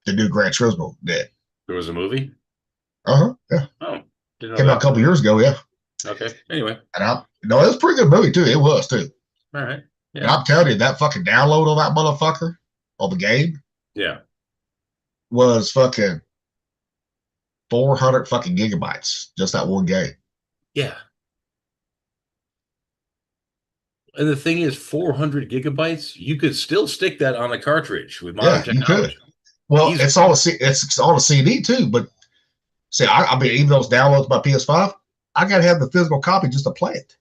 The new Gran Turismo did. There was a movie? Yeah. Oh. Came out a couple years ago, yeah. Okay. Anyway. And it was a pretty good movie, too. It was, too. All right. Yeah. And I'm telling you, that fucking download on that motherfucker, on the game, was fucking 400 fucking gigabytes. Just that one game. Yeah. And the thing is, 400 gigabytes, you could still stick that on a cartridge with modern technology. You could. Well, it's on a CD too. But see, I mean, even those downloads by PS5, I gotta have the physical copy just to play it.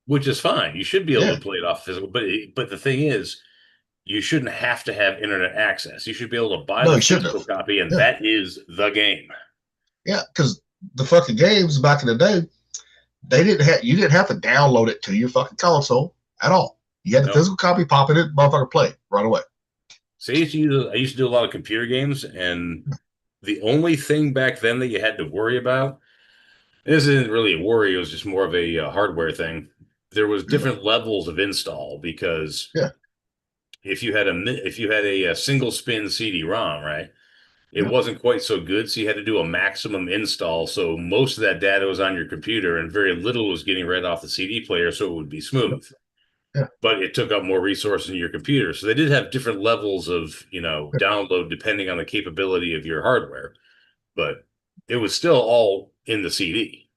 Which is fine. You should be able to play it off physical. But the thing is, you shouldn't have to have internet access. You should be able to buy the physical copy, and that is the game. Yeah, because the fucking games back in the day, you didn't have to download it to your fucking console at all. You had the physical copy, pop it in, motherfucker, play it right away. See, I used to do a lot of computer games, and the only thing back then that you had to worry about, this isn't really a worry, it was just more of a hardware thing. There was different levels of install, because if you had a single spin CD-ROM, right, it wasn't quite so good, so you had to do a maximum install. So most of that data was on your computer, and very little was getting read off the CD player, so it would be smooth. Yeah. But it took up more resources in your computer. So they did have different levels of, download depending on the capability of your hardware. But it was still all in the CD.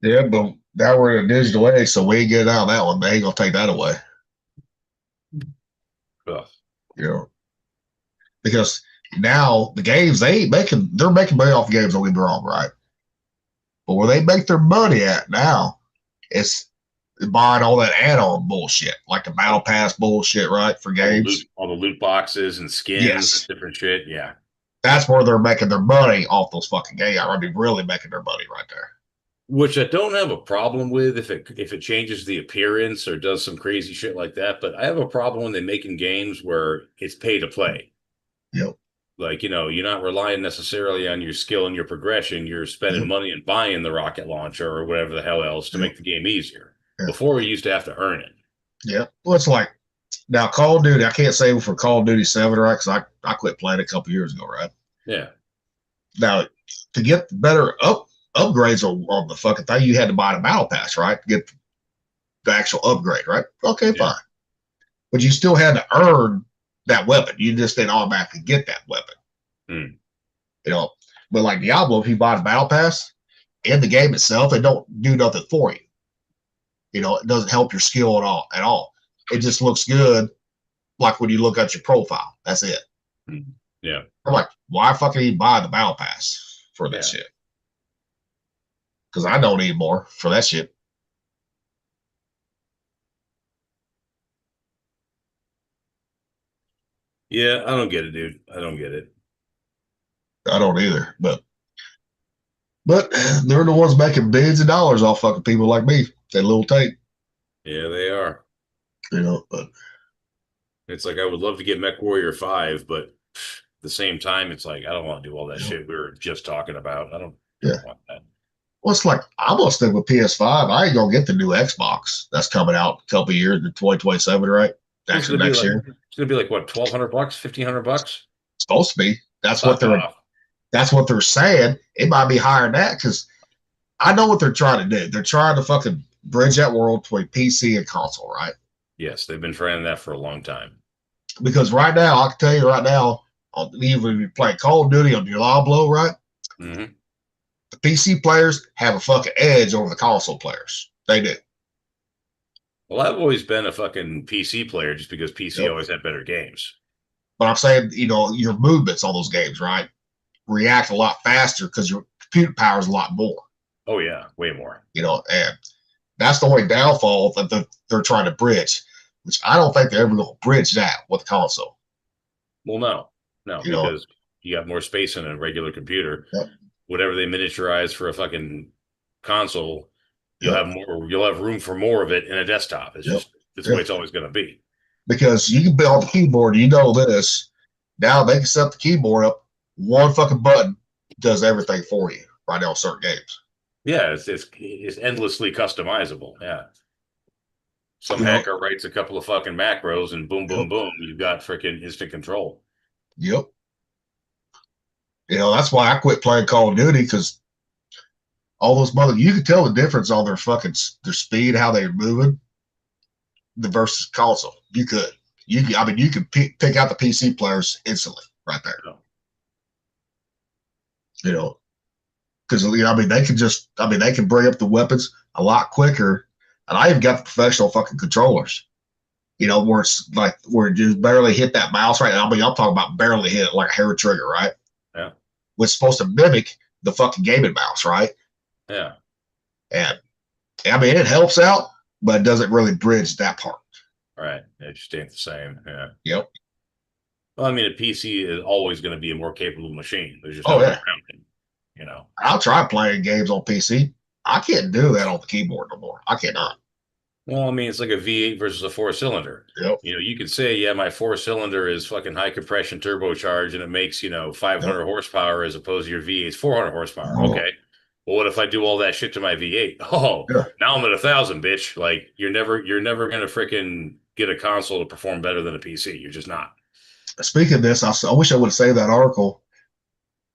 Yeah, but now we're in a digital age, so we ain't getting out of that one. They ain't gonna take that away. Because now the games they're making money off the games, don't get me wrong, right? But where they make their money at now is buying all that add-on bullshit, like the battle pass bullshit, right? For games. All the loot boxes and skins, and different shit, yeah. That's where they're making their money off those fucking games. I mean, really making their money right there. Which I don't have a problem with if it changes the appearance or does some crazy shit like that. But I have a problem when they making games where it's pay to play. Yep. Like, you're not relying necessarily on your skill and your progression. You're spending money and buying the rocket launcher or whatever the hell else to make the game easier. Before, you used to have to earn it. Yeah. Well, it's like Now, Call of Duty, I can't say for Call of Duty 7, right? Because I quit playing it a couple years ago, right? Yeah. Now, to get better upgrades on the fucking thing, you had to buy the battle pass, right? To get the actual upgrade, right? Okay, fine. But you still had to earn that weapon. You just didn't automatically get that weapon. You know, but like Diablo, if you buy the battle pass in the game itself, it don't do nothing for you. You know, it doesn't help your skill at all. It just looks good, like when you look at your profile. That's it. Yeah. I'm like, why fucking even buy the battle pass for that shit? Because I don't need more for that shit. Yeah, I don't get it, dude. I don't get it. I don't either. But they're the ones making billions of dollars off fucking people like me. That little tape. Yeah, they are. You know, but it's like I would love to get Mech Warrior 5, but at the same time, it's like I don't want to do all that shit we were just talking about. I don't want that. Well, it's like I'm gonna stick with PS5. I ain't gonna get the new Xbox that's coming out a couple of years in 2027, right? Actually, next year. It's gonna be like what, $1,200, $1,500? It's supposed to be. That's what they're saying. It might be higher than that because I know what they're trying to do. They're trying to fucking bridge that world between PC and console, right? Yes, they've been trying that for a long time. Because right now, I can tell you right now, even if you play Call of Duty on your Diablo, right? Mm-hmm. The PC players have a fucking edge over the console players. They do. Well, I've always been a fucking PC player just because PC always had better games. But I'm saying, you know, your movements on those games, right, react a lot faster because your computer power is a lot more. Oh, yeah, way more. You know, and that's the only downfall that they're trying to bridge, which I don't think they're ever going to bridge that with the console. Well, no, because you have more space in a regular computer. Whatever they miniaturize for a fucking console, you'll have more. You'll have room for more of it in a desktop. It's just the way it's always going to be. Because you can build on the keyboard, you know this. Now they can set the keyboard up. One fucking button does everything for you right now on certain games. Yeah, it's endlessly customizable. Yeah. Some hacker writes a couple of fucking macros and boom, boom, boom, you've got freaking instant control. Yep. You know, that's why I quit playing Call of Duty because all those you can tell the difference on their speed, how they're moving, versus console. You could. You could pick out the PC players instantly right there. You know, because they can bring up the weapons a lot quicker. And I even got the professional fucking controllers. You know, where it's like where you just barely hit that mouse right now. I'm talking about barely hit it like a hair trigger, right? Yeah. Was supposed to mimic the fucking gaming mouse, right? Yeah. And it helps out, but it doesn't really bridge that part. Right. It just ain't the same. Yeah. Yep. Well, I mean, a PC is always going to be a more capable machine. There's just no way around it. You know. I'll try playing games on PC. I can't do that on the keyboard no more. I cannot. Well, I mean, it's like a V8 versus a 4-cylinder. Yep. You know, you could say, yeah, my 4-cylinder is fucking high compression turbocharged and it makes, 500 horsepower as opposed to your V8's 400 horsepower. Oh. Okay. Well, what if I do all that shit to my V8? Oh, now I'm at 1,000, bitch. Like, you're never going to freaking get a console to perform better than a PC. You're just not. Speaking of this, I wish I would have saved that article.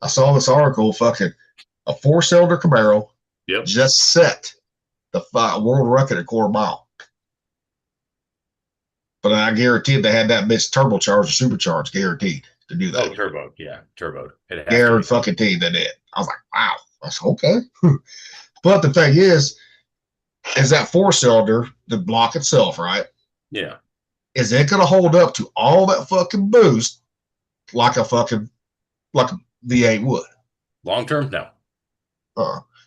I saw this article, fucking a 4-cylinder Camaro just set the world record at quarter mile. But I guaranteed they had that bitch turbocharged or supercharged, guaranteed to do that. Oh, turbo. Yeah, turbo. Guaranteed they did. I was like, wow, that's okay. But the thing is that 4-cylinder, the block itself, right? Yeah. Is it going to hold up to all that fucking boost like a V8 would? Long term? No.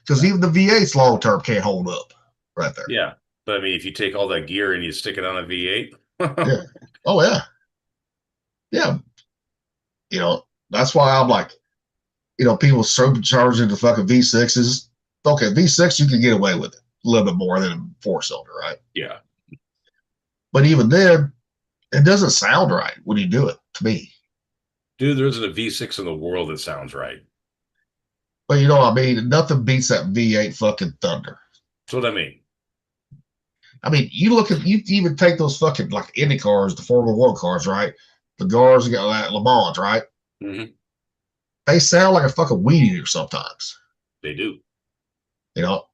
Because even the V8's long term can't hold up right there. Yeah. But I mean, if you take all that gear and you stick it on a V8. Yeah. Oh, yeah. Yeah. You know, that's why I'm like, people supercharging the fucking V6s. Okay, V6, you can get away with it a little bit more than a 4-cylinder, right? Yeah. But even then, it doesn't sound right when you do it, to me. Dude, there isn't a V6 in the world that sounds right. But nothing beats that V8 fucking Thunder. That's what I mean. I mean, you even take those fucking like Indy cars, the Formula One cars, right? The cars got like Le Mans, right? Mm-hmm. They sound like a fucking weed eater sometimes. They do. You know,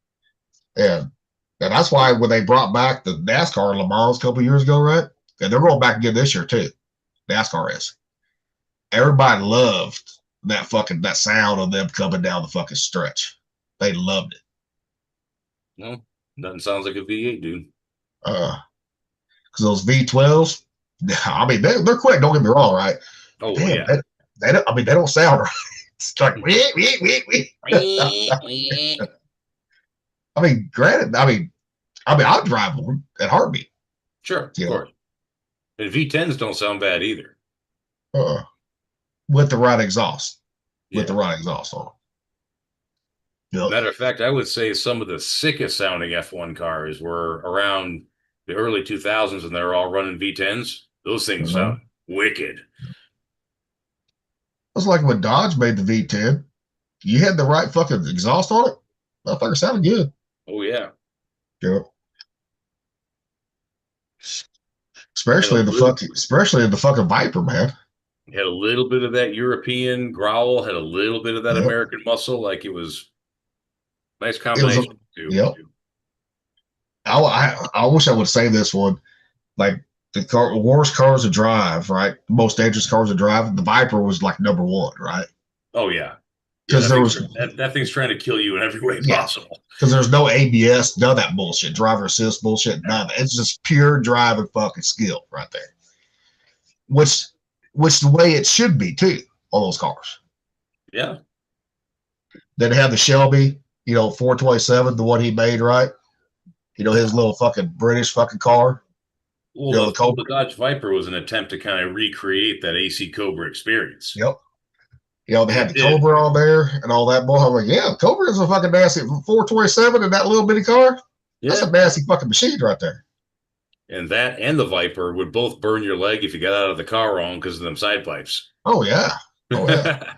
and that's why when they brought back the NASCAR Le Mans a couple years ago, right? And they're going back again this year too. NASCAR is. Everybody loved that sound of them coming down the fucking stretch. They loved it. No, nothing sounds like a V8, dude. Because those V12s, I mean, they're quick. Don't get me wrong, right? Oh, damn, yeah. They don't sound right. It's like, I mean, granted, I'd drive one at heartbeat. Sure, of course. And V10s don't sound bad either. With the right exhaust. With the right exhaust on. Yep. Matter of fact, I would say some of the sickest sounding F1 cars were around the early 2000s, and they were all running V10s. Those things sound wicked. It's like when Dodge made the V10. You had the right fucking exhaust on it. Motherfucker sounded good. Oh yeah. Yeah. Especially in the fucking Viper, man. Had a little bit of that European growl, had a little bit of that American muscle, like it was nice combination. Yep. I wish I would say this one. Like the worst cars to drive, right? The most dangerous cars to drive. The Viper was like number one, right? Oh yeah. Because that thing's trying to kill you in every way possible. Because there's no ABS, none of that bullshit, driver assist bullshit, none of it. It's just pure driving fucking skill right there. Which the way it should be too on those cars. Yeah. Then have the Shelby, 427, the one he made, right? His little fucking British fucking car. Well, the Dodge Viper was an attempt to kind of recreate that AC Cobra experience. Yep. They had the Cobra on there and all that. Boy, I'm like, yeah, Cobra is a fucking nasty 427 in that little bitty car. Yeah. That's a nasty fucking machine right there. And that and the Viper would both burn your leg if you got out of the car wrong because of them side pipes. Oh, yeah. Oh, yeah.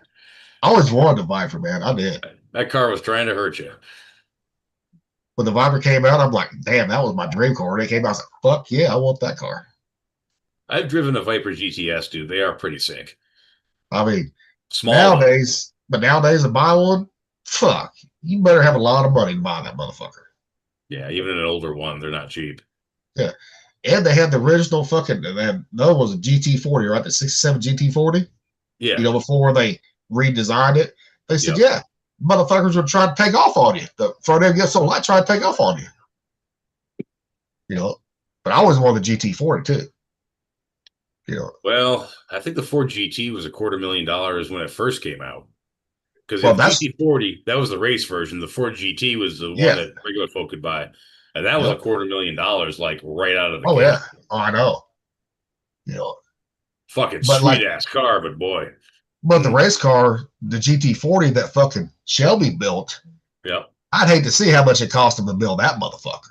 I always wanted the Viper, man. I did. That car was trying to hurt you. When the Viper came out, I'm like, damn, that was my dream car. When it came out, I was like, fuck yeah, I want that car. I've driven a Viper GTS, dude. They are pretty sick. I mean, small nowadays to buy one, fuck, you better have a lot of money to buy that motherfucker. Yeah, even an older one, they're not cheap. Yeah. And they had the original fucking, another was a GT40, right? The 67 GT40. Yeah. Before they redesigned it, they said, yeah, motherfuckers were trying to take off on you. The front end gets so light, trying to take off on you. But I always wanted the GT40 too. Well, I think the Ford GT was $250,000 when it first came out. Because the GT40, that was the race version. The Ford GT was the one that regular folk could buy. And that was $250,000, like right out of the gate. Yeah. Oh, I know. Fucking sweet ass car, but boy. But the race car, the GT40 that fucking Shelby built, I'd hate to see how much it cost him to build that motherfucker.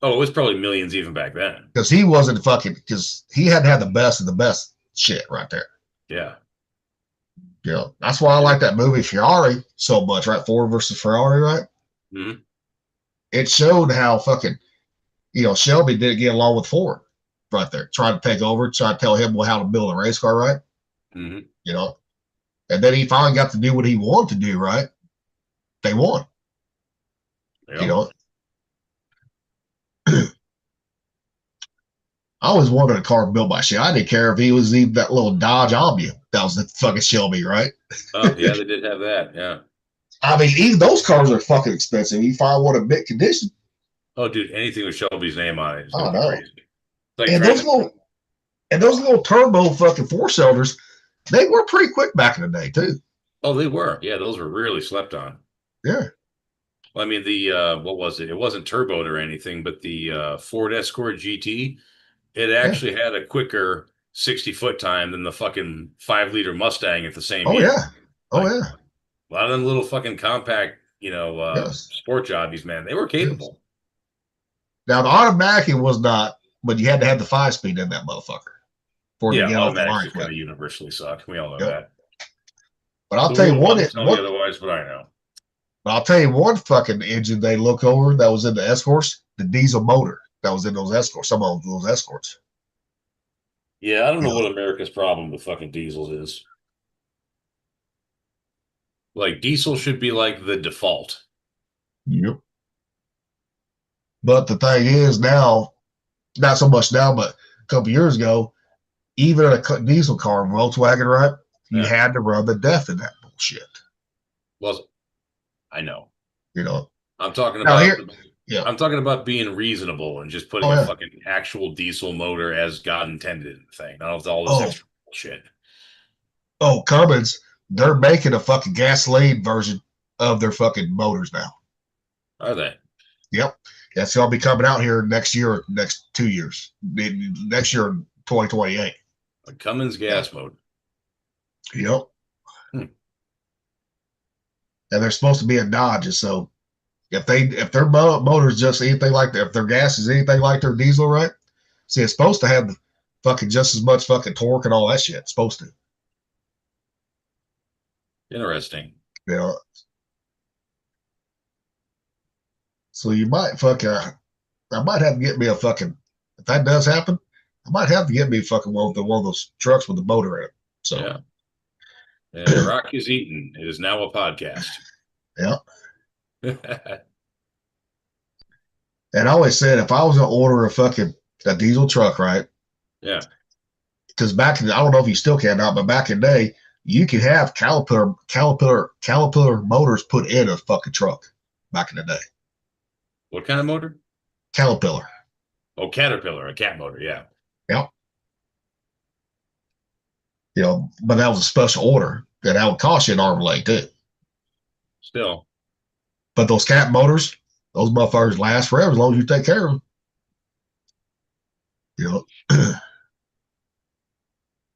Oh, it was probably millions even back then. Because he wasn't because he had to have the best of the best shit right there. Yeah. That's why I like that movie Ferrari so much, right? Ford versus Ferrari, right? Mm-hmm. It showed how fucking, Shelby didn't get along with Ford right there. Trying to take over, trying to tell him how to build a race car, right? Mm-hmm. And then he finally got to do what he wanted to do, right? They won. Yep. I always wanted a car built by Shelby. I didn't care if he was even that little Dodge Omnia. That was the fucking Shelby, right? Oh, yeah, they did have that, yeah. I mean, even those cars are fucking expensive. You find one in mint condition. Oh, dude, anything with Shelby's name on it is going to be crazy. Like those little turbo fucking 4-cylinders, they were pretty quick back in the day, too. Oh, they were. Yeah, those were really slept on. Yeah. Well, I mean, what was it? It wasn't turboed or anything, but the Ford Escort GT, it actually had a quicker 60-foot time than the fucking 5-liter Mustang at the same year. Yeah. Oh, yeah. A lot of them little fucking compact, sport jobbies, man, they were capable. Now, the automatic was not, but you had to have the 5-speed in that motherfucker. Automatic is going to universally suck. We all know that. But I'll tell you otherwise, but I know. But I'll tell you one fucking engine they look over that was in the Escorts, the diesel motor that was in those Escorts, some of those Escorts. Yeah, I don't know what America's problem with fucking diesels is. Like, diesel should be like the default. Yep. But the thing is now, not so much now, but a couple years ago, even in a diesel car, Volkswagen, right? You had to run the DEF in that bullshit. Well, I know. You know. I'm talking Now about here, I'm talking about being reasonable and just putting a fucking actual diesel motor as God intended in the thing. Not with all this extra shit. Oh, Cummins, they're making a fucking gasoline version of their fucking motors now. Are they? Yep. That's going to be coming out here next year, next 2 years. Next year, 2028. A Cummins gas motor. Yep. And they're supposed to be in Dodge, so if their motor's just anything like that, if their gas is anything like their diesel, right? See, it's supposed to have fucking just as much fucking torque and all that shit. It's supposed to. Interesting. Yeah. So you might I might have to get me a fucking, if that does happen, I might have to get me fucking one of those trucks with the motor in it. So yeah. And Rock is Eaten. It is now a podcast. Yeah. And I always said if I was gonna order a diesel truck, right? Yeah. Because back in I don't know if you still can now, but back in the day, you could have caliper motors put in a fucking truck back in the day. What kind of motor? Caterpillar. Oh, Caterpillar, a cat motor, yeah. Yep. You know, but that was a special order that would cost you an arm and leg too. Still. But those cat motors, those motherfuckers last forever as long as you take care of them. You know.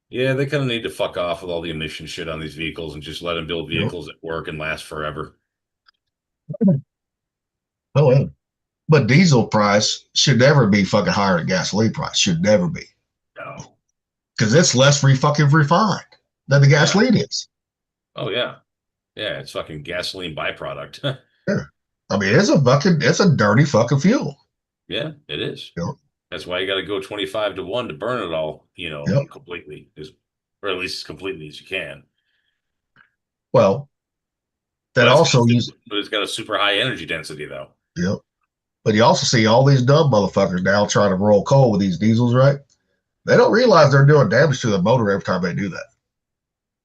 Yeah, they kind of need to fuck off with all the emission shit on these vehicles and just let them build vehicles that work and last forever. Oh, yeah. But diesel price should never be fucking higher than gasoline price. Should never be. No. Because it's less fucking refined than the gasoline is. Oh, yeah. Yeah, it's fucking gasoline byproduct. Yeah. I mean, it's a dirty fucking fuel. Yeah, it is. Yep. That's why you got to go 25-1 to burn it all, completely, or at least as completely as you can. Well, that also uses. But it's got a super high energy density, though. Yep. But you also see all these dumb motherfuckers now trying to roll coal with these diesels, right? They don't realize they're doing damage to the motor every time they do that.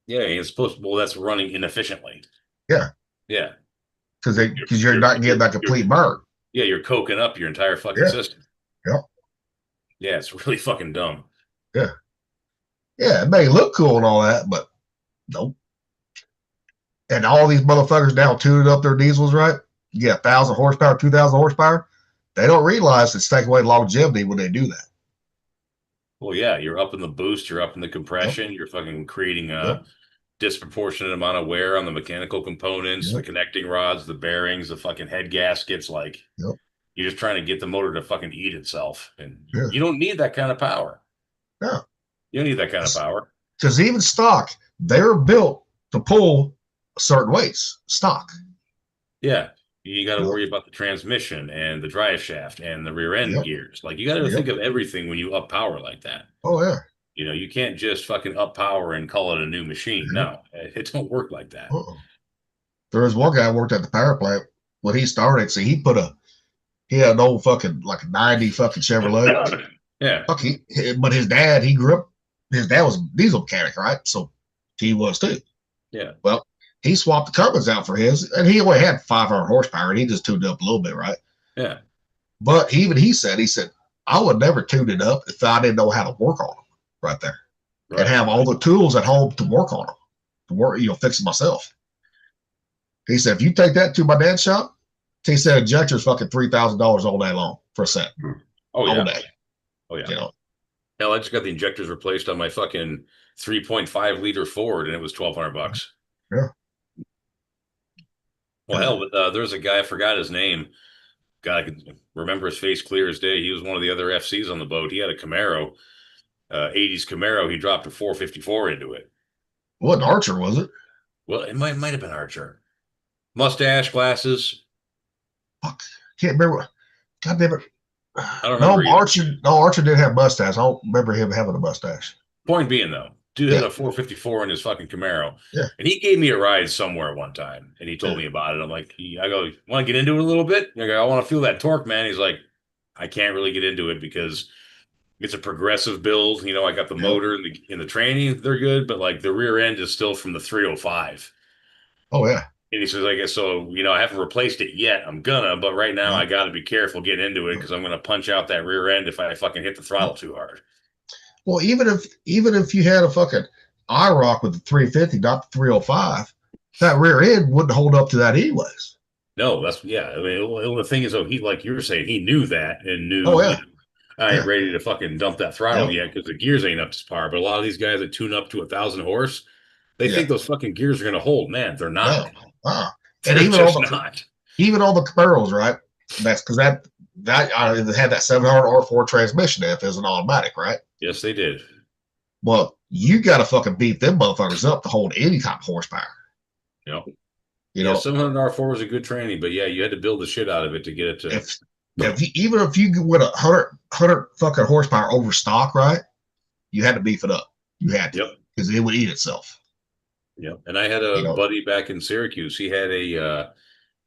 Yeah, it's supposed to. Well, that's running inefficiently. Yeah. Yeah. Because you're not getting that complete burn. Yeah, you're coking up your entire fucking system. Yep. Yeah, it's really fucking dumb. Yeah. Yeah, it may look cool and all that, but nope. And all these motherfuckers now tuning up their diesels, right? You get 1,000 horsepower, 2,000 horsepower. They don't realize it's taking away longevity when they do that. Well, yeah, you're up in the boost, you're up in the compression, you're fucking creating a disproportionate amount of wear on the mechanical components, the connecting rods, the bearings, the fucking head gaskets. Like, you're just trying to get the motor to fucking eat itself. And you don't need that kind of power. No. You don't need that kind of power. Because even stock, they're built to pull certain weights, stock. Yeah. You got to worry about the transmission and the drive shaft and the rear end gears. Like, you got to think of everything when you up power like that. Oh, yeah. You know, you can't just fucking up power and call it a new machine. No, it don't work like that. There was one guy who worked at the power plant when he started. See, he had an old fucking like a 90 fucking Chevrolet. Yeah. But his dad was a diesel mechanic, right? So he was too. Yeah. Well, he swapped the Cummins out for his, and he only had 500 horsepower, and he just tuned it up a little bit, right? Yeah. But he said, I would never tune it up if I didn't know how to work on them right there. Right. And have all the tools at home to work on them, to work, fix it myself. He said, if you take that to my dad's shop, he said, injector's fucking $3,000 all day long for a set. Oh, yeah. All day. Oh, yeah. Hell, I just got the injectors replaced on my fucking 3.5 liter Ford, and it was $1,200. Yeah. Well, hell, there's a guy, I forgot his name. God, I can remember his face clear as day. He was one of the other FCs on the boat. He had a Camaro, 80s Camaro. He dropped a 454 into it. What, Archer, was it? Well, it might have been Archer. Mustache, glasses. Fuck, can't remember. God damn it. I don't remember. Archer did have mustache. I don't remember him having a mustache. Point being, though, dude had a 454 in his fucking Camaro. Yeah. And he gave me a ride somewhere one time, and he told me about it. I'm like, I go, want to get into it a little bit? I go, I want to feel that torque, man. He's like, I can't really get into it because it's a progressive build. You know, I got the motor and the training, they're good, but like the rear end is still from the 305. Oh, yeah. And he says, I guess so, you know, I haven't replaced it yet. I'm gonna, but right now I got to be careful getting into it because I'm going to punch out that rear end if I fucking hit the throttle too hard. Well, even if you had a fucking IROC with the 350, not the 305, that rear end wouldn't hold up to that anyways. No, that's, yeah. I mean, the thing is, though, he, like you were saying, he knew that and knew, Oh, yeah. you know, I ain't ready to fucking dump that throttle yet because the gears ain't up to par. But a lot of these guys that tune up to 1,000 horse, they think those fucking gears are going to hold. Man, they're not. No. And even just not. Even all the Camaros, right? That's because that had that 700 R4 transmission if it was an automatic, right? Yes, they did. Well, you got to fucking beat them motherfuckers up to hold any type of horsepower. Yep. You know, 700 R4 was a good training, but yeah, you had to build the shit out of it to get it to. Even if you went 100 fucking horsepower over stock, right? You had to beef it up. You had to, because it would eat itself. Yep. And I had a buddy back in Syracuse. He had a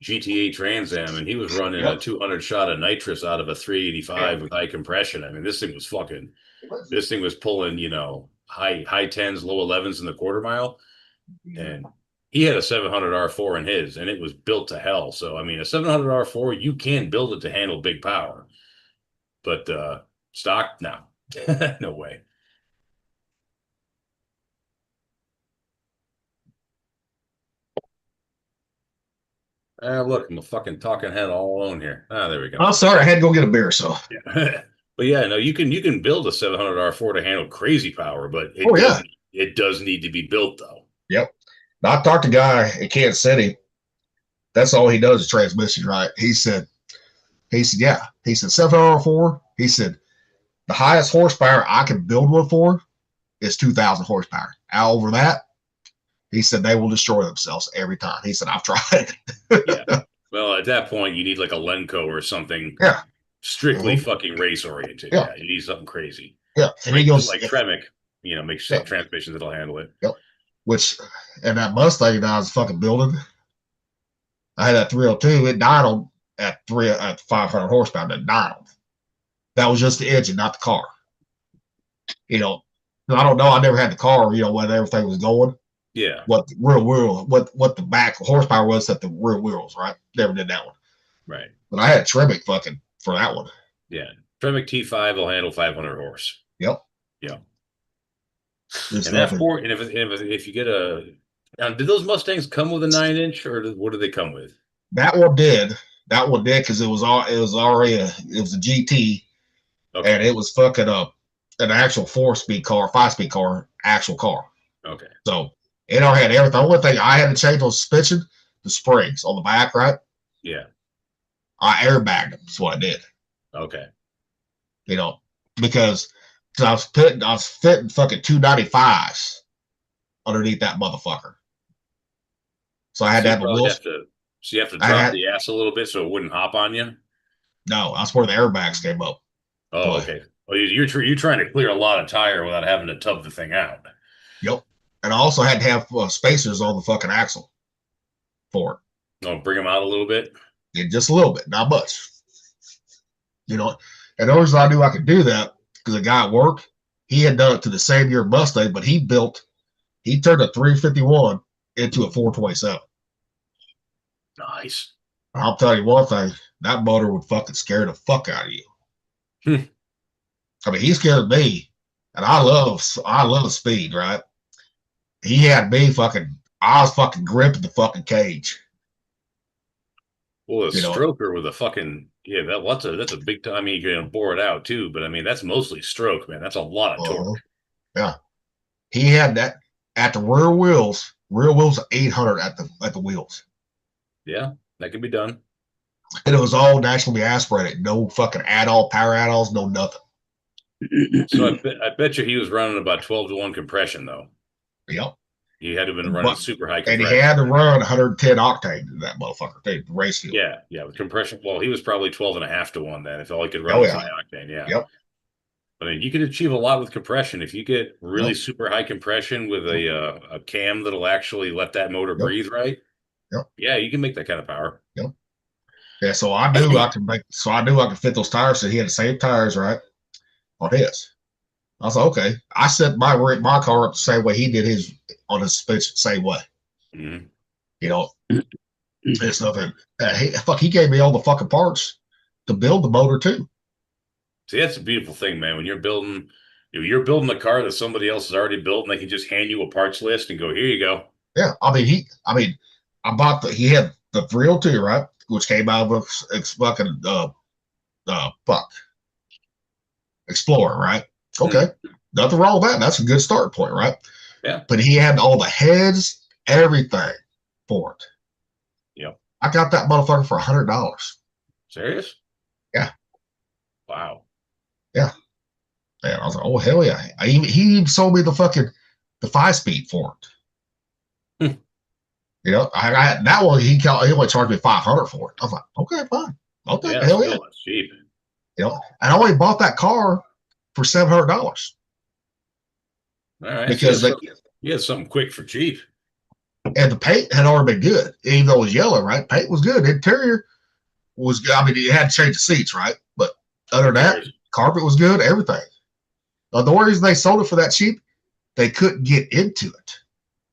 GTA Trans Am, and he was running a 200 shot of nitrous out of a 385 with high compression. I mean, this thing was pulling, you know, high 10s, low 11s in the quarter mile. And he had a 700 R4 in his, and it was built to hell. So, I mean, a 700 R4, you can build it to handle big power. But stock, no. No way. Look, I'm a fucking talking head all alone here. There we go. I'm sorry, I had to go get a beer, so. Yeah. But yeah, no, you can build a 700 R4 to handle crazy power, but it does need to be built though. Yep. Now, I talked to a guy in Kansas City. That's all he does is transmission, right? He said, yeah. He said 700 R4. He said the highest horsepower I can build one for is 2,000 horsepower. Over that, he said they will destroy themselves every time. He said, I've tried. Yeah. Well, at that point, you need like a Lenco or something. Yeah. Strictly fucking race oriented. Yeah. You need something crazy. Yeah. And he goes like Tremec, you know, makes transmissions that'll handle it. Yep. And that Mustang that I was fucking building, I had that 302. It died at 500 horsepower. That died on. That was just the engine, not the car. You know, I don't know. I never had the car. You know, when everything was going. Yeah. What the real wheel, what the back horsepower was at the rear wheels, right? Never did that one. Right. But I had Tremec fucking for that one. Yeah. Tremec T5 will handle 500 horse. Yep. Yeah. And that if you get now, did those Mustangs come with a 9-inch or what did they come with? That one did because it was a GT, and it was fucking an actual 4-speed car, 5-speed car, actual car. Okay. So it already had everything. The only thing I had to change on suspension, the springs on the back, right? Yeah. I airbagged them. That's what I did. Okay. You know, because I was fitting fucking 295s underneath that motherfucker. So I had to have the wheels. So you have to drop the ass a little bit so it wouldn't hop on you? No, that's where the airbags came up. Oh, okay. Well, you're trying to clear a lot of tire without having to tub the thing out. Yep. And I also had to have spacers on the fucking axle for it. Oh, bring them out a little bit? Yeah, just a little bit, not much. You know, and the reason I knew I could do that, because a guy at work, he had done it to the same year Mustang, but he turned a 351 into a 427. Nice. I'll tell you one thing, that motor would fucking scare the fuck out of you. I mean, he scared me, and I love speed, right? He had me I was fucking gripping the fucking cage. Well, a stroker with a fucking that's a big time. I mean, you're gonna bore it out too, but I mean that's mostly stroke, man. That's a lot of torque. Yeah, he had that at the rear wheels 800 at the wheels. Yeah, that can be done. And it was all naturally aspirated, no fucking power add-ons, no nothing. So I bet you he was running about 12-to-1 compression though. Yep. You had to have been running But- super high and compression. he had to run 110 octane in that motherfucker thing, race fuel. Yeah, with compression. Well, he was probably 12.5 to 1 then if all he could run Oh, was yeah. high octane. Yeah. Yep. I mean, you can achieve a lot with compression if you get really super high compression with a cam that'll actually let that motor breathe right. Yep. Yeah, you can make that kind of power. Yep. Yeah, so I knew I could make. So I knew I could fit those tires. So he had the same tires, right, on his. I was like, okay. I set my car up the same way he did his on his suspension, same way. Mm-hmm. You know, it's nothing. He gave me all the fucking parts to build the motor too. See, that's a beautiful thing, man. When you're building a car that somebody else has already built, and they can just hand you a parts list and go, "Here you go." Yeah, I bought he had the 302, right, which came out of a fucking Explorer, right? Okay, nothing wrong with that. That's a good start point, right? Yeah. But he had all the heads, everything for it. Yep. I got that motherfucker for $100. Serious? Yeah. Wow. Yeah. And I was like, oh hell yeah! He even sold me the 5-speed for it. You know, I that one he only charged me $500 for it. I was like, okay, fine. Okay, Yeah, hell yeah. That's cheap. You know, and I only bought that car for $700. All right. Because you had something quick for cheap. And the paint had already been good, even though it was yellow, right? Paint was good. The interior was good. I mean, you had to change the seats, right? But other than that, carpet was good, everything. The reason they sold it for that cheap, they couldn't get into it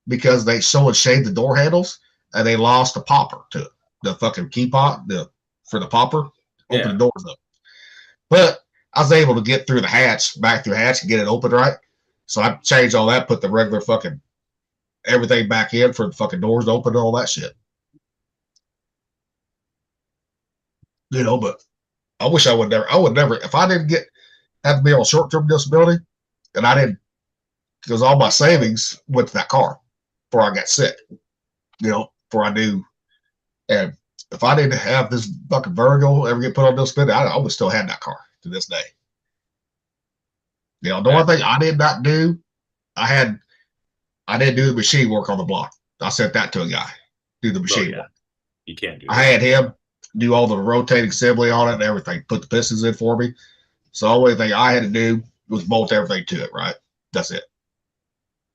because they shaved the door handles and they lost the popper to it. The fucking key pot for the popper, open the doors up. But I was able to get through the hatch, back through the hatch and get it open right. So I changed all that, put the regular fucking everything back in for the fucking doors to open and all that shit. You know, but I wish I would never, if I didn't have to be on short-term disability and I didn't, because all my savings went to that car before I got sick, you know, before I knew. And if I didn't have this fucking vertigo ever get put on disability, I would still have that car to this day. You know, the one thing I did not do, I didn't do the machine work on the block. I sent that to a guy, do the machine work. You can't do I had him do all the rotating assembly on it and everything, put the pistons in for me. So the only thing I had to do was bolt everything to it, right? That's it.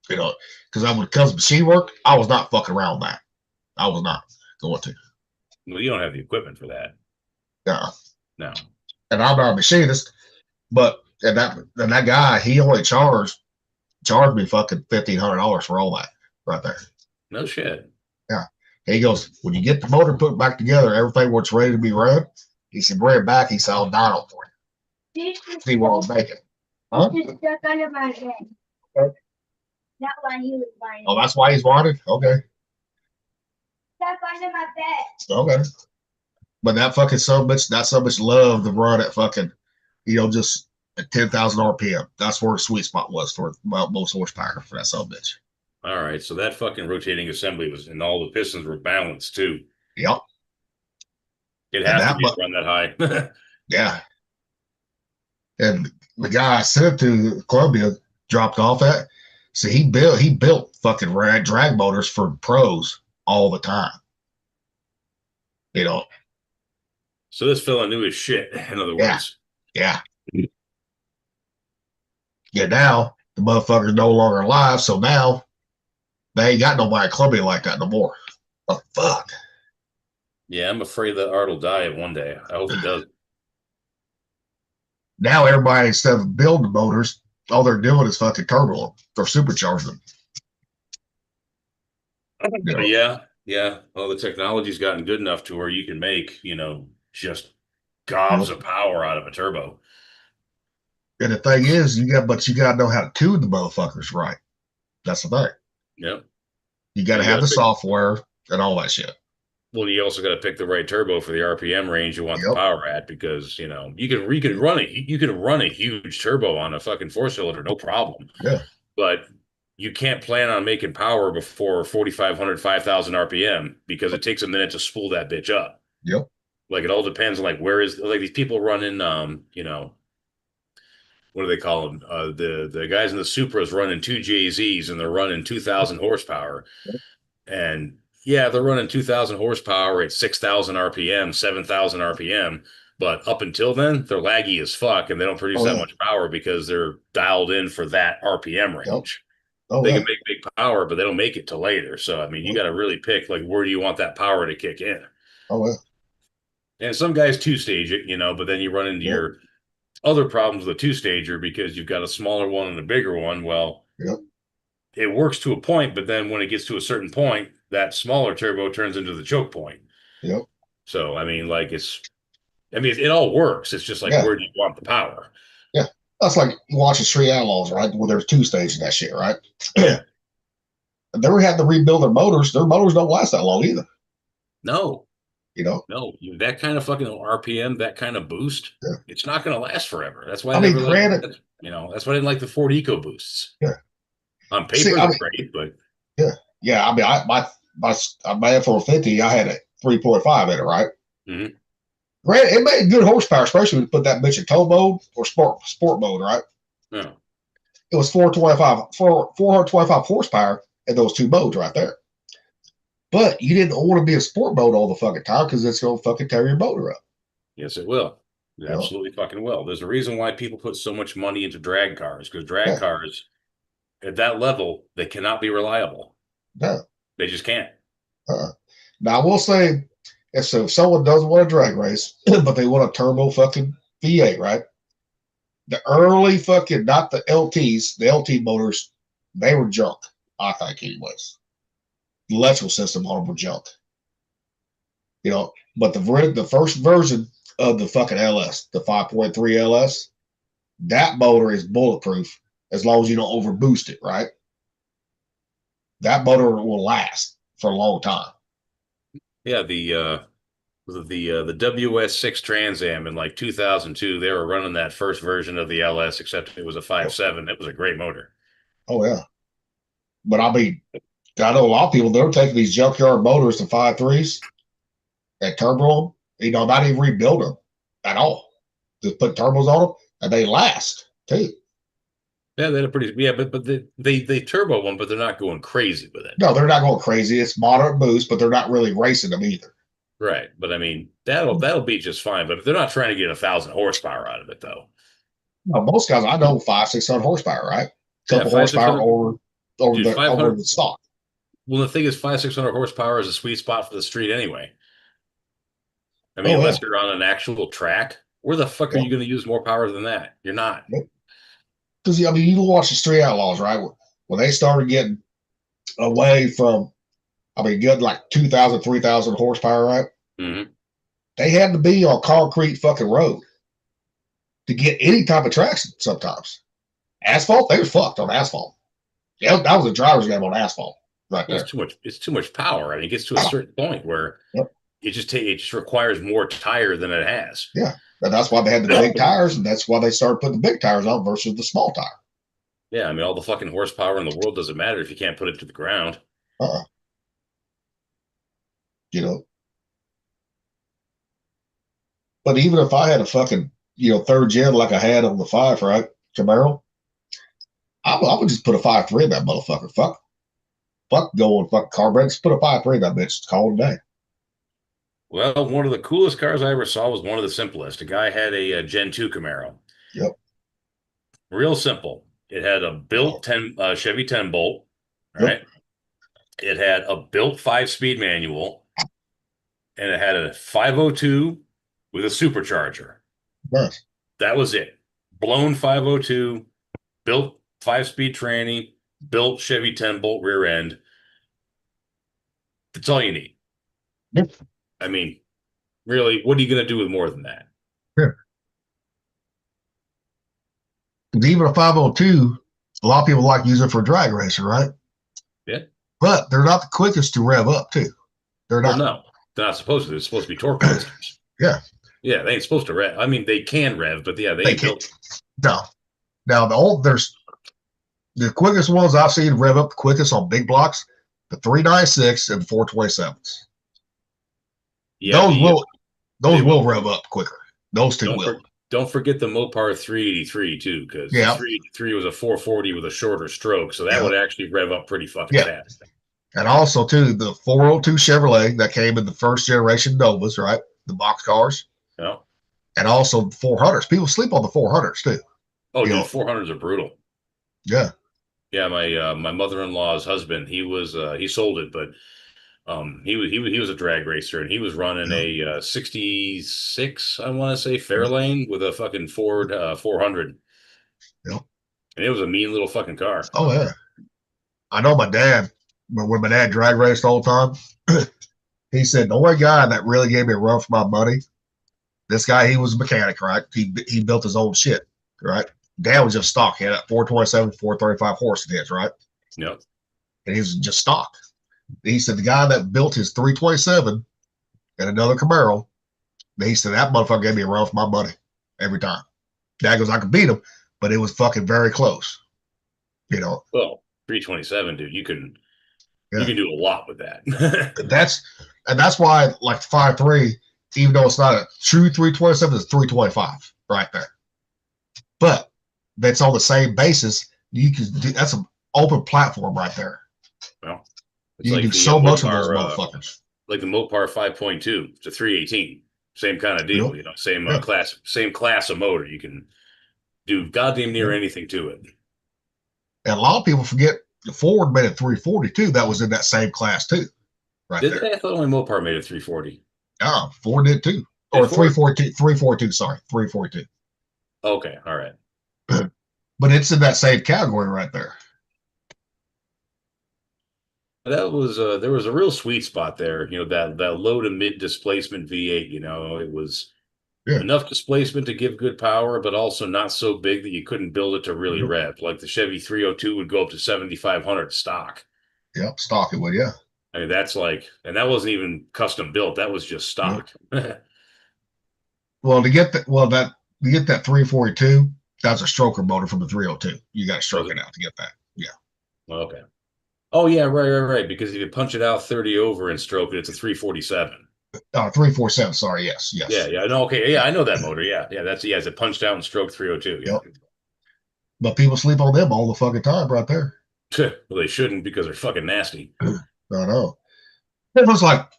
You know, because when it comes to machine work, I was not fucking around with that. I was not going to. Well, you don't have the equipment for that. No. And I'm not a machinist, but and that guy, he only charged me fucking $1,500 for all that right there. No shit. Yeah. He goes, when you get the motor put back together, everything what's ready to be run, he said, bring it back. He said, I'll dyno for you. See what I'm making. Huh? It's stuck under my head. Okay. Not why he was buying. Oh, that's why he's wanted? Okay. Stuck under my bed. Okay. But that fucking so much love to run at fucking, you know, just at 10,000 RPM. That's where the sweet spot was for most horsepower for that son of a bitch. All right. So that fucking rotating assembly was, and all the pistons were balanced too. Yep. It has to be to run that high. Yeah. And the guy I sent it to Columbia dropped off at. So he built fucking drag motors for pros all the time. You know. So this fella knew his shit, in other words. Yeah. Yeah, now the motherfucker's no longer alive, so now they ain't got nobody at Columbia like that no more. Oh, fuck. Yeah, I'm afraid that art will die one day. I hope it does. Now everybody, instead of building motors, all they're doing is fucking turbo them or supercharging them. You know? Yeah. Well, the technology's gotten good enough to where you can make, you know, just gobs of power out of a turbo. And the thing is, you got to know how to tune the motherfuckers right. That's the thing. Yep. You got to have the software and all that shit. Well, you also got to pick the right turbo for the RPM range you want the power at, because you know you can run a huge turbo on a fucking 4-cylinder, no problem. Yeah. But you can't plan on making power before 4,500, 5,000 RPM because it takes a minute to spool that bitch up. Yep. Like it all depends on like where is like these people running you know, what do they call them? The guys in the Supras running 2 JZs and they're running 2,000 horsepower. And yeah, they're running 2,000 horsepower at 6,000 RPM, 7,000 RPM. But up until then, they're laggy as fuck and they don't produce that much power because they're dialed in for that RPM range. They can make big power, but they don't make it till later. So, I mean, you got to really pick, like, where do you want that power to kick in? And some guys two-stage it, but then you run into your other problems with a two-stager because you've got a smaller one and a bigger one. Well, it works to a point, but then when it gets to a certain point, that smaller turbo turns into the choke point. So, I mean, like, it all works. It's just like, where do you want the power? Yeah. That's like watching Street Outlaws, right? Where there's 2-stage in that shit, right? They were having to rebuild their motors. Their motors don't last that long either. No. No, that kind of fucking RPM, that kind of boost, it's not going to last forever. That's why that's why I didn't like the Ford EcoBoosts. On paper, they're great, but I mean, my F-450, I had a 3.5 in it, right? Mm-hmm. Granted, it made good horsepower, especially when you put that bitch in tow mode or sport mode, right? Yeah. It was 425 horsepower in those two modes right there. But you didn't want to be a sport mode all the fucking time because it's going to fucking tear your motor up. Yes, it will. It absolutely fucking will. There's a reason why people put so much money into drag cars because drag cars at that level, they cannot be reliable. No. They just can't. Now, I will say, if someone doesn't want a drag race, but they want a turbo fucking V8, right? The early fucking, not the LTs, the LT motors, they were junk, I think, anyways. The electrical system on them were junk. But the first version of the fucking LS, the 5.3 LS, that motor is bulletproof as long as you don't overboost it, right? That motor will last for a long time. Yeah, the WS6 Trans Am in like 2002, they were running that first version of the LS, except it was a 5.7. It was a great motor. Oh, yeah. But I mean, I know a lot of people, they're taking these junkyard motors to 5.3s and turbo them, not even rebuild them at all. Just put turbos on them and they last too. Yeah, they're but they turbo one, but they're not going crazy with it. No, they're not going crazy. It's moderate boost, but they're not really racing them either. Right. But I mean, that'll be just fine. But if they're not trying to get 1,000 horsepower out of it, though. No, most guys I know 500-600 horsepower, right? Couple horsepower over the stock. Well, the thing is, 500-600 horsepower is a sweet spot for the street anyway. I mean, unless you're on an actual track, where the fuck are you going to use more power than that? You're not. Because, I mean, you watch the Street Outlaws, right? When they started getting away from, getting like 2,000, 3,000 horsepower, right? Mm-hmm. They had to be on concrete fucking road to get any type of traction sometimes. Asphalt, they were fucked on asphalt. Yeah, that was a driver's game on asphalt right there. It's too much power. I mean, it gets to a certain point where it just requires more tire than it has. Yeah. And that's why they had the big tires, and that's why they started putting the big tires on versus the small tire. Yeah, I mean, all the fucking horsepower in the world doesn't matter if you can't put it to the ground. But even if I had a fucking, third gen like I had on the 5, right, Camaro, I would just put a 5.3 in that motherfucker. Fuck going fucking carburetor. Just put a 5.3 in that bitch. Call it a day. Well, one of the coolest cars I ever saw was one of the simplest. A guy had a Gen 2 Camaro. Yep. Real simple. It had a built Chevy 10 bolt, right? It had a built 5-speed manual, and it had a 502 with a supercharger. Nice. That was it. Blown 502, built 5-speed tranny, built Chevy 10 bolt rear end. That's all you need. Yep. I mean, really, what are you going to do with more than that? Sure. Even a 502, a lot of people like using it for a drag racer, right? Yeah. But they're not the quickest to rev up, too. They're not. Well, no, they're not supposed to. They're supposed to be torque boosters. Yeah. Yeah, they ain't supposed to rev. I mean, they can rev, but yeah, they ain't built. No. Now, there's the quickest ones I've seen rev up the quickest on big blocks, the 396 and 427s. Yeah, those will rev up quicker. Those two will. Don't forget the Mopar 383 too, because Yeah. the 383 was a 440 with a shorter stroke, so that Yeah. would actually rev up pretty fucking Yeah. fast. And also, too, the 402 Chevrolet that came in the first generation Novas, right? The box cars. Yeah. And also the 400s. People sleep on the 400s, too. Oh, You dude, know, 400s are brutal. Yeah. Yeah, my mother-in-law's husband, he sold it, but he was a drag racer and he was running a 66, I want to say, Fairlane with a fucking Ford 400. Yeah. And it was a mean little fucking car. Oh, yeah. I know my dad, when my dad drag raced all the time, he said, the only guy that really gave me a run for my money, this guy, he was a mechanic, right? He built his own shit, right? Dad was just stock. He had that 427, 435 horse in his, right? Yep. And he was just stock. He said the guy that built his 327 and another Camaro, he said that motherfucker gave me a run for my money every time. Dad goes, I could beat him, but it was fucking very close. You know. Well, 327, dude, you can Yeah. do a lot with that. That's why, like, the 5.3, even though it's not a true 327, it's 325 right there. But that's on the same basis. You can do that's an open platform right there. Well, you can do so much with those Mopar, motherfuckers. like the Mopar 5.2, it's a 318. Same kind of deal, Yep. you know, same Yeah. class of motor. You can do goddamn near anything to it. And a lot of people forget the Ford made a 342 that was in that same class too. Right Did there. they? I thought only Mopar made a 340. Yeah, Ford did too. Or 342, sorry, 342. Okay, all right. But it's in that same category right there. That was there was a real sweet spot there, you know, that low to mid displacement V8, you know, it was enough displacement to give good power, but also not so big that you couldn't build it to really rev. Like the Chevy 302 would go up to 7,500 stock. Yep, stock it would, yeah. I mean, that's like, and that wasn't even custom built. That was just stock. Well, to get that 342, that's a stroker motor from the 302. You got to stroke it out to get that. Yeah. Okay. Oh yeah, right. Because if you punch it out 30 over and stroke it, it's a 347. 347. Sorry, yes. Yeah. No, okay. Yeah, I know that motor. Yeah. It's a punched out and stroke 302. Yeah. Yep. But people sleep on them all the fucking time, right there. Well, they shouldn't because they're fucking nasty. I know. It was like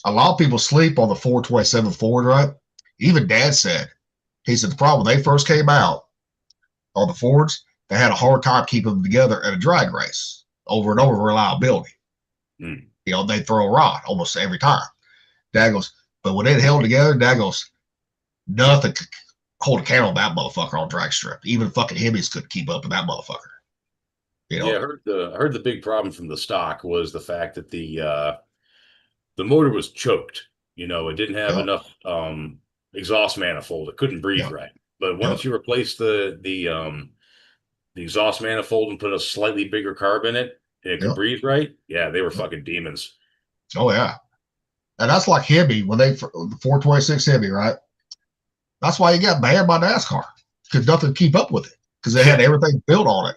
a lot of people sleep on the 427 Ford, right? Even Dad said, he said the problem when they first came out on the Fords, they had a hard time keeping them together at a drag race over and over reliability. You know, they throw a rod almost every time. Dad goes, but when it held together, Dad goes, nothing could hold a candle on that motherfucker on drag strip. Even fucking Hemis couldn't keep up with that motherfucker. You know? Yeah, I heard the big problem from the stock was the fact that the motor was choked. You know, it didn't have enough exhaust manifold. It couldn't breathe right. But once you replace the exhaust manifold and put a slightly bigger carb in it, and it could breathe right. Yeah, they were fucking demons. Oh yeah, and that's like Hemi when the 426 Hemi, right? That's why you got banned by NASCAR because nothing keep up with it because they had everything built on it.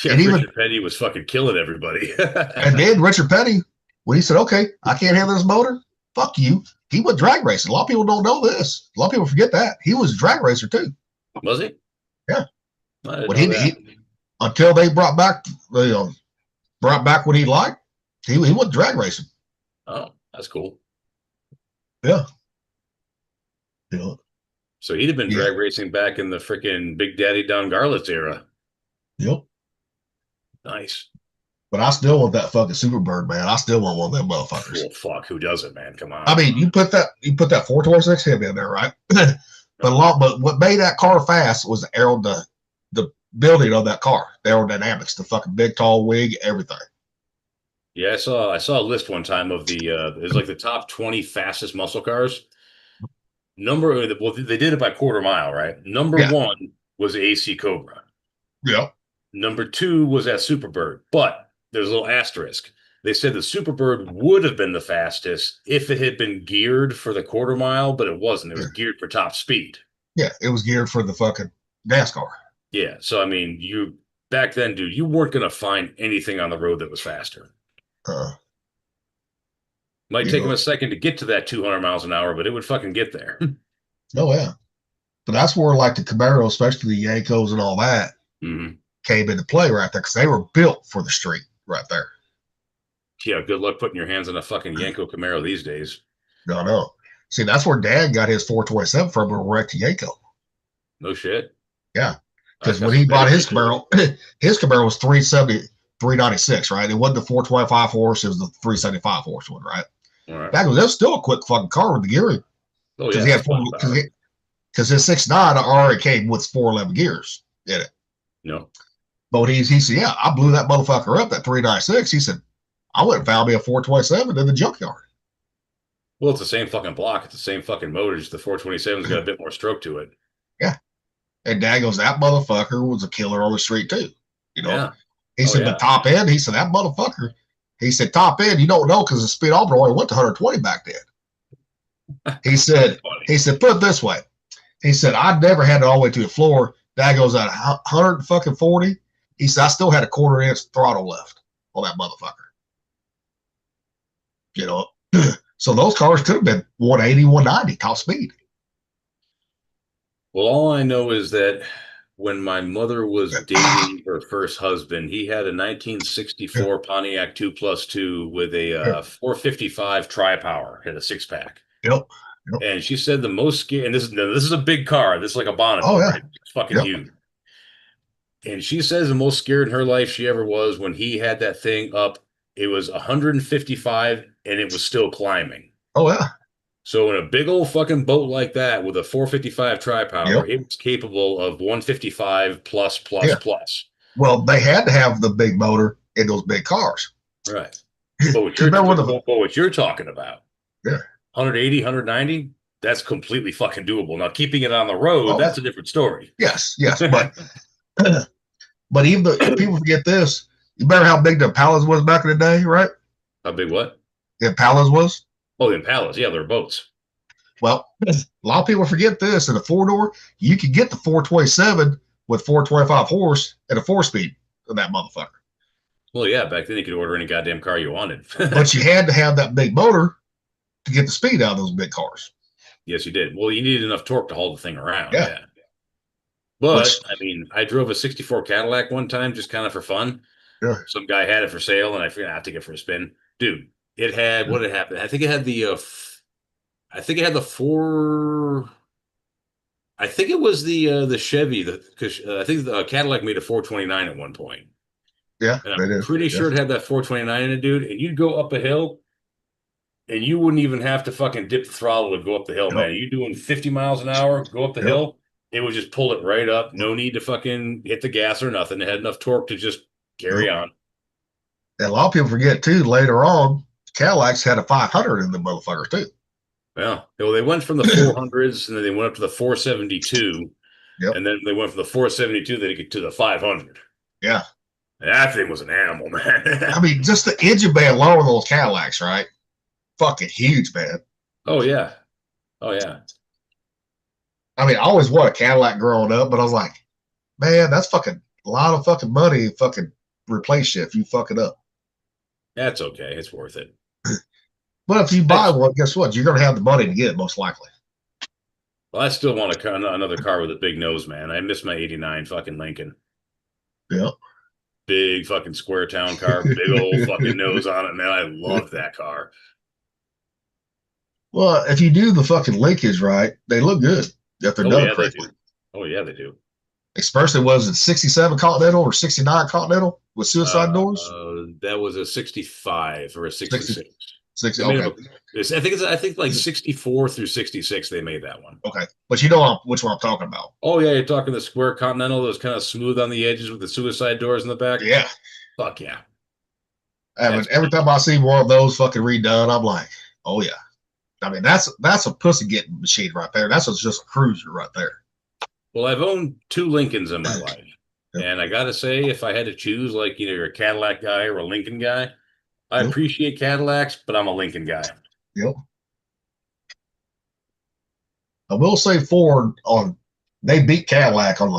Yeah, and Richard Petty was fucking killing everybody. And then Richard Petty, when he said, "Okay, I can't handle this motor," fuck you. He went drag racing. A lot of people don't know this. A lot of people forget that he was a drag racer too. Was he? Yeah. When he until they brought back what he liked, he went drag racing. Oh, that's cool. Yeah. So he'd have been drag racing back in the freaking Big Daddy Don Garlits era. Yep. Nice. But I still want that fucking Superbird, man. I still want one of them motherfuckers. Well, fuck, who doesn't, man? Come on. I mean, you put that 426 Hemi in there, right? But what made that car fast was the building of that car, the aerodynamics, the fucking big tall wing, everything. Yeah, I saw a list one time of it was like the top 20 fastest muscle cars. They did it by quarter mile, right? Number one was AC Cobra. Yeah. Number two was that Superbird, but there's a little asterisk. They said the Superbird would have been the fastest if it had been geared for the quarter mile, but it wasn't. It was geared for top speed. Yeah, it was geared for the fucking NASCAR. Yeah, so I mean, back then, dude, you weren't going to find anything on the road that was faster. Might take them a second to get to that 200 miles an hour, but it would fucking get there. Oh, yeah. But that's where like the Camaro, especially the Yankos and all that, Mm-hmm. came into play right there because they were built for the street right there. Yeah, good luck putting your hands on a fucking Yanko Camaro these days. No. See, that's where Dad got his 427 from, a wrecked Yanko. No shit. Yeah. Because when he bought his Camaro, his Camaro was 370, 396, right? It wasn't the 425 horse, it was the 375 horse one, right? All right. Back when that was still a quick fucking car with the gearing. Oh, Because yeah. his 6.9 already came with 411 gears in it. No. But he said, yeah, I blew that motherfucker up, that 396. He said, I went and found me a 427 in the junkyard. Well, it's the same fucking block. It's the same fucking motor. Just the 427's got a bit more stroke to it. Yeah. And Dad goes, that motherfucker was a killer on the street too. You know? Yeah. He said, the top end, he said, that motherfucker, he said, top end, you don't know because the speedometer only went to 120 back then. He said, put it this way. He said, I never had it all the way to the floor. Dad goes at 140. He said, I still had a 1/4 inch throttle left on that motherfucker. You know, so those cars could have been 180, 190 top speed. Well, all I know is that when my mother was dating her first husband, he had a 1964 Pontiac 2+2 with a 455 tri-power, had a 6-pack. Yep. And she said the most scary, and this is a big car. This is like a bonnet. Oh, yeah. Right? It's fucking huge. And she says the most scared in her life she ever was when he had that thing up. It was 155 and it was still climbing. Oh, yeah. So in a big old fucking boat like that with a 455 tri-power, it was capable of 155 plus. Well, they had to have the big motor in those big cars. Right. But what you're talking about, 180, 190, that's completely fucking doable. Now, keeping it on the road, that's a different story. Yes, but but even people forget this. You remember how big the Impalas was back in the day, right? How big what? The Impalas was? Oh, the Impalas. Yeah, they're boats. Well, a lot of people forget this. In a 4-door, you could get the 427 with 425 horse and a 4-speed of that motherfucker. Well, yeah, back then you could order any goddamn car you wanted. But you had to have that big motor to get the speed out of those big cars. Yes, you did. Well, you needed enough torque to haul the thing around. Yeah. But, I mean, I drove a 64 Cadillac one time just kind of for fun. Yeah. Some guy had it for sale, and I figured I'd take it for a spin. Dude, it had, what had happened? I think it had the, I think it was the Chevy, because I think the Cadillac made a 429 at one point. Yeah. And I'm pretty sure it had that 429 in it, dude. And you'd go up a hill, and you wouldn't even have to fucking dip the throttle to go up the hill, man. You doing 50 miles an hour, go up the hill, it would just pull it right up. No need to fucking hit the gas or nothing. It had enough torque to just carry on. And a lot of people forget, too, later on, Cadillacs had a 500 in the motherfuckers, too. Well, they went from the 400s, and then they went up to the 472. Yep. And then they went from the 472 they get to the 500. Yeah. That thing was an animal, man. I mean, just the engine bay alone of those Cadillacs, right? Fucking huge, man. Oh, yeah. Oh, yeah. I mean, I always wanted a Cadillac growing up, but I was like, man, that's fucking a lot of fucking money to fucking replace shit if you fuck it up. That's okay. It's worth it. But if you buy one, guess what? You're going to have the money to get it, most likely. Well, I still want another car with a big nose, man. I miss my 89 fucking Lincoln. Yeah. Big fucking square town car, big old fucking nose on it, man. I love that car. Well, if you do the fucking linkage right, they look good. If they're done correctly. Oh, yeah, they do. Especially, was it 67 Continental or 69 Continental with suicide doors? That was a 65 or a 66. 60, okay. I think like 64 through 66 they made that one. Okay, but you know which one I'm talking about. Oh yeah, you're talking the square Continental that was kind of smooth on the edges with the suicide doors in the back. Yeah. Fuck yeah. I mean, every time I see one of those fucking redone, I'm like, oh yeah. I mean, that's a pussy getting machine right there. That's just a cruiser right there. Well, I've owned 2 Lincolns in my life, and I got to say, if I had to choose, like you're a Cadillac guy or a Lincoln guy, I appreciate Cadillacs, but I'm a Lincoln guy. Yep. I will say Ford they beat Cadillac on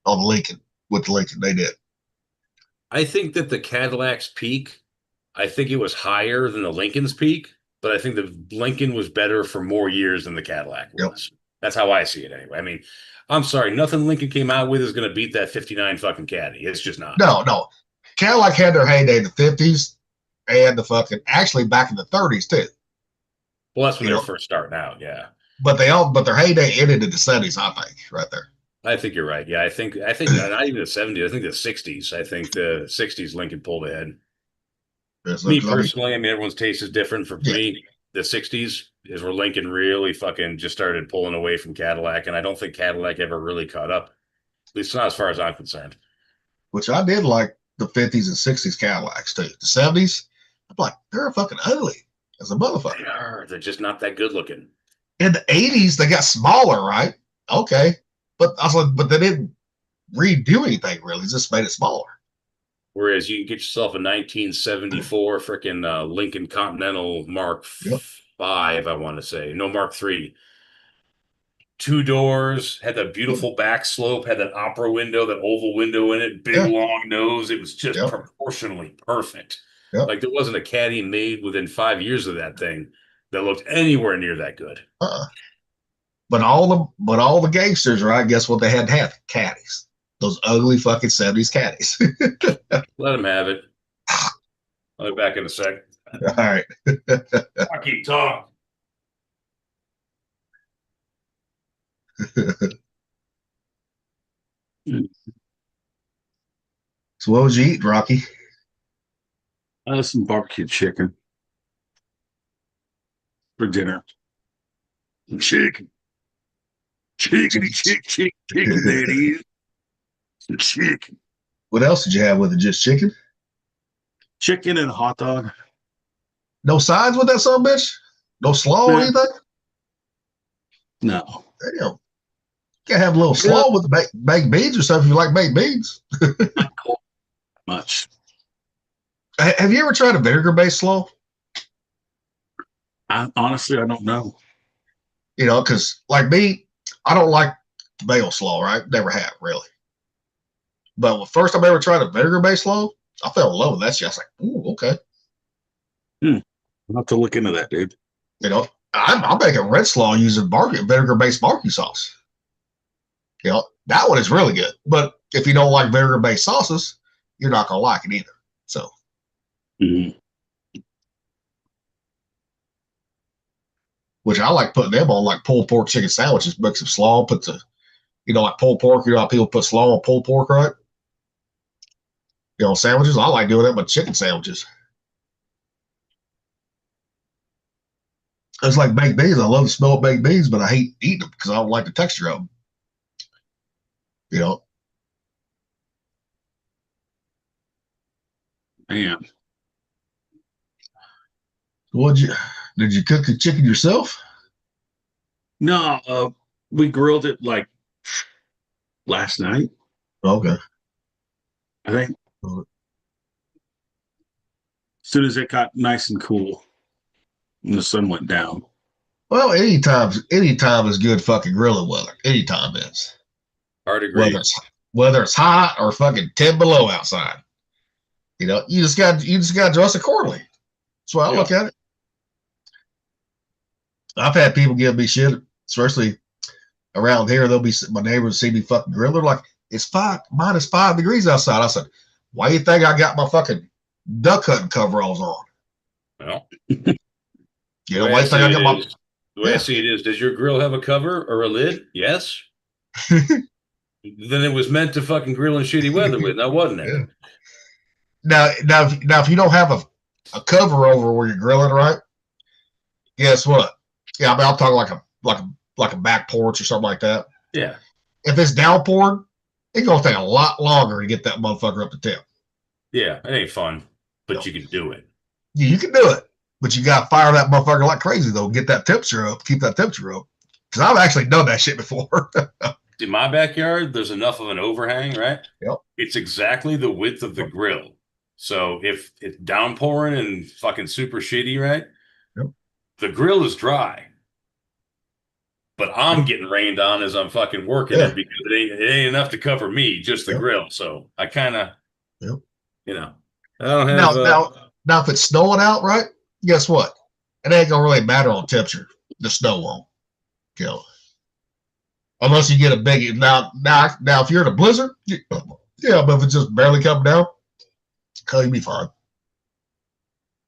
the Lincoln with the Lincoln. They did. I think that the Cadillac's peak, I think it was higher than the Lincoln's peak, but I think the Lincoln was better for more years than the Cadillac was. That's how I see it anyway. I mean, I'm sorry, nothing Lincoln came out with is going to beat that 59 fucking Caddy. It's just not. No. Cadillac had their heyday in the 50s and the fucking actually back in the 30s too. Well, that's when they were first starting out, yeah. But their heyday ended in the 70s, I think, right there. I think you're right. Yeah, I think not even the 70s. I think the 60s. I think the 60s Lincoln pulled ahead. Me personally, I mean, everyone's taste is different. For me, the 60s is where Lincoln really fucking just started pulling away from Cadillac, and I don't think Cadillac ever really caught up. At least not as far as I'm concerned. Which I did like the 50s and 60s Cadillacs too. The 70s, I'm like, they're fucking ugly as a motherfucker. They are. They're just not that good looking. In the 80s, they got smaller, right? Okay. But I was like, but they didn't redo anything really, just made it smaller. Whereas you can get yourself a 1974 freaking Lincoln Continental Mark V, I want to say. No, Mark III. 2 doors, had that beautiful back slope, had that opera window, that oval window in it, big long nose. It was just proportionally perfect. Like there wasn't a Caddy made within 5 years of that thing that looked anywhere near that good. But all the gangsters, right? Guess what they had to have? Caddies. Those ugly fucking 70s Caddies. Let them have it. I'll be back in a sec. All right. I keep talking. So what would you eat, Rocky? Some barbecue chicken for dinner. Chicken, that is. Chicken. What else did you have with it? Just chicken? Chicken and a hot dog. No sides with that son of a bitch? No slaw or anything? No. Damn. You gotta have a little slaw with the baked beans or something if you like baked beans. Not cool. Much. Have you ever tried a vinegar-based slaw? Honestly, I don't know. You know, because like me, I don't like tomato slaw, right? Never have, really. But the first time I ever tried a vinegar-based slaw, I fell in love with that shit. I was like, ooh, okay. I'll have to look into that, dude. You know, I'm making red slaw using vinegar-based barbecue sauce. You know, that one is really good. But if you don't like vinegar-based sauces, you're not going to like it either. So. Which I like putting them on like pulled pork chicken sandwiches, make some slaw, put the, you know, like pulled pork, you know how people put slaw on pulled pork, right? You know, sandwiches. I like doing that with chicken sandwiches. It's like baked beans. I love the smell of baked beans, but I hate eating them because I don't like the texture of them. You know? Man. Did you cook the chicken yourself? No, we grilled it like last night. Okay. I think. As soon as it got nice and cool and the sun went down. Well, anytime is good fucking grilling weather. Anytime is. Hard agree. Whether it's hot or fucking 10 below outside. You know, you just got to dress accordingly. That's why I look at it. I've had people give me shit, especially around here. My neighbors see me fucking grill. They're like, it's -5 degrees outside. I said, why do you think I got my fucking duck hunting coveralls on? Well, you know, why do you think I got my... The way I see it is, does your grill have a cover or a lid? Yes. Then it was meant to fucking grill in shitty weather with, now wasn't it? Yeah. Now, if you don't have a cover over where you're grilling, right? Guess what? Yeah, I mean, I'm talking like a back porch or something like that. Yeah. If it's downpouring, it's gonna take a lot longer to get that motherfucker up to temp. Yeah, it ain't fun, but you can do it. Yeah, you can do it, but you gotta fire that motherfucker like crazy though. Get that temperature up, keep that temperature up. Because I've actually done that shit before. In my backyard, there's enough of an overhang, right? Yep. It's exactly the width of the grill. So if it's downpouring and fucking super shitty, right? Yep. The grill is dry. But I'm getting rained on as I'm fucking working it because it ain't enough to cover me, just the grill. So I kind of, you know, I don't have. Now, if it's snowing out, right? Guess what? It ain't gonna really matter on temperature. The snow won't kill. Unless you get a big now. If you're in a blizzard, yeah, but if it's just barely coming down, you'll be fine.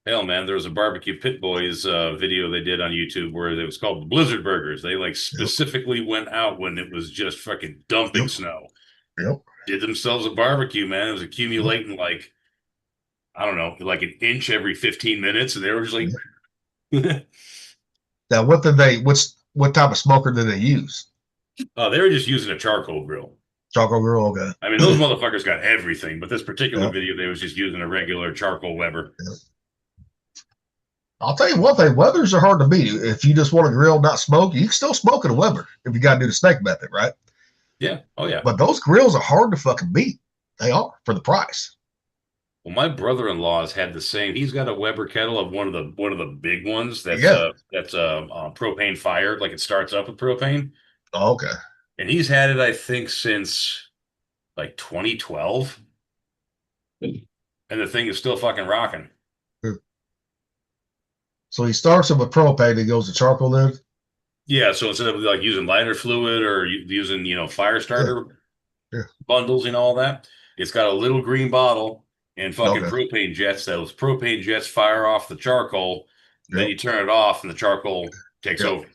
Hell, man, there was a barbecue pit boys video they did on YouTube where it was called Blizzard Burgers. They like specifically went out when it was just fucking dumping snow. Yep. Did themselves a barbecue, man. It was accumulating like, I don't know, like an inch every 15 minutes, and they were just like. Now, what type of smoker did they use? They were just using a charcoal grill. Charcoal grill, okay. I mean, those motherfuckers got everything, but this particular video, they was just using a regular charcoal Weber. Yep. I'll tell you one thing, Webers are hard to beat. If you just want to grill, not smoke, you can still smoke at a Weber if you got to do the snake method, right? Yeah. Oh, yeah. But those grills are hard to fucking beat. They are, for the price. Well, my brother-in-law has had the same. He's got a Weber kettle of one of the big ones that's propane fired, like it starts up with propane. Oh, okay. And he's had it, I think, since like 2012. And the thing is still fucking rocking. So he starts it with propane, he goes to charcoal then? Yeah, so instead of like using lighter fluid or using, fire starter bundles and all that, it's got a little green bottle and fucking propane jets. Those propane jets fire off the charcoal, then you turn it off and the charcoal takes over.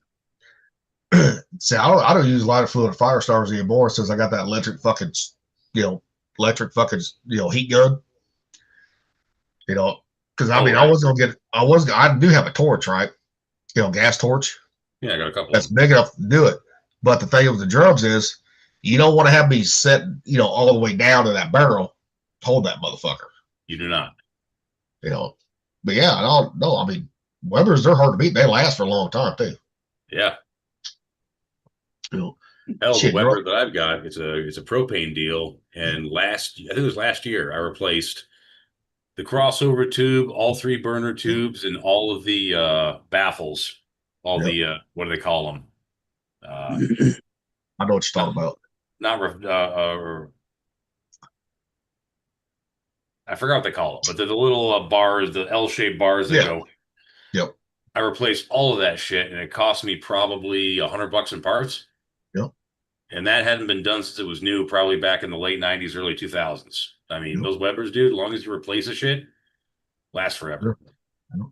See, I don't use lighter fluid or fire starters anymore since I got that electric fucking heat gun. Because I do have a torch, right? Gas torch. Yeah, I got a couple. That's big enough to do it. But the thing with the drums is you don't want to have me set, all the way down to that barrel, hold that motherfucker. You do not. But yeah, I mean, Webers, they're hard to beat. They last for a long time too. Yeah. Hell, the Weber that I've got, it's a propane deal. And I think it was last year, I replaced the crossover tube, all 3 burner tubes, and all of the baffles. All the what do they call them? I know what you're talking about. I forgot what they call them, but they're the little bars, the L-shaped bars that go. Yep. I replaced all of that shit, and it cost me probably $100 in parts. Yep. And that hadn't been done since it was new, probably back in the late 90s, early 2000s. I mean, those Webers, dude, as long as you replace the shit, last forever. Yep.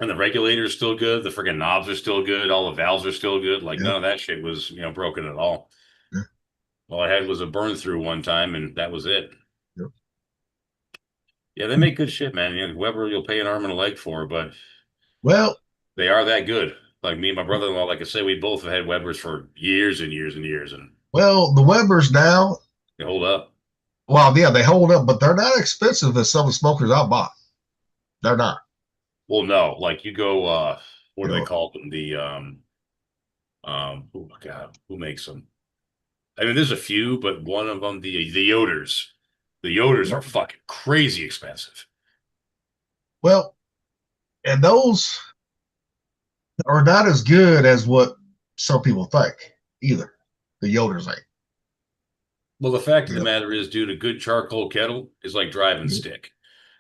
And the regulator's still good. The friggin' knobs are still good. All the valves are still good. Like none of that shit was, broken at all. Yeah. All I had was a burn through one time, and that was it. Yep. Yeah, they make good shit, man. Weber, you'll pay an arm and a leg for, but they are that good. Like me and my brother-in-law, like I say, we both have had Webers for years and years and years. And the Webers now, they hold up. Well, yeah, they hold up, but they're not expensive as some of the smokers I bought. They're not. Well, no, like you go, what do they call them? The, oh my God, who makes them? I mean, there's a few, but one of them, the Yoders. The Yoders are fucking crazy expensive. Well, and those are not as good as what some people think either. The Yoders ain't. Well, the fact of the matter is, dude, a good charcoal kettle is like driving stick.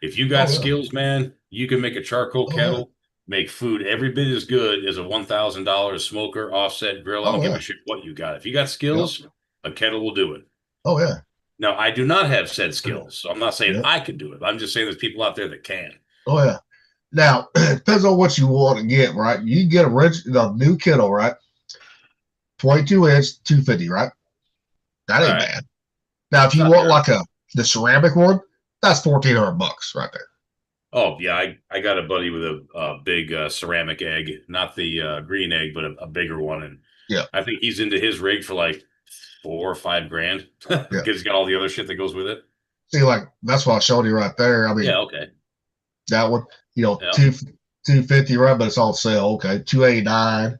If you got skills, man, you can make a charcoal kettle, make food every bit as good as a $1,000 smoker offset grill. I don't give a shit what you got. If you got skills, a kettle will do it. Oh, yeah. Now, I do not have said skills, so I'm not saying I can do it. I'm just saying there's people out there that can. Oh, yeah. Now, it depends on what you want to get, right? You can get a new kettle, right? 22-inch, 250, right? That ain't bad. Now, if you want like the ceramic one, that's $1,400 right there. Oh, yeah. I got a buddy with a big ceramic egg, not the green egg, but a bigger one. And I think he's into his rig for like $4 or $5 grand because he's got all the other shit that goes with it. See, like that's what I showed you right there. I mean, that one, 250, right? But it's all sale. Okay, 289,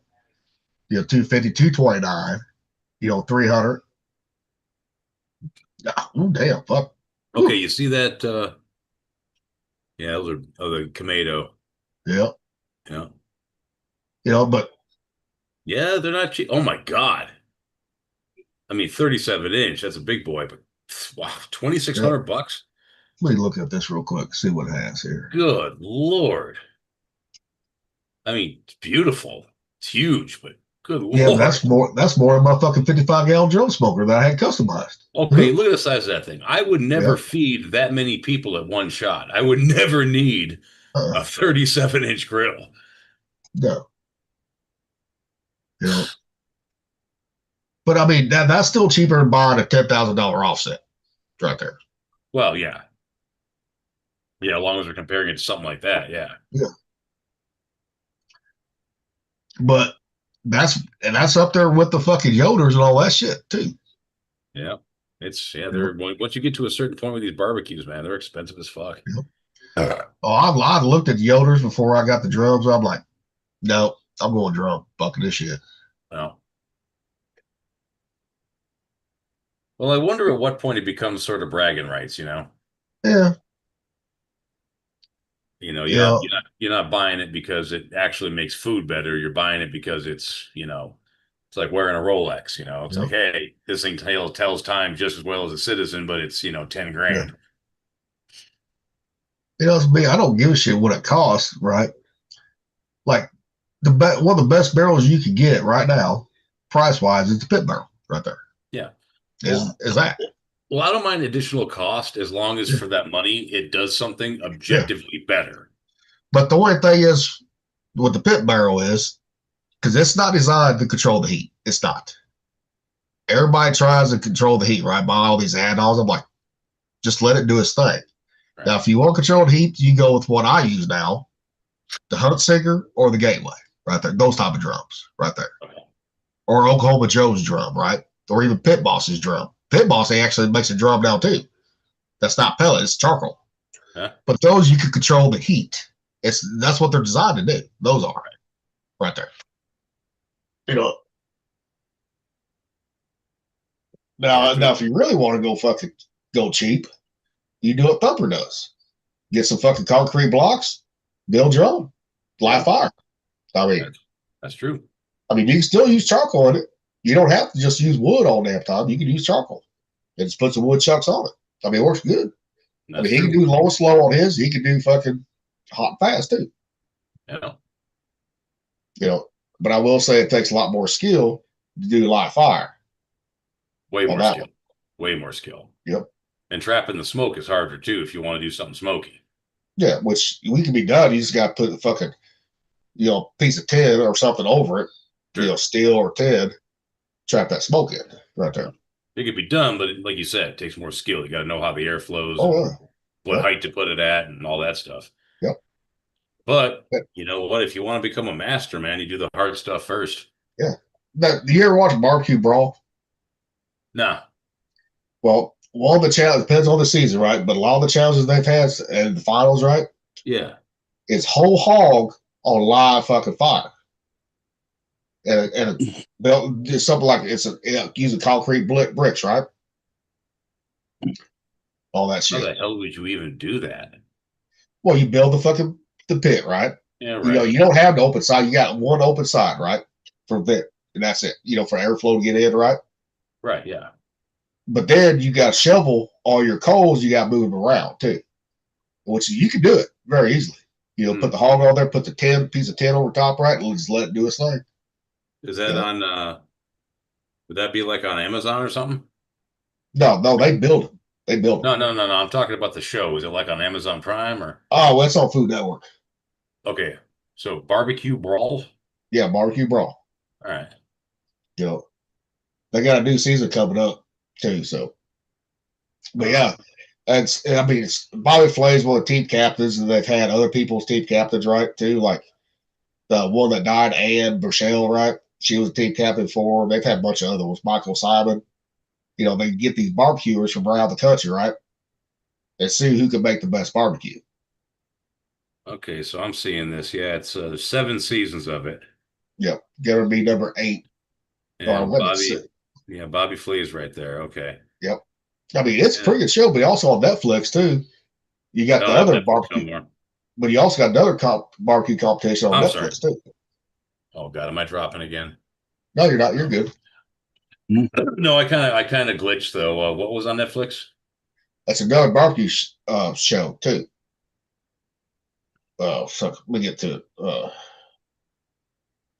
250, 229, 300. Oh, damn, fuck. Okay, you see that? Those are the Kamado. Yeah. Yeah. But yeah, they're not cheap. Oh my God. I mean, 37-inch, that's a big boy, but wow, $2,600. Let me look at this real quick, see what it has here. Good Lord. I mean, it's beautiful. It's huge, but Good Yeah, lord. that's more than my fucking 55-gallon drum smoker that I had customized. Okay, look at the size of that thing. I would never Yeah. feed that many people at one shot. I would never need a 37-inch grill. No. You know. But I mean that's still cheaper than buying a $10,000 offset right there. Well, yeah. Yeah, as long as we're comparing it to something like that, yeah. Yeah. But that's up there with the fucking Yoders and all that shit too. Yeah. They're once you get to a certain point with these barbecues, man, they're expensive as fuck. Oh, I looked at the Yoders before I got the drums. I'm like, no, I'm going drum. Fucking this shit. No. Well, I wonder at what point it becomes sort of bragging rights, you know? Yeah. You know, you're not buying it because it actually makes food better. You're buying it because it's, you know, it's like wearing a Rolex, you know. It's like, hey, this thing tells time just as well as a Citizen, but it's, you know, 10 grand. You know, it's me. I don't give a shit what it costs, right? Like one of the best barrels you can get right now, price wise, is the pit barrel right there. Yeah. Is that? Well, I don't mind additional cost as long as for that money it does something objectively better. But the only thing is, what the pit barrel is, because it's not designed to control the heat. It's not. Everybody tries to control the heat, right? Buy all these add-ons. I'm like, just let it do its thing. Right. Now, if you want to control the heat, you go with what I use now, the Huntseeker or the Gateway, right there. Those type of drums, right there. Okay. Or Oklahoma Joe's drum, right? Or even Pit Boss's drum. Pit Boss actually makes a drum now too. That's not pellet, it's charcoal. Huh? But those you can control the heat. That's what they're designed to do. Those are right there. You know. Now if you really want to go cheap, you do what Thumper does. Get some fucking concrete blocks, build your own, live fire. I mean, that's true. I mean, you can still use charcoal in it. You don't have to just use wood all damn time. You can use charcoal and just put some wood chunks on it. I mean, it works good. That's he can do low and slow on his. He can do fucking hot and fast too. Yeah. You know, but I will say it takes a lot more skill to do live fire. Way more skill. Way more skill. Yep. And trapping the smoke is harder too if you want to do something smoky. Yeah, which we can be done. You just got to put a fucking, piece of tin or something over it, steel or tin. Trap that smoke in right there. It could be done, but like you said, it takes more skill. You got to know how the air flows, what height to put it at, and all that stuff. Yep. But you know what? If you want to become a master, man, you do the hard stuff first. Yeah. Now, do you ever watch Barbecue Brawl? No. Well, one of the challenges depends on the season, right? But a lot of the challenges they've had in the finals, right? Yeah. It's whole hog on live fucking fire. And it's something like using concrete bricks, right? All that shit. How the hell would you even do that? Well, you build the pit, right? Yeah, right. You don't have the open side. You got one open side, right? For vent, and that's it. For airflow to get in, right? Right. Yeah. But then you got to shovel all your coals. You got to move them around too, which you can do it very easily. Put the hog on there, put the piece of tin over top, right, and just let it do its thing. Is that on? Would that be like on Amazon or something? No, they build them. They build them. No. I'm talking about the show. Is it like on Amazon Prime or? Oh, well, it's on Food Network. Okay, so Barbecue Brawl. Yeah, Barbecue Brawl. All right. They got a new season coming up too. So, but yeah, it's Bobby Flay's one of the team captains, and they've had other people's team captains, right? Too, like the one that died, Ann Burchell, right? She was a team captain for them. They've had a bunch of other ones. Michael Simon. They get these barbecuers from around the country, right? And see who can make the best barbecue. Okay, so I'm seeing this. Yeah, it's 7 seasons of it. Yep, gonna be number 8. And Bobby Flay is right there. Okay. Yep. I mean, it's a pretty good show, but also on Netflix too. You got the other barbecue, but you also got another barbecue competition on Netflix too. Oh God, am I dropping again? No, you're not. You're good. No, I kind of glitched though. What was on Netflix? That's another barbecue show too. So let me get to it.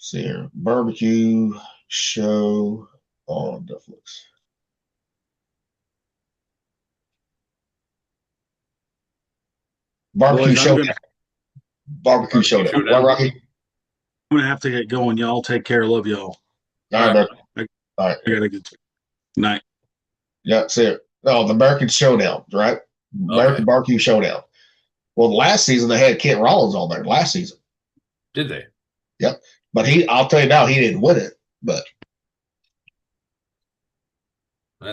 See here, barbecue show on Netflix. Barbecue Boys, show. Barbecue showdown. Right, Rocky? I'm gonna have to get going. Y'all take care. Love y'all. All right, bro. All right. I gotta get night. Yeah, see it. Oh, the American Showdown, right? American Barbecue Showdown. Well, last season they had Kent Rollins on there. Last season, Did they? yep. But I'll tell you now, he didn't win it. But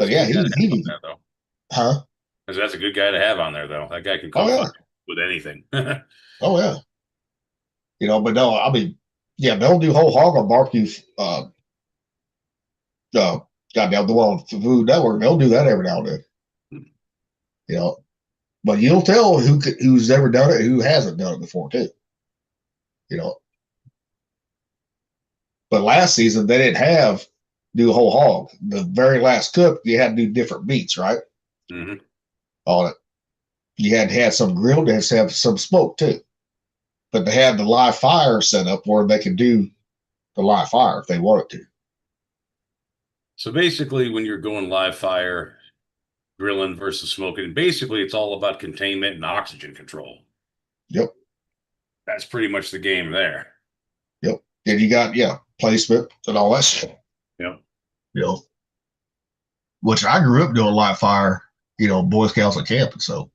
yeah, he there, though. Huh? That's a good guy to have on there, though. That guy can cook with anything. Oh yeah. You know, but no, I mean, yeah, they'll do whole hog on barbecue. Goddamn, the one on Food Network, they'll do that every now and then. You know, but you'll tell who's ever done it, who hasn't done it before too. You know, but last season they didn't do a whole hog. The very last cook, you had to do different meats, right? Mm-hmm. On it, you had to have some grilled, they had to have some smoke too. But they had the live fire set up where they could do the live fire if they wanted to. So basically, when you're going live fire, grilling versus smoking, basically it's all about containment and oxygen control. Yep. That's pretty much the game there. Yep. And you got, placement and all that shit. Yep. You know, which I grew up doing live fire, Boy Scouts and camping. So,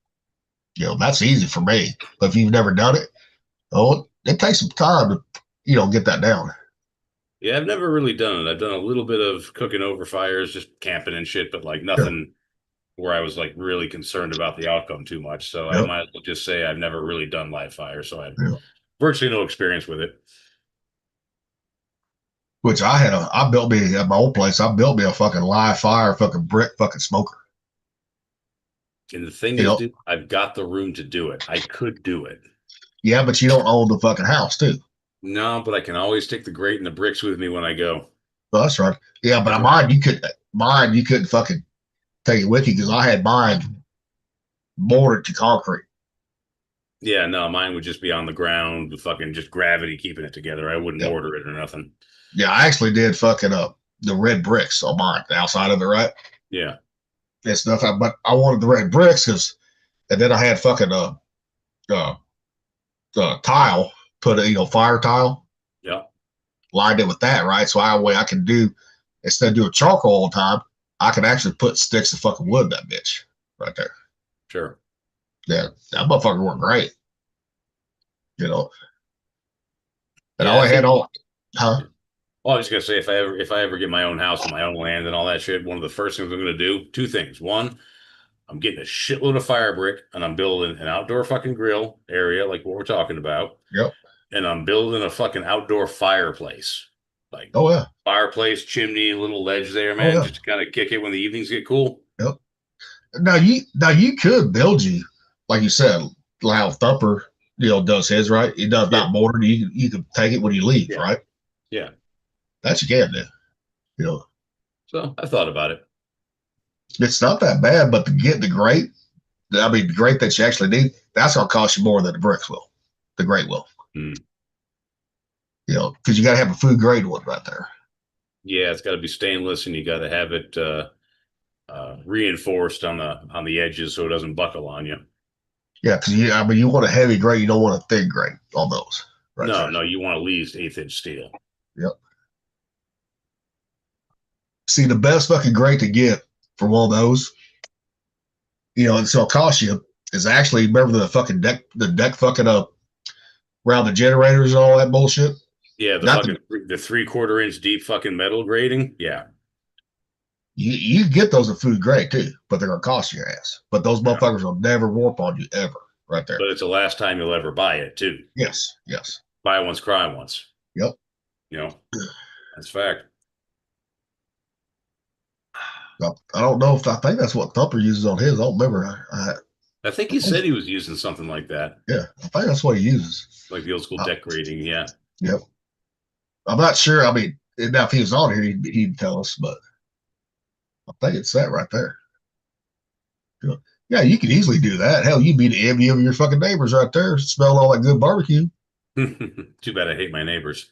that's easy for me. But if you've never done it, it takes some time to, get that down. Yeah, I've never really done it. I've done a little bit of cooking over fires, just camping and shit, but like nothing where I was like really concerned about the outcome too much. So I might as well just say I've never really done live fire. So I have virtually no experience with it. Which I built me at my old place. I built me a fucking live fire, fucking brick, fucking smoker. And the thing is, dude, I've got the room to do it. I could do it. Yeah, but you don't own the fucking house, too. No, but I can always take the grate and the bricks with me when I go. Well, that's right. Yeah, but mine you couldn't fucking take it with you because I had mine mortared to concrete. Yeah, no, mine would just be on the ground with fucking just gravity keeping it together. I wouldn't mortar it or nothing. Yeah, I actually did fucking the red bricks on mine, the outside of it, right? Yeah. And stuff. But I wanted the red bricks and then I had fucking tile, put a fire tile. Yeah. Lined it with that, right? So I can do, instead of doing charcoal all the time, I can actually put sticks of fucking wood in that bitch right there. Sure. Yeah, that motherfucker worked great. And yeah, all I had on, huh? Well, I was gonna say if I ever get my own house and my own land and all that shit, one of the first things I'm gonna do, two things. One, I'm getting a shitload of fire brick and I'm building an outdoor fucking grill area like what we're talking about. Yep. And I'm building a fucking outdoor fireplace. Like fireplace, chimney, little ledge there, man. Just to kind of kick it when the evenings get cool. Yep. Now you could build like you said, how Thumper, does his, right? He does not mortar. You can take it when you leave, right? Yeah. That you can do. So I thought about it. It's not that bad, but to get the grate, the grate that you actually need, that's gonna cost you more than the bricks will. The grate will. Because you got to have a food grade one right there. Yeah, it's got to be stainless, and you got to have it reinforced on the edges so it doesn't buckle on you. Yeah, because you want a heavy grade, you don't want a thin grade on those. Right no, you want at least 1/8-inch steel. Yep. See, the best fucking grade to get for one of those, and so it'll cost you is actually remember the fucking deck fucking up around the generators and all that bullshit. Yeah, the 3/4 inch deep fucking metal grading. Yeah. You get those at food grade too, but they're gonna cost your ass. But those motherfuckers will never warp on you ever, right there. But it's the last time you'll ever buy it too. Yes. Buy once, cry once. Yep. That's fact. I don't know I think that's what Thumper uses on his. I don't remember. I think he said he was using something like that. Yeah, I think that's what he uses. Like the old school deck grading, yeah. Yep. I'm not sure. Now if he was on here, he'd tell us, but I think it's that right there. Yeah, you could easily do that. Hell, you'd be the envy of your fucking neighbors right there, smelling all that good barbecue. Too bad I hate my neighbors.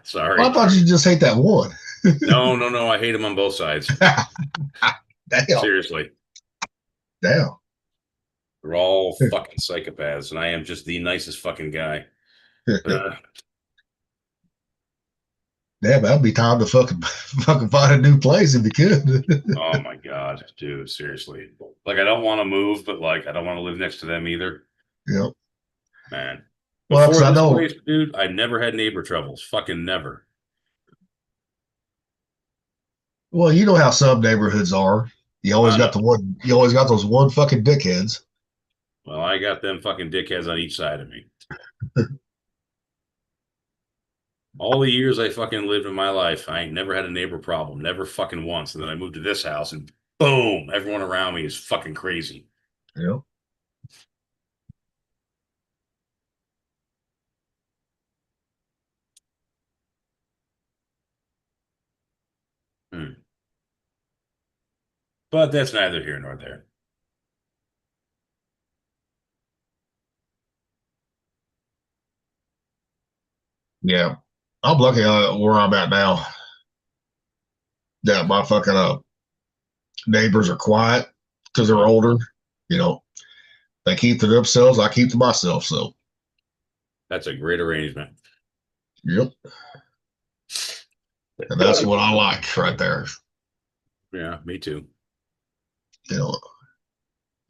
Sorry. Well, I thought you just hate that one. No. I hate them on both sides. Damn. Seriously. Damn. They're all fucking psychopaths, and I am just the nicest fucking guy. Damn, that'd be time to fucking find a new place if you could. Oh my god, dude, seriously. Like, I don't want to move, but like, I don't want to live next to them either. Yep. Man. Well, Before I this know, place, dude, I never had neighbor troubles. Fucking never. well, you know how some neighborhoods are. You always got the one. You always got those one fucking dickheads. Well, I got them fucking dickheads on each side of me. All the years I fucking lived in my life, I ain't never had a neighbor problem. Never fucking once. And then I moved to this house and boom, everyone around me is fucking crazy. Yep. But that's neither here nor there. Yeah. I'm lucky where I'm at now. That my fucking neighbors are quiet because they're older. You know, they keep to themselves. I keep to myself. So. That's a great arrangement. Yep. And that's what I like right there. Yeah, me too. You know,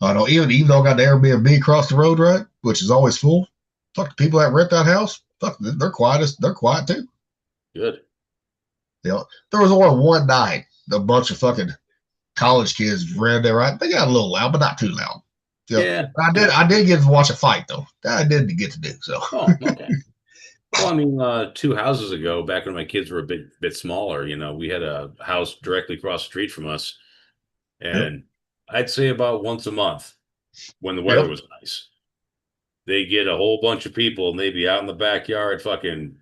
I don't even though I got the Airbnb across the road, right, which is always full. Fuck the people that rent that house. Fuck, they're quiet. They're quiet too. Good. You know, there was only one night a bunch of fucking college kids ran there, right? They got a little loud, but not too loud. You know, yeah. I did get to watch a fight though. I did get to do so. Oh, okay. Well, I mean, 2 houses ago, back when my kids were a bit smaller, you know, we had a house directly across the street from us, and I'd say about once a month, when the weather was nice, they get a whole bunch of people, and they'd be out in the backyard, fucking,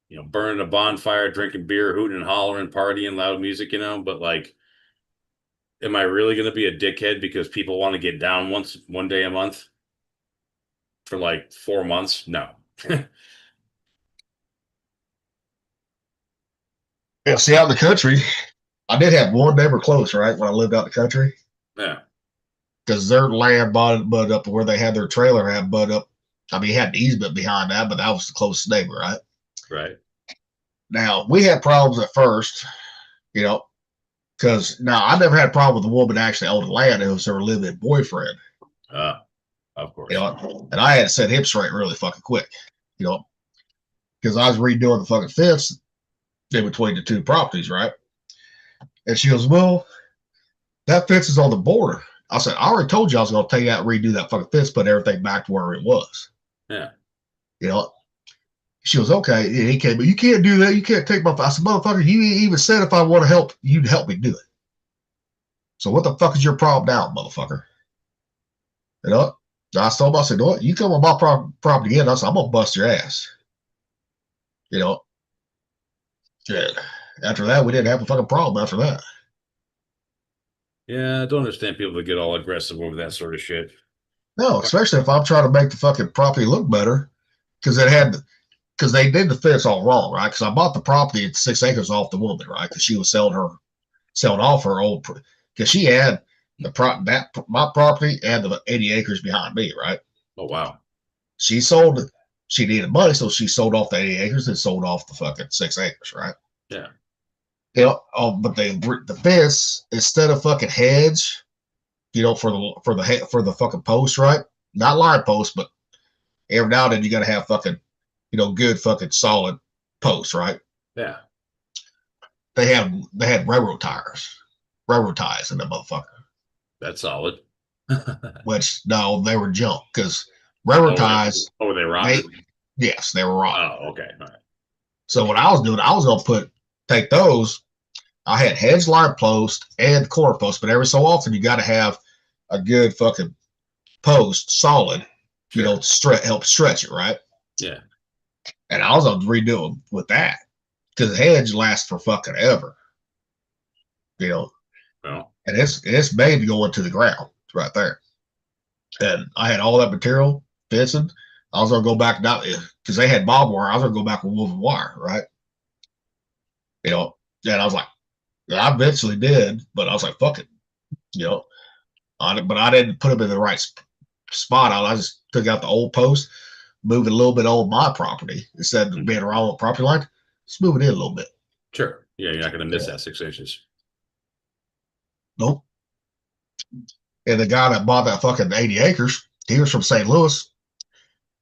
you know, burning a bonfire, drinking beer, hooting and hollering, partying, loud music, you know. But like, am I really going to be a dickhead because people want to get down one day a month for like 4 months? No. Yeah, see, out in the country, I did have one neighbor close, right, when I lived out in the country. Yeah. Because their land butted up where they had their trailer had butted up. I mean, he had an easement behind that, but that was the closest neighbor, right? Right. Now, we had problems at first, you know, because now I never had a problem with the woman actually owned the land. It was her living boyfriend. Of course. You know, and I had to set him straight really fucking quick, you know, because I was redoing the fucking fence in between the two properties, right? And she goes, well, that fence is on the border. I said, I already told you I was going to take you out and redo that fucking fence, put everything back to where it was. Yeah. You know, she was okay. And he came, but you can't do that. You can't take my. I said, motherfucker, you even said if I want to help, you'd help me do it. So what the fuck is your problem now, motherfucker? You know, I told him, I said, what? You come on my property again, I said, I'm going to bust your ass. You know, yeah. After that, we didn't have a fucking problem after that. Yeah, I don't understand people that get all aggressive over that sort of shit. No, especially if I'm trying to make the fucking property look better, because they did the fence all wrong, right? Because I bought the property at 6 acres off the woman, right? Because she was selling off her old, because she had my property and the 80 acres behind me, right? Oh wow. She needed money, so she sold off the 80 acres and sold off the fucking 6 acres, right? Yeah. You know, but the fence, instead of fucking hedge, you know, for the fucking post, right? Not line post, but every now and then you got to have fucking, you know, good fucking solid posts, right? Yeah. They had railroad ties in the motherfucker. That's solid. Which no, they were junk because railroad ties. Oh, they rotten? Yes, they were rotten. Oh, okay. All right. So what I was doing, I was gonna take those. I had hedge line post and corner post, but every so often you got to have a good fucking post, solid, you know, help stretch it, right? Yeah. And I was gonna redo them with that because the hedge lasts for fucking ever, you know. Well. And it's made to go into the ground right there. And I had all that material fencing. I was gonna go back down because they had barbed wire. I was gonna go back with woven wire, right? You know, and I was like, I eventually did, but I was like, fuck it, you know. But I didn't put them in the right spot. I just took out the old post, moved it a little bit on my property instead of being around the property line. Just move it in a little bit. Sure. Yeah, you're not going to miss that 6 inches. Nope. And the guy that bought that fucking 80 acres, he was from St. Louis.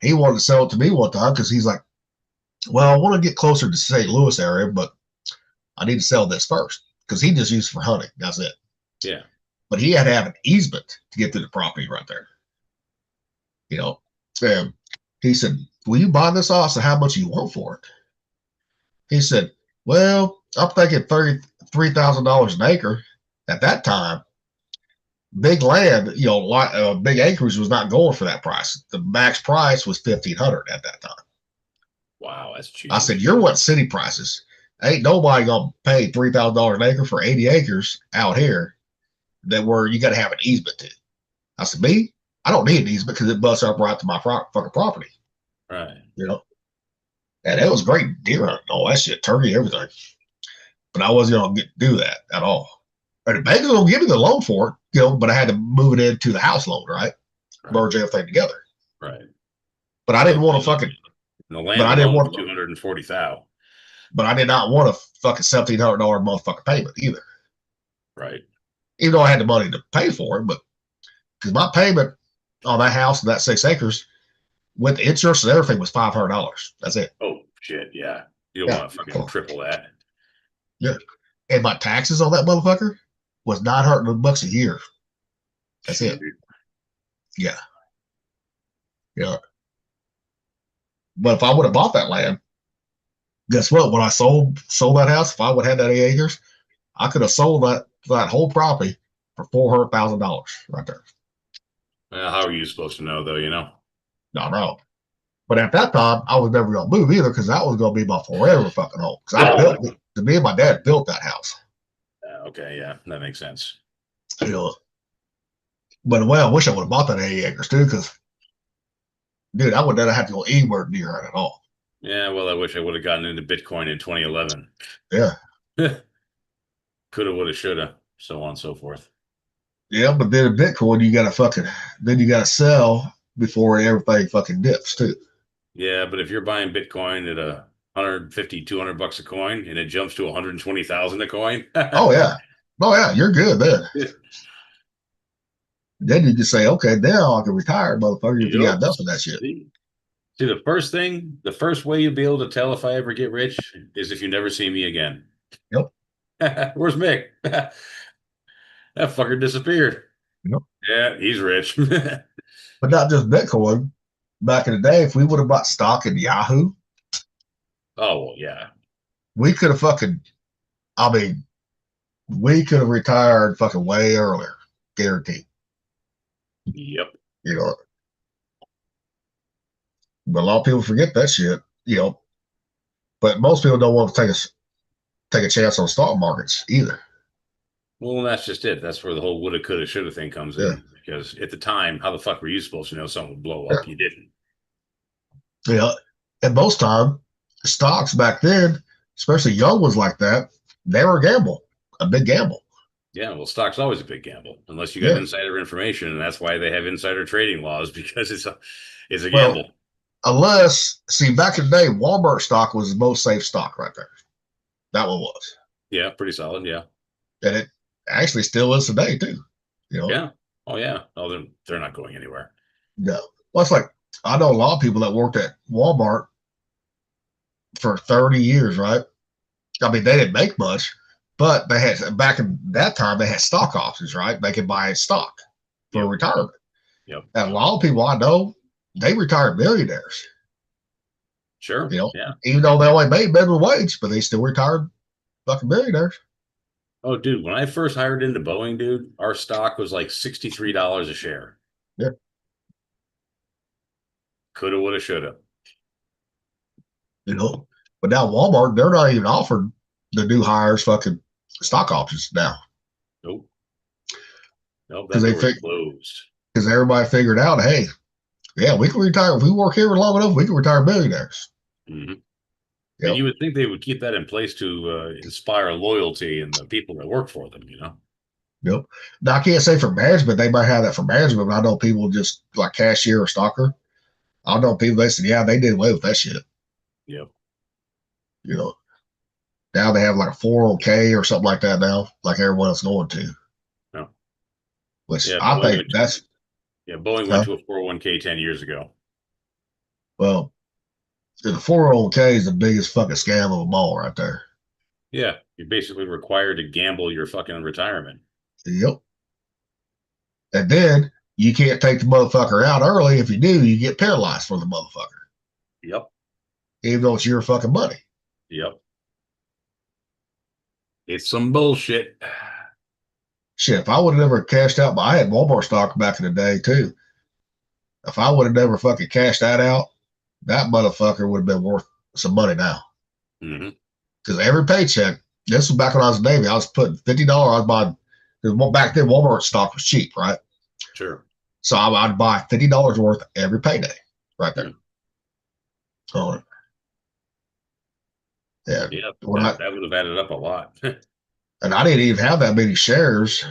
He wanted to sell it to me one time because he's like, well, I want to get closer to St. Louis area, but I need to sell this first because he just used it for hunting. That's it. Yeah. But he had to have an easement to get to the property right there. You know, and he said, will you buy this off? So how much you want for it? He said, well, I'm thinking $33,000 an acre. At that time, big land, you know, big acreage was not going for that price. The max price was $1,500 at that time. Wow, that's cheap. I said, you're what city prices? Ain't nobody gonna pay $3,000 an acre for 80 acres out here that where you got to have an easement to. I said, me, I don't need an easement because it busts up right to my fucking property. Right. You know, and it was great deer hunting, all that shit, turkey, everything. But I wasn't gonna do that at all. And the bank was gonna give me the loan for it, you know, but I had to move it into the house loan, right? Merge everything together. Right. But I didn't want to fucking. The land But I didn't want 240,000. But I did not want a fucking $1,700 motherfucking payment either. Right. Even though I had the money to pay for it, but because my payment on that house and that 6 acres with the insurance and everything was $500. That's it. Oh shit, yeah. You don't want to fucking triple that. Yeah. And my taxes on that motherfucker was $900 a year. That's it. Yeah. Yeah. But if I would have bought that land, guess what? When I sold that house, if I would have had that 8 acres, I could have sold that whole property for $400,000 right there. Well, how are you supposed to know, though? You know. No. But at that time, I was never gonna move either because that was gonna be my forever fucking home. Because me and my dad built that house. Okay, yeah, that makes sense. You know. But well, I wish I would have bought that 80 acres too, because dude, I would never have to go anywhere near it at all. Yeah, well, I wish I would have gotten into Bitcoin in 2011. Yeah. Coulda, woulda, shoulda, so on and so forth. Yeah, but then in Bitcoin, you gotta sell before everything fucking dips too. Yeah, but if you're buying Bitcoin at $150-$200 a coin and it jumps to 120,000 a coin. Oh yeah, you're good then. Then you just say, okay, now I can retire, motherfucker, if you got enough of that shit. See, the first way you'll be able to tell if I ever get rich is if you never see me again. Yep. Where's Mick? That fucker disappeared. Yep. Yeah, he's rich. But not just Bitcoin. Back in the day, if we would have bought stock in Yahoo, oh, well, yeah. we could have retired fucking way earlier. Guaranteed. Yep. You know. But a lot of people forget that shit, you know. But most people don't want to take a chance on stock markets either. Well, that's just it. That's where the whole woulda, coulda, shoulda thing comes Yeah. in. Because at the time, how the fuck were you supposed to know something would blow up? You didn't. Yeah. And most time, stocks back then, especially young ones like that, they were a big gamble. Yeah, well, stock's always a big gamble unless you got insider information, and that's why they have insider trading laws, because it's a gamble. Back in the day, Walmart stock was the most safe stock right there. That one was. Yeah, pretty solid. Yeah, and it actually still is today too. You know. Yeah. Oh yeah. Oh, they're not going anywhere. No. Well, it's like I know a lot of people that worked at Walmart for 30 years, right? I mean, they didn't make much, but they had back in that time they had stock options, right? They could buy stock for retirement. Yep. And a lot of people I know, they retired millionaires. Sure. You know, yeah. Even though they only made minimum wage, but they still retired fucking millionaires. Oh, dude, when I first hired into Boeing, dude, our stock was like $63 a share. Yeah. Coulda, woulda, shoulda. You know, but now Walmart, they're not even offering the new hires fucking stock options now. Nope. Nope. That door is closed. Because everybody figured out, hey, Yeah, we can retire. If we work here long enough, we can retire millionaires. Mm-hmm. Yep. And you would think they would keep that in place to inspire loyalty in the people that work for them, Yep. Now, I can't say for management, they might have that for management, but I know people just like cashier or stalker. I know people, they said, yeah, they did away with that shit. Yep. Now they have like a 401k or something like that now, like everyone else going to. No. Which Yeah, I think that's. Yeah, Boeing went to a 401k 10 years ago. Well, the 401k is the biggest fucking scam of them all right there. Yeah, you're basically required to gamble your fucking retirement. Yep. And then you can't take the motherfucker out early. If you do, you get penalized for the motherfucker. Yep. Even though it's your fucking money. Yep. It's some bullshit. Shit, if I would have never cashed out, I had Walmart stock back in the day too. If I would have never fucking cashed that out, that motherfucker would have been worth some money now. Because every paycheck, this was back when I was in the Navy, I was putting $50. I was buying, back then Walmart stock was cheap, right? Sure. So I'd buy $50 worth every payday right there. So, yeah. Yeah, that would have added up a lot. And I didn't even have that many shares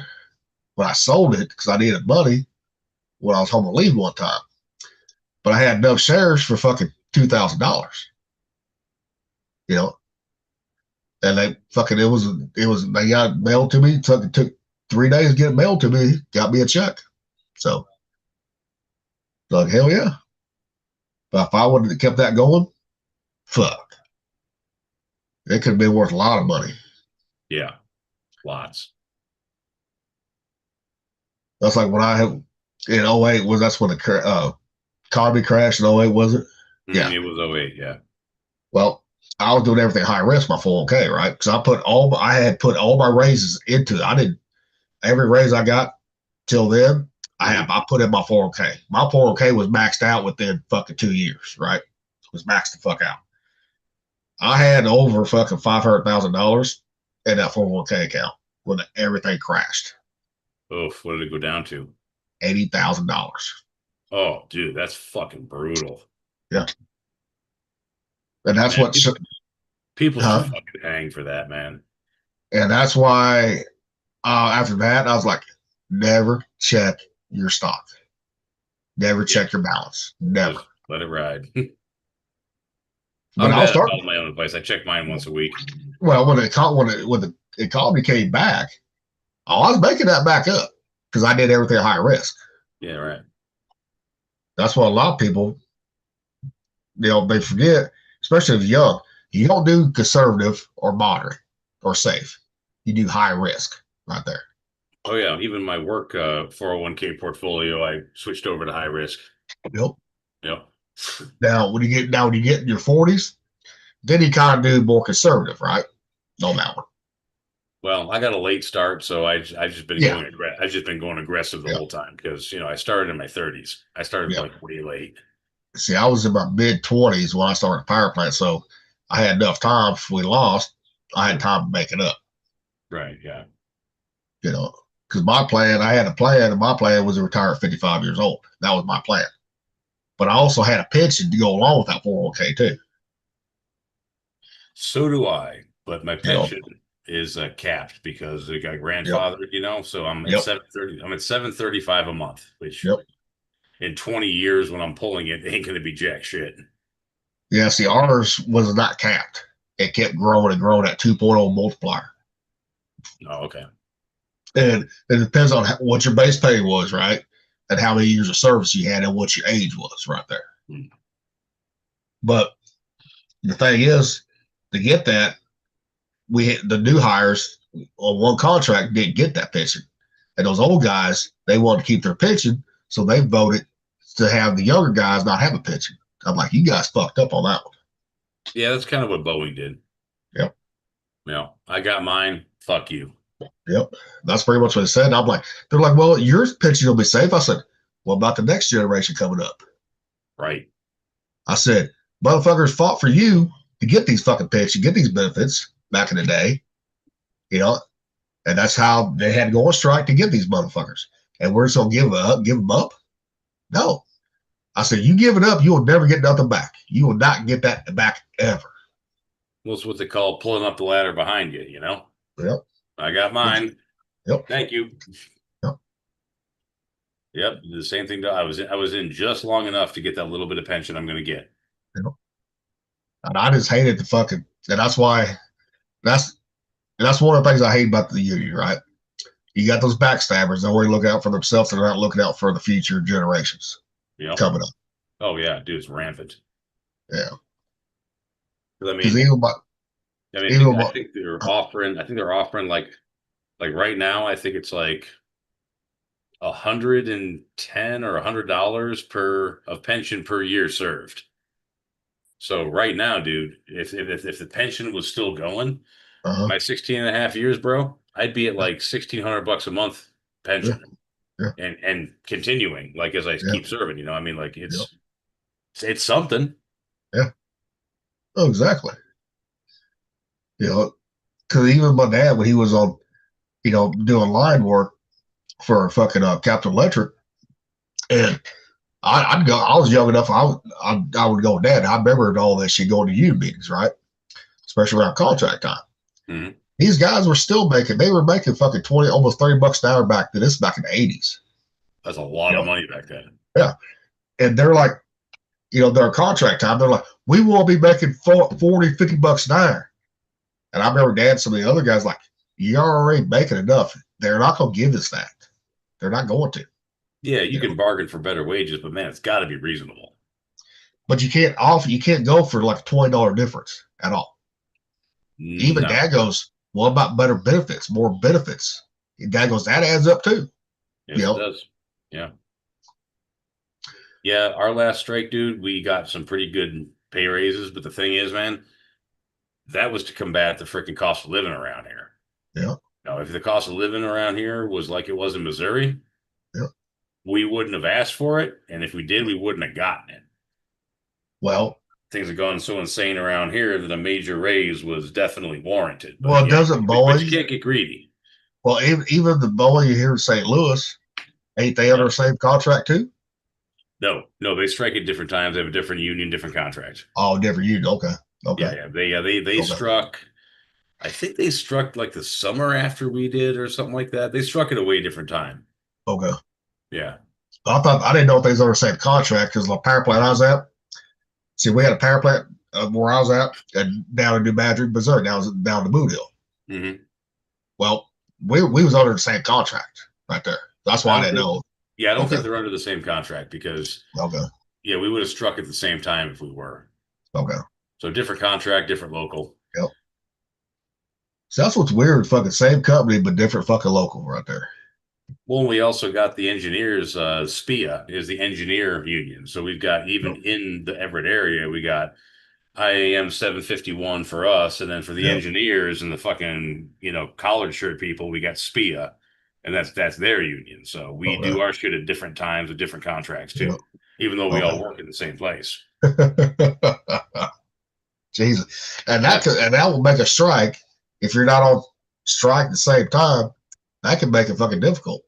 when I sold it because I needed money when I was home on leave one time. But I had enough shares for fucking $2,000. And they fucking it was they got it mailed to me. It took 3 days to get it mailed to me. Got me a check. So like hell yeah. But if I would have kept that going, fuck. It could have been worth a lot of money. Yeah. Lots. That's like when I had in 08 that's when the economy crashed in 08, was it? Yeah. It was 08, yeah. Well, I was doing everything high risk, my 401k, right? Because I had put all my raises into it. Every raise I got till then, I put in my 401k. My 401k was maxed out within fucking 2 years, right? It was maxed the fuck out. I had over fucking $500,000 in that 401k account when everything crashed. Oof, what did it go down to? $80,000. Oh, dude, that's fucking brutal. Yeah. And that's what people should fucking hang for that, man. And that's why after that, I was like, never check your stock. Never check your balance. Never. Just let it ride. But I start my own advice. I check mine once a week. Well, when the economy came back, I was making that back up because I did everything high risk. Yeah, right. That's what a lot of people, they forget, especially if you're young. You don't do conservative or moderate or safe. You do high risk right there. Oh yeah, even my work 401k portfolio, I switched over to high risk. Yep. Now, when you get in your 40s, then you kind of do more conservative, right? On that one. Well, I got a late start, so I've just been going aggressive the whole time because I started in my 30s. I started like way late. See, I was in my mid 20s when I started a power plant, so I had enough time. If we lost, I had time to make it up. Right. Yeah. Because I had a plan, and my plan was to retire at 55 years old. That was my plan. But I also had a pension to go along with that 401k too. So do I, but my pension is capped because it got grandfathered, so I'm at 730. I'm at $735 a month, which in 20 years when I'm pulling it ain't going to be jack shit. Yeah, see, ours was not capped. It kept growing and growing at 2.0 multiplier. Oh, okay. And it depends on what your base pay was, right? And how many years of service you had and what your age was right there. But the thing is, to get that, the new hires on one contract didn't get that pension. And those old guys, they wanted to keep their pension, so they voted to have the younger guys not have a pension. I'm like, you guys fucked up on that one. Yeah, that's kind of what Boeing did. Yep. I got mine. Fuck you. Yep. That's pretty much what they said. And I'm like, they're like, well, your pension will be safe. I said, what about the next generation coming up? Right. I said, motherfuckers fought for you to get these fucking pensions, get these benefits back in the day, and that's how they had to go on strike to get these motherfuckers. And we're just gonna give them up? No. I said, you give it up, you will never get nothing back. You will not get that back ever. Well, it's what they call pulling up the ladder behind you, you know? Yep. I got mine. Yep. Thank you. Yep. Yep. The same thing. I was in just long enough to get that little bit of pension I'm going to get. Yep. And I just hated the fucking, and that's why, that's one of the things I hate about the union, right? You got those backstabbers. They already look out for themselves. They're not looking out for the future generations coming up. Oh, yeah. Dude, it's rampant. Yeah. I mean, I think they're offering like right now, I think it's like $110 or $100 of pension per year served. So right now, dude, if the pension was still going, my 16 and a half years, bro, I'd be at like $1,600 a month pension. Yeah. And continuing, like, as I keep serving, you know, I mean, like, it's something. Yeah. Oh, exactly. You know, because even my dad, when he was on, doing line work for fucking Captain Electric, and I'd go. I was young enough. I would go with Dad. I remembered all that shit going to union meetings, right? Especially around contract time. Mm-hmm. These guys were still making. They were making fucking $20, almost $30 an hour back then. This is back in the 80s. That's a lot of money back then. Yeah, and they're like, their contract time. They're like, we will be making $40, $50 an hour. And I remember Dad, some of the other guys, like, you're already making enough. They're not going to give us that. They're not going to. Yeah, you can bargain for better wages, but man, it's got to be reasonable. But you can't go for like a $20 difference at all. Even Dad goes, what about better benefits, more benefits? And Dad goes, that adds up too. Yes, it does. Yeah. Yeah, our last strike, dude, we got some pretty good pay raises, but the thing is, man, that was to combat the freaking cost of living around here. Yeah. Now, if the cost of living around here was like it was in Missouri, we wouldn't have asked for it, and if we did, we wouldn't have gotten it. Well, things have gone so insane around here that a major raise was definitely warranted. But well, doesn't Boeing? But you can't get greedy. Well, even the Boeing here in St. Louis, ain't they under the same contract too? No, they strike at different times. They have a different union, different contract. Oh, different union. Okay. They struck. I think they struck like the summer after we did, or something like that. They struck at a way different time. Okay. Yeah. I didn't know if they was under the same contract because the power plant I was at. See, we had a power plant where I was at, and down in New Madrid, Missouri. Now was down to Boot Hill. Mm-hmm. Well, we was under the same contract right there. That's why I didn't know. Yeah, I don't think they're under the same contract because. Okay. Yeah, we would have struck at the same time if we were. Okay. So different contract, different local. Yep. So that's what's weird. Fucking same company, but different fucking local right there. Well, we also got the engineers. SPIA is the engineer union. So we've got, even in the Everett area, we got IAM 751 for us. And then for the engineers and the fucking, collared shirt people, we got SPIA. And that's their union. So we do our shit at different times with different contracts too, even though we all work in the same place. Jesus. And that will make a strike. If you're not on strike at the same time, that can make it fucking difficult.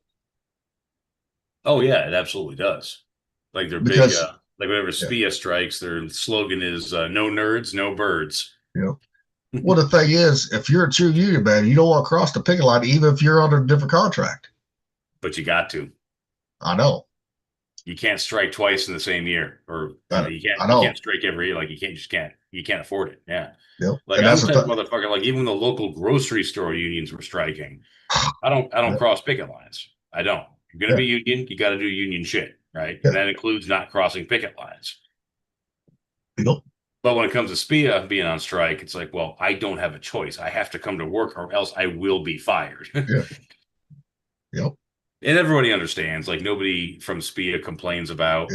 Oh yeah, it absolutely does. Like they're big, like whenever SPIA strikes, their slogan is "No nerds, no birds." Yeah. Well, the thing is, if you're a true union man, you don't want to cross the picket line, even if you're under a different contract. But you got to. I know. You can't strike twice in the same year, or you can't strike every year. Like you can't afford it. Yeah. Yep. Like I'm the type of motherfucker. Like even the local grocery store unions were striking. I don't cross picket lines. I don't. You're gonna be union. You got to do union shit, right? And that includes not crossing picket lines. Yep. But when it comes to SPIA being on strike, it's like, well, I don't have a choice. I have to come to work, or else I will be fired. Yep. And everybody understands. Like nobody from SPIA complains about.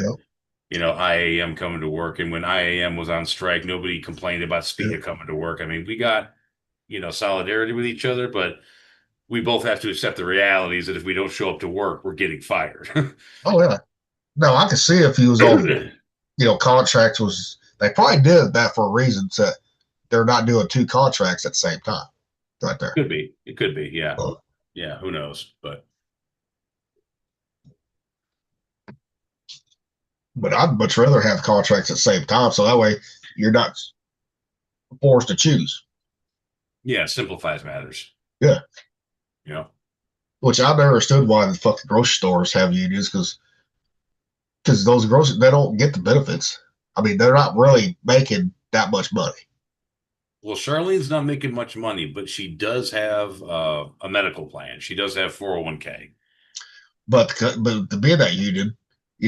IAM coming to work. And when IAM was on strike, nobody complained about SPIA coming to work. I mean, we got, solidarity with each other, but we both have to accept the realities that if we don't show up to work, we're getting fired. Oh, yeah. No, I can see if he was on, contracts was, they probably did that for a reason. So they're not doing two contracts at the same time right there. It could be. Yeah. Yeah. Who knows? But But I'd much rather have contracts at the same time, so that way you're not forced to choose. Yeah, simplifies matters. Yeah. You know, Which I never understood why the fucking grocery stores have unions, because those grocery they don't get the benefits. I mean, they're not really making that much money. well, Charlene's not making much money, but she does have a medical plan. She does have 401k. But to be in that union,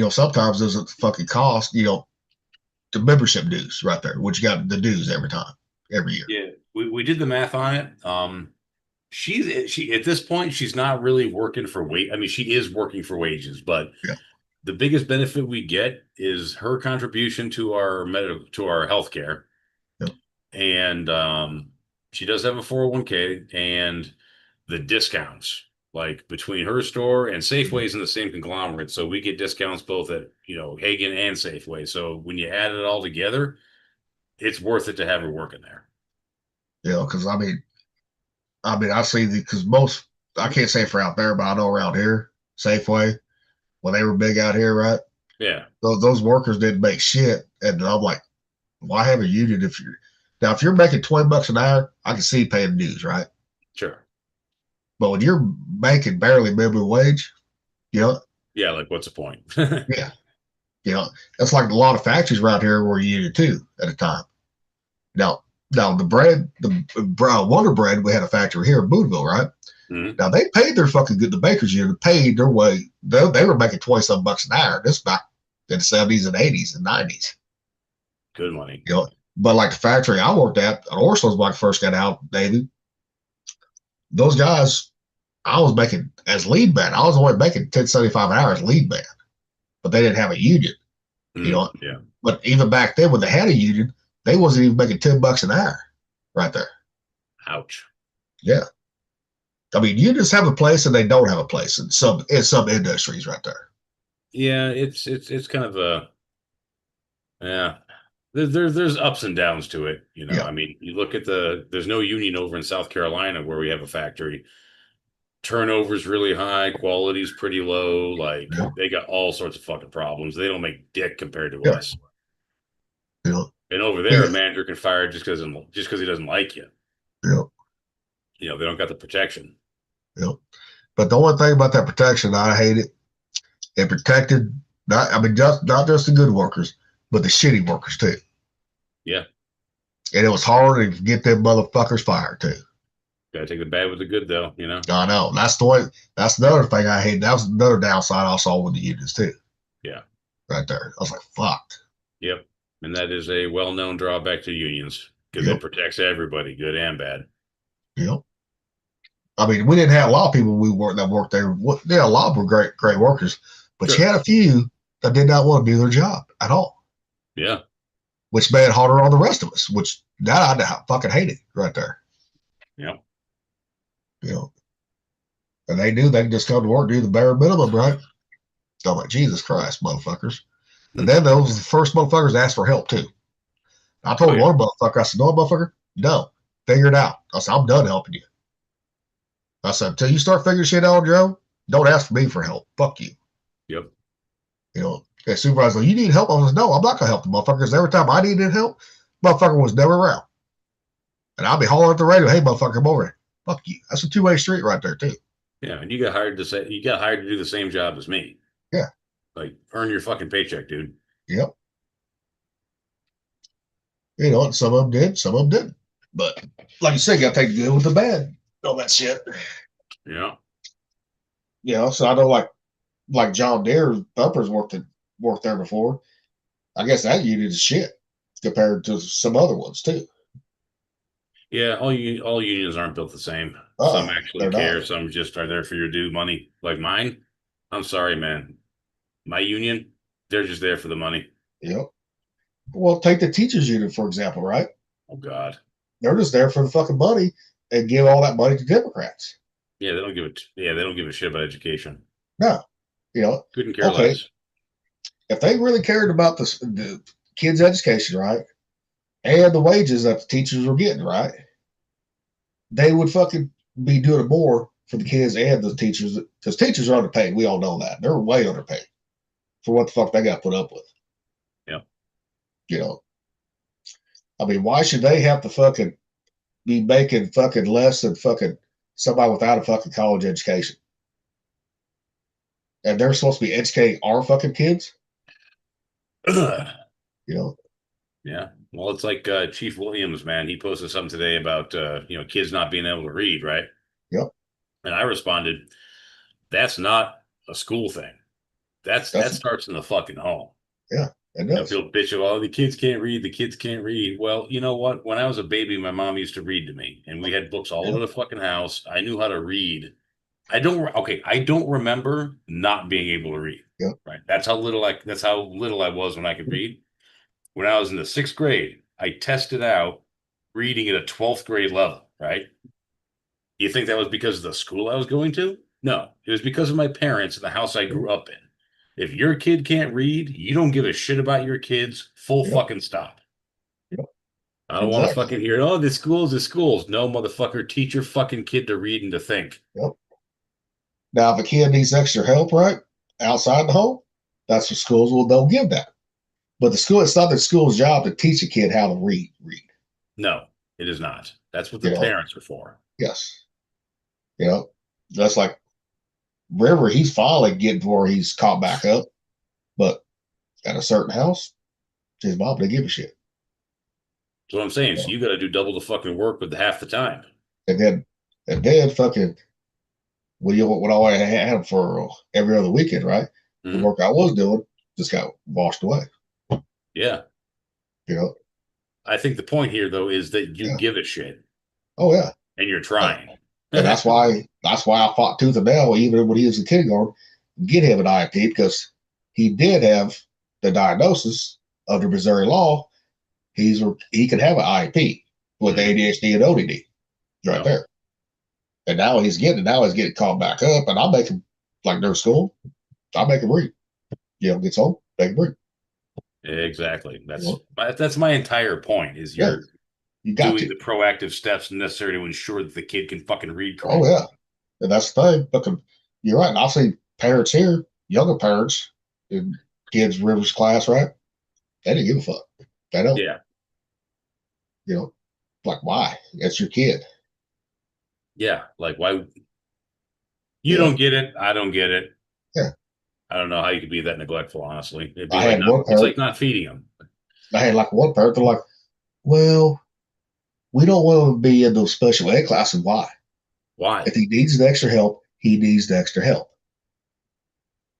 sometimes there's a fucking cost, the membership dues right there, which you got the dues every year. Yeah, we did the math on it. She at this point she's not really working for wage. I mean, she is working for wages, but the biggest benefit we get is her contribution to our healthcare. Yep. And she does have a 401k and the discounts. Like between her store and Safeway's in the same conglomerate, so we get discounts both at Hagen and Safeway. So when you add it all together, it's worth it to have her working there. Because I mean, I see because I can't say for out there, but I know around here, Safeway, when they were big out here, right? Yeah. Those workers didn't make shit, and I'm like, why have a union if you're making $20 an hour? I can see paying dues, right? Sure. But when you're making barely minimum wage, yeah, like what's the point? yeah, that's like a lot of factories around here were union too at a time. Now the bread, Wonder Bread, we had a factory here in Boonville, right? Mm-hmm. Now they paid their fucking good. The bakers union paid their way. They were making $20-some an hour. This back in the 70s and 80s and 90s. Good money. But like the factory I worked at Orso's when I first got out, David. Those guys, I was making as lead man. I was only making $10.75 an hour as lead man, but they didn't have a union. Yeah. But even back then, when they had a union, they wasn't even making $10 an hour, right there. Ouch. Yeah. I mean, you just have a place, and they don't have a place in some industries, right there. Yeah, it's kind of There's ups and downs to it. I mean, you look at there's no union over in South Carolina where we have a factory. Turnover's really high, quality's pretty low. Like they got all sorts of fucking problems. They don't make dick compared to us. And over there, a manager can fire just because he doesn't like you. They don't got the protection. But the only thing about that protection, I hate it. It protected not just the good workers, but the shitty workers too. Yeah. And it was hard to get them motherfuckers fired too. Gotta take the bad with the good, though. I know. That's another thing I hate. That was another downside I saw with the unions too. Yeah. Right there. I was like, fuck. Yep. And that is a well-known drawback to unions because it protects everybody, good and bad. Yep. I mean, we didn't have a lot of people that worked there. A lot were great workers, but you had a few that did not want to do their job at all. Yeah. Which made it harder on the rest of us, which that I fucking hated right there. Yeah. And they knew they could just come to work, do the bare minimum, right? So I'm like, Jesus Christ, motherfuckers. And then those were the first motherfuckers that asked for help too. I told one motherfucker, I said, no, motherfucker, no, figure it out. I said, I'm done helping you. I said, until you start figuring shit out on your own, don't ask for me for help. Fuck you. Yep. The supervisor's like, you need help? I was no, I'm not going to help the motherfuckers. Every time I needed help, motherfucker was never around. And I'll be hollering at the radio, hey, motherfucker, come over here. Fuck you. That's a two-way street right there, too. Yeah, and you got hired to do the same job as me. Yeah. Like, earn your fucking paycheck, dude. Yep. And some of them did, some of them didn't. But like you said, you got to take the good with the bad. All that shit. Yeah. So I know like John Deere bumpers worked there before. I guess that unit is shit compared to some other ones too. Yeah, all unions aren't built the same. Some actually care. Not. Some just are there for your due money. Like mine, I'm sorry, man. My union, they're just there for the money. Yep. Well, take the teachers union, for example, right? Oh, God. They're just there for the fucking money and give all that money to Democrats. Yeah, they don't give a shit about education. No. Couldn't care less. If they really cared about the kids' education, right, and the wages that the teachers were getting, right, they would fucking be doing more for the kids and the teachers, because teachers are underpaid. We all know that. They're way underpaid for what the fuck they got put up with. You know, I mean, why should they have to fucking be making fucking less than fucking somebody without a fucking college education? And they're supposed to be educating our fucking kids? You know? Yeah. Well, it's like Chief Williams, man. He posted something today about kids not being able to read, right? Yep. And I responded, that's not a school thing. That starts in the fucking home. Yeah, it does. People bitch about, the kids can't read, the kids can't read. Well, you know what? When I was a baby, my mom used to read to me, and we had books all over the fucking house. I knew how to read. I don't remember not being able to read. Yep. Right. That's how little I was when I could read. When I was in the 6th grade, I tested out reading at a 12th grade level, right? You think that was because of the school I was going to? No, it was because of my parents and the house I grew up in. If your kid can't read, you don't give a shit about your kids. Full fucking stop. Yep. I don't want to fucking hear, the schools. No, motherfucker, teach your fucking kid to read and to think. Yep. Now, if a kid needs extra help, right, outside the home, that's what schools will, they'll give that. But it's not the school's job to teach a kid how to read. No, it is not. That's what the parents are for. Yes. You know, that's like River, he's finally getting to where he's caught back up. But at a certain house, his mom didn't give a shit. That's what I'm saying. So you got to do double the fucking work with half the time. And then fucking, when I had him for every other weekend, right? Mm-hmm. The work I was doing just got washed away. Yeah. You know? I think the point here, though, is that you give a shit. Oh, yeah. And you're trying. And that's why I fought tooth and nail, even when he was in kindergarten, get him an IEP, because he did have the diagnosis under Missouri law. He could have an IEP with ADHD and ODD right there. And now he's getting called back up, and I'll make him, like their school, I'll make him read. Gets home, make him read. Exactly. That's my entire point, is you're doing the proactive steps necessary to ensure that the kid can fucking read correctly. Oh, yeah. And that's the thing. But you're right. And I've seen parents here, younger parents, in kids' Rivers class, right? They didn't give a fuck. They don't. Yeah. Like, why? That's your kid. Yeah. Like, why? You don't get it. I don't get it. Yeah. I don't know how you could be that neglectful, honestly. It'd be it's like not feeding them. I had like one parent, they're like, well, we don't want to be in those special ed classes. Why? Why? If he needs the extra help, he needs the extra help.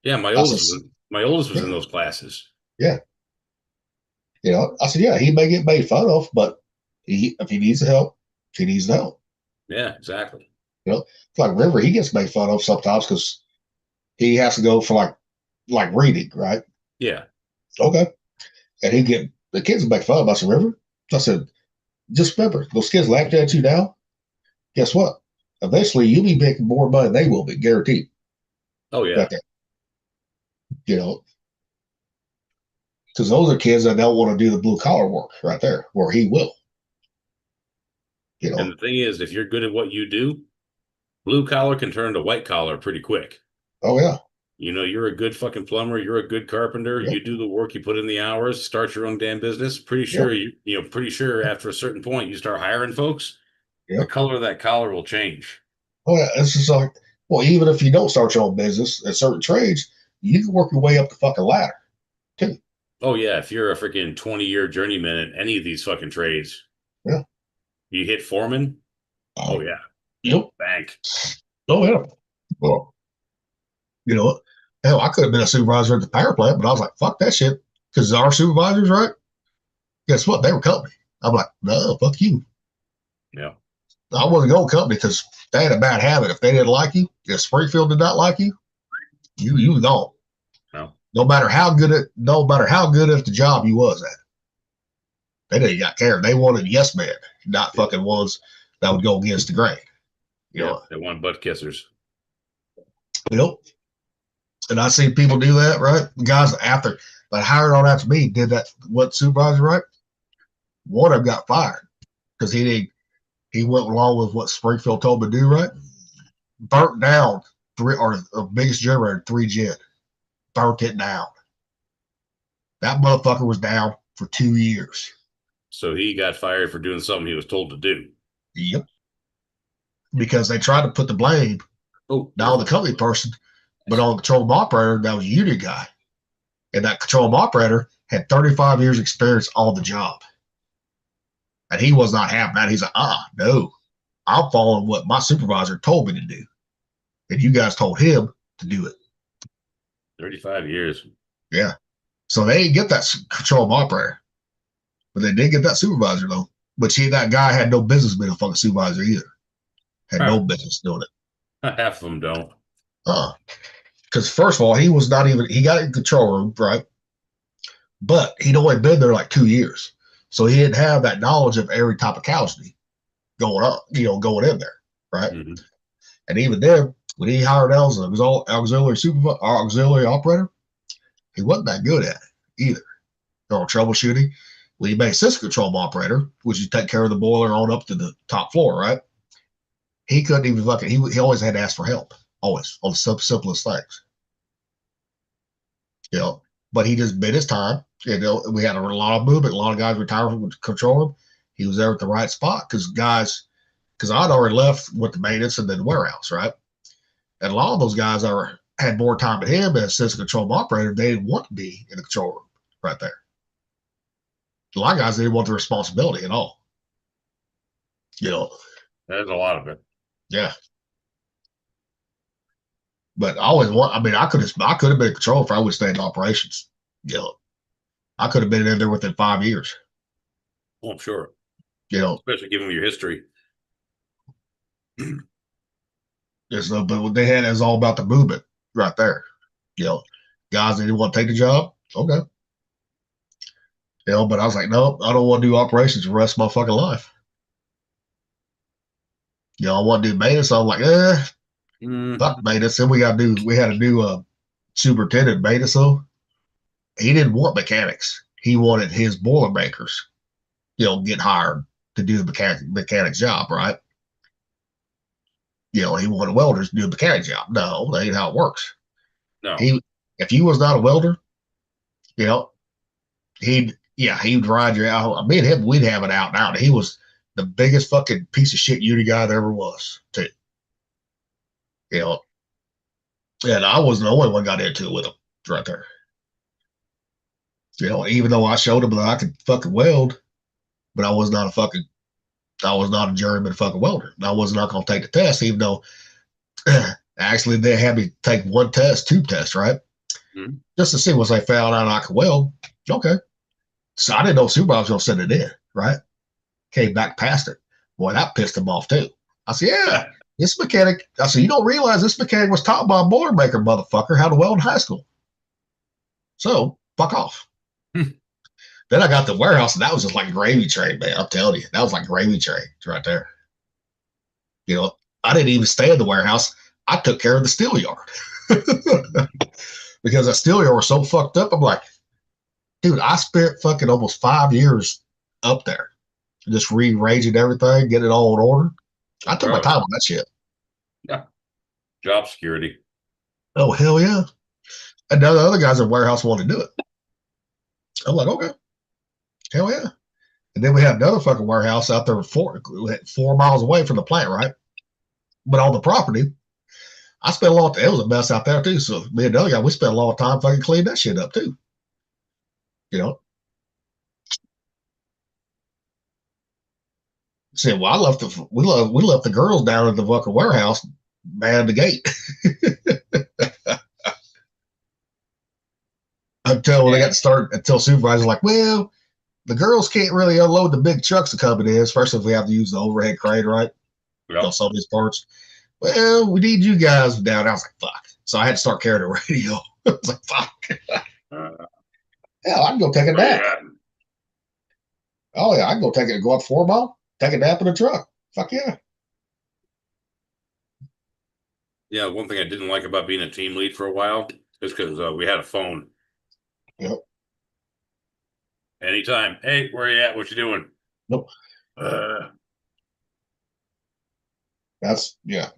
Yeah, my oldest was in those classes. Yeah. I said, yeah, he may get made fun of, but if he needs the help, he needs the help. Yeah, exactly. It's like River, he gets made fun of sometimes because he has to go for like reading, right? Yeah. Okay. And the kids make fun of us, River. So I said, just remember, those kids laughed at you now. Guess what? Eventually, you'll be making more money than they will be, guaranteed. Oh, yeah. Because those are kids that don't want to do the blue collar work right there, where he will. And the thing is, if you're good at what you do, blue collar can turn to white collar pretty quick. Oh, yeah. You're a good fucking plumber. You're a good carpenter. Yep. You do the work. You put in the hours. Start your own damn business. Pretty sure pretty sure after a certain point you start hiring folks. Yep. The color of that collar will change. Oh yeah, it's just like, well, even if you don't start your own business at certain trades, you can work your way up the fucking ladder too. Oh yeah, if you're a freaking 20-year journeyman in any of these fucking trades, yeah, you hit foreman. Oh yeah. Yep. Bank. Oh yeah. Well, hell, I could have been a supervisor at the power plant, but I was like, fuck that shit. Because our supervisors, right? Guess what? They were company. I'm like, no, fuck you. Yeah. I wasn't going company because they had a bad habit. If they didn't like you, if Springfield did not like you, you was gone. No. No matter how good at the job you was at. They didn't got care. They wanted yes men, not fucking ones that would go against the grain. They want butt kissers. Yep. And I see people do that, right? The guys after that hired on after me did that. What supervisor, right? One of them got fired because he went along with what Springfield told him to do, right? Burnt down the biggest generator, 3 gen. Burnt it down. That motherfucker was down for 2 years. So he got fired for doing something he was told to do. Yep. Because they tried to put the blame not on the company person, but on the control room operator that was a union guy. And that control room operator had 35 years experience on the job. And he was not having that. He's like, no, I'm following what my supervisor told me to do. And you guys told him to do it. 35 years. Yeah. So they didn't get that control room operator. But they did get that supervisor, though. But that guy had no business being a fucking supervisor either. Had no business doing it. Half of them don't. Because first of all, he got in control room, right? But he'd only been there like 2 years. So he didn't have that knowledge of every type of casualty going on, going in there, right? Mm-hmm. And even then, when he hired as an auxiliary operator, he wasn't that good at it either. Troubleshooting. When he made system control operator, which you take care of the boiler on up to the top floor, right? He couldn't even he always had to ask for help, always, on the simplest things. But he just bid his time. We had a lot of movement. A lot of guys retired from control room. He was there at the right spot because I'd already left with the maintenance and then the warehouse, right? And a lot of those guys had more time than him as system control operator. They didn't want to be in the control room right there. A lot of guys didn't want the responsibility at all. There's a lot of it. Yeah. But I could have been in control if I would stay in operations. I could have been in there within 5 years. Oh, I'm sure. Especially given your history. But what they had is all about the movement right there. Guys that didn't want to take the job, okay. But I was like, no, I don't want to do operations the rest of my fucking life. I want to do maintenance. So I'm like, fuck maintenance. Then we had a new superintendent maintenance. So he didn't want mechanics. He wanted his boiler makers, get hired to do the mechanic's job, right? He wanted welders to do a mechanic job. No, that ain't how it works. No. If he was not a welder, he'd ride you out. Me and him, we'd have it out and out. He was the biggest fucking piece of shit unit guy there ever was, too. And I wasn't the only one got into it with him right there. Even though I showed him that I could fucking weld, but I was not a journeyman fucking welder. I was not going to take the test, even though actually they had me take two tests, right? Mm-hmm. Just to see once they found out I could weld. Okay. So I didn't know supervisor was going to send it in, right? Came back past it. Boy, that pissed him off too. I said, yeah, this mechanic. I said, you don't realize this mechanic was taught by a boiler maker, motherfucker, how to weld in high school. So fuck off. Then I got the warehouse, and that was just like gravy train, man. I'm telling you, that was like gravy train right there. I didn't even stay in the warehouse. I took care of the steel yard because the steel yard was so fucked up. I'm like, dude, I spent fucking almost 5 years up there, just rearranging everything, getting it all in order. I took my time on that shit. Yeah, job security. Oh hell yeah! And none of the other guys in the warehouse wanted to do it. I'm like, okay, hell yeah. And then we had another fucking warehouse out there 4 miles away from the plant, right? But on the property, I spent a lot. It was a mess out there too. So me and the other guy, we spent a lot of time fucking cleaning that shit up too. See, well, we left the girls down at the fucking warehouse, man, the gate. Until supervisors like, well, the girls can't really unload the big trucks the company is, especially if we have to use the overhead crane, right? Yep. On some of these parts. Well, we need you guys down. I was like, fuck. So I had to start carrying the radio. I was like, fuck. Hell, I can go take a nap. Oh yeah, I can go up 4 mile, take a nap in the truck. Fuck yeah. Yeah, one thing I didn't like about being a team lead for a while is because we had a phone. Yep. Anytime. Hey, where you at? What you doing? Nope. That's yeah.